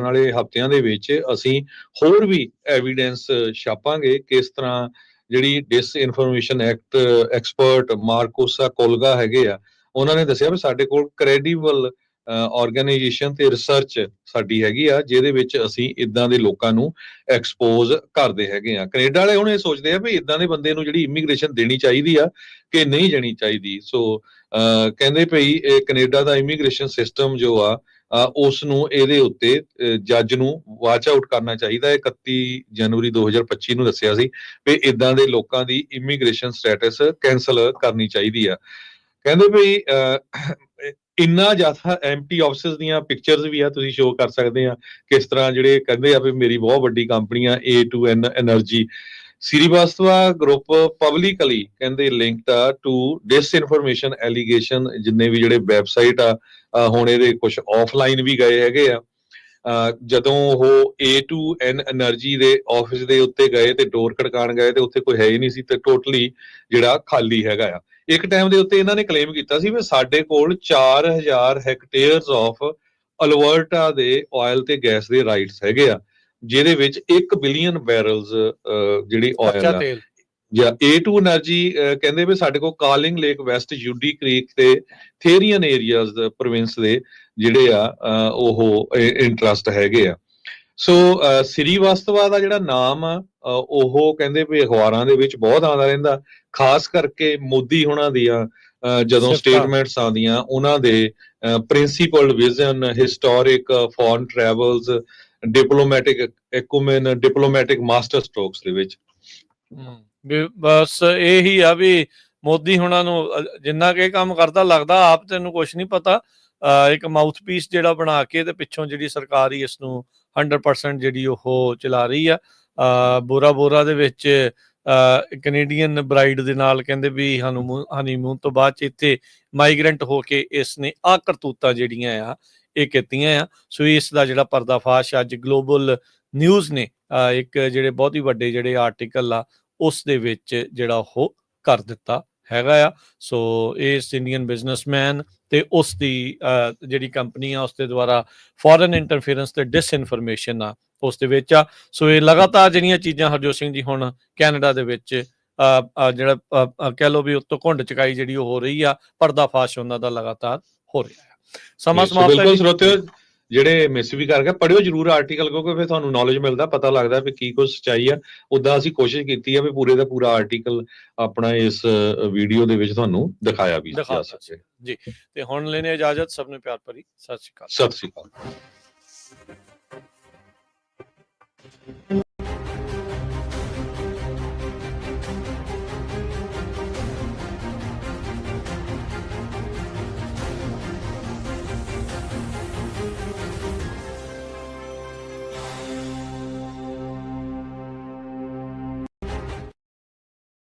ਵਾਲੇ ਹਫ਼ਤਿਆਂ ਦੇ ਵਿੱਚ ਅਸੀਂ ਹੋਰ ਵੀ ਐਵੀਡੈਂਸ ਛਾਪਾਂਗੇ। ਕਿਸ ਤਰ੍ਹਾਂ ਜਿਹੜੀ ਡਿਸਇਨਫੋਰਮੇਸ਼ਨ ਐਕਟ ਐਕਸਪਰਟ ਮਾਰਕੋਸਾ ਕੋਲਗਾ ਹੈਗੇ ਆ, ਉਹਨਾਂ ਨੇ ਦੱਸਿਆ ਵੀ ਸਾਡੇ ਕੋਲ ਕ੍ਰੈਡੀਬਲ ਆਰਗੇਨਾਈਜੇਸ਼ਨ ਤੇ ਰਿਸਰਚ ਸਾਡੀ ਹੈਗੀ ਆ, ਜਿਹਦੇ ਵਿੱਚ ਅਸੀਂ ਇਦਾਂ ਦੇ ਲੋਕਾਂ ਨੂੰ ਐਕਸਪੋਜ਼ ਕਰਦੇ ਹੈਗੇ ਆ। ਕੈਨੇਡਾ ਵਾਲੇ ਹੁਣ ਇਹ ਸੋਚਦੇ ਆ ਵੀ ਇਦਾਂ ਦੇ ਬੰਦੇ ਨੂੰ ਜਿਹੜੀ ਇਮੀਗ੍ਰੇਸ਼ਨ ਦੇਣੀ ਚਾਹੀਦੀ ਆ ਕਿ ਨਹੀਂ ਦੇਣੀ ਚਾਹੀਦੀ। ਸੋ ਕਹਿੰਦੇ ਭਈ ਇਹ ਕੈਨੇਡਾ ਦਾ ਇਮੀਗ੍ਰੇਸ਼ਨ ਸਿਸਟਮ ਜੋ ਆ ਉਸ ਨੂੰ ਇਹਦੇ ਉੱਤੇ ਜੱਜ ਨੂੰ ਵਾਚ ਆਊਟ ਕਰਨਾ ਚਾਹੀਦਾ। 31 ਜਨਵਰੀ 2025 ਨੂੰ ਦੱਸਿਆ ਸੀ ਵੀ ਇਦਾਂ ਦੇ ਲੋਕਾਂ ਦੀ ਇਮੀਗ੍ਰੇਸ਼ਨ ਸਟੇਟਸ ਕੈਂਸਲ ਕਰਨੀ ਚਾਹੀਦੀ ਆ। ਕਹਿੰਦੇ ਭਈ ਇੰਨਾ ਜ਼ਿਆਦਾ ਐਮਟੀ ਆਫਿਸਿਸ ਦੀਆਂ ਪਿਕਚਰਸ ਵੀ ਆ, ਤੁਸੀਂ ਸ਼ੋਅ ਕਰ ਸਕਦੇ ਆ ਕਿਸ ਤਰ੍ਹਾਂ ਜਿਹੜੇ ਕਹਿੰਦੇ ਆ ਵੀ ਮੇਰੀ ਬਹੁਤ ਵੱਡੀ ਕੰਪਨੀ ਆ A2N energy. Srivastava group publicly ਕਹਿੰਦੇ ਲਿੰਕਡ ਆ ਟੂ ਡਿਸਇਨਫੋਰਮੇਸ਼ਨ ਐਲੀਗੇਸ਼ਨ। ਜਿੰਨੇ ਵੀ ਜਿਹੜੇ ਵੈਬਸਾਈਟ ਆ ਹੁਣ ਇਹਦੇ ਕੁਝ ਆਫਲਾਈਨ ਵੀ ਗਏ ਹੈਗੇ ਆ। ਜਦੋਂ ਉਹ A2N ਐਨਰਜੀ ਦੇ ਆਫਿਸ ਦੇ ਉੱਤੇ ਗਏ ਤੇ ਡੋਰ ਖੜਕਾਉਣ ਗਏ ਤੇ ਉੱਥੇ ਕੋਈ ਹੈ ਹੀ ਨਹੀਂ ਸੀ ਤੇ ਟੋਟਲੀ ਜਿਹੜਾ ਖਾਲੀ ਹੈਗਾ ਆ। ਇੱਕ ਟਾਈਮ ਦੇ ਉੱਤੇ ਇਹਨਾਂ ਨੇ ਕਲੇਮ ਕੀਤਾ ਸੀ ਵੀ ਸਾਡੇ ਕੋਲ 4000 ਹੈਕਟੇਅਰਸ ਆਫ ਅਲਬਰਟਾ ਦੇ ਆਇਲ ਤੇ ਗੈਸ ਦੇ ਰਾਈਟਸ ਹੈਗੇ ਆ, ਜਿਹਦੇ ਵਿੱਚ 1 ਬਿਲੀਅਨ ਬੈਰਲਸ ਜਿਹੜੀ ਆਇਲ ਆ ਜਾਂ A2 ਐਨਰਜੀ ਕਹਿੰਦੇ ਵੀ ਸਾਡੇ ਕੋਲ calling lake West UD creek ਤੇ ਥੇਰੀਅਨ ਏਰੀਆਜ਼ ਪ੍ਰੋਵਿੰਸ ਦੇ ਜਿਹੜੇ ਆ ਉਹ ਇੰਟਰਸਟ ਹੈਗੇ ਆ। ਸੋ ਸ੍ਰੀਵਾਸਤਵਾ ਦਾ ਜਿਹੜਾ ਨਾਮ ਆ ਉਹ ਕਹਿੰਦੇ ਵੀ ਅਖਬਾਰਾਂ ਦੇ ਵਿੱਚ ਬਹੁਤ ਆਉਂਦਾ ਰਹਿੰਦਾ, ਖਾਸ ਕਰਕੇ ਮੋਦੀ ਹੁਣਾਂ ਦੀਆਂ ਜਦੋਂ ਸਟੇਟਮੈਂਟਸ ਆਉਂਦੀਆਂ ਉਹਨਾਂ ਦੇ principle vision, historic foreign travels, diplomatic acumen, diplomatic master strokes ਦੇ ਵਿੱਚ। ਬਸ ਇਹੀ ਆ ਵੀ ਮੋਦੀ ਹੁਣਾਂ ਨੂੰ ਜਿੰਨਾ ਕਿ ਕੰਮ ਕਰਦਾ ਲੱਗਦਾ ਆਪ ਤੈਨੂੰ ਕੁਛ ਨਹੀਂ ਪਤਾ। ਇੱਕ ਮਾਊਥ ਪੀਸ ਜਿਹੜਾ ਬਣਾ ਕੇ ਤੇ ਪਿੱਛੋਂ ਜਿਹੜੀ ਸਰਕਾਰ ਹੀ ਇਸ ਨੂੰ 100% ਜਿਹੜੀ ਉਹ ਚਲਾ ਰਹੀ ਆ। ਬੋਰਾ ਬੋਰਾ ਦੇ ਵਿੱਚ ਕੈਨੇਡੀਅਨ ਬਰਾਈਡ ਦੇ ਨਾਲ ਕਹਿੰਦੇ ਵੀ ਹਨੀਮੂਨ ਤੋਂ ਬਾਅਦ 'ਚ ਇੱਥੇ ਮਾਈਗਰੈਂਟ ਹੋ ਕੇ ਇਸ ਨੇ ਆਹ ਕਰਤੂਤਾਂ ਜਿਹੜੀਆਂ ਆ ਇਹ ਕੀਤੀਆਂ ਆ। ਸੋ ਇਸ ਦਾ ਜਿਹੜਾ ਪਰਦਾਫਾਸ਼ ਅੱਜ ਗਲੋਬਲ ਨਿਊਜ਼ ਨੇ ਇੱਕ ਜਿਹੜੇ ਬਹੁਤ ਹੀ ਵੱਡੇ ਜਿਹੜੇ ਆਰਟੀਕਲ ਆ ਉਸ ਦੇ ਵਿੱਚ ਜਿਹੜਾ ਉਹ ਕਰ ਦਿੱਤਾ ਹੈਗਾ ਆ। ਸੋ ਇਸ ਇੰਡੀਅਨ ਬਿਜ਼ਨਸਮੈਨ ਤੇ ਉਸ ਦੀ ਜਿਹੜੀ ਕੰਪਨੀ ਆ ਉਸ ਦੇ ਦੁਆਰਾ ਫੋਰਨ ਇੰਟਰਫੇਰੈਂਸ ਤੇ ਡਿਸਇਨਫੋਰਮੇਸ਼ਨ ਆ ਉਸ ਦੇ ਵਿੱਚ ਆ। ਸੋ ਇਹ ਲਗਾਤਾਰ ਜਿਹੜੀਆਂ ਚੀਜ਼ਾਂ ਹਰਜੋਤ ਸਿੰਘ ਜੀ ਹੁਣ ਕੈਨੇਡਾ ਦੇ ਵਿੱਚ ਜਿਹੜਾ ਕਹਿ ਲਓ ਵੀ ਉੱਤੋਂ ਘੁੰਡ ਚਕਾਈ ਜਿਹੜੀ ਉਹ ਹੋ ਰਹੀ ਆ, ਪਰਦਾਫਾਸ਼ ਉਹਨਾਂ ਦਾ ਲਗਾਤਾਰ ਹੋ ਰਿਹਾ ਹੈ। ਸਮਾਂ ਸਮਾਪਤ ਹੈ। ਜਿਹੜੇ ਮਿਸ ਵੀ ਕਰਕੇ ਪੜ੍ਹਿਓ ਜ਼ਰੂਰ ਆਰਟੀਕਲ, ਕਿਉਂਕਿ ਫਿਰ ਤੁਹਾਨੂੰ ਨੌਲੇਜ ਮਿਲਦਾ, ਪਤਾ ਲੱਗਦਾ ਵੀ ਕੀ ਕੁਝ ਸੱਚਾਈ ਆ। ਉੱਦਾਂ ਅਸੀਂ ਕੋਸ਼ਿਸ਼ ਕੀਤੀ ਆ ਵੀ ਪੂਰੇ ਦਾ ਪੂਰਾ ਆਰਟੀਕਲ ਆਪਣਾ ਇਸ ਵੀਡੀਓ ਦੇ ਵਿੱਚ ਤੁਹਾਨੂੰ ਦਿਖਾਇਆ ਵੀ ਜਾ ਸਕੇ ਜੀ। ਤੇ ਹੁਣ ਲੈਣੇ ਇਜਾਜ਼ਤ, ਸਭ ਨੂੰ ਪਿਆਰ ਭਰੀ ਸਤਿ ਸ਼੍ਰੀ ਅਕਾਲ। ਸਤਿ ਸ਼੍ਰੀ ਅਕਾਲ।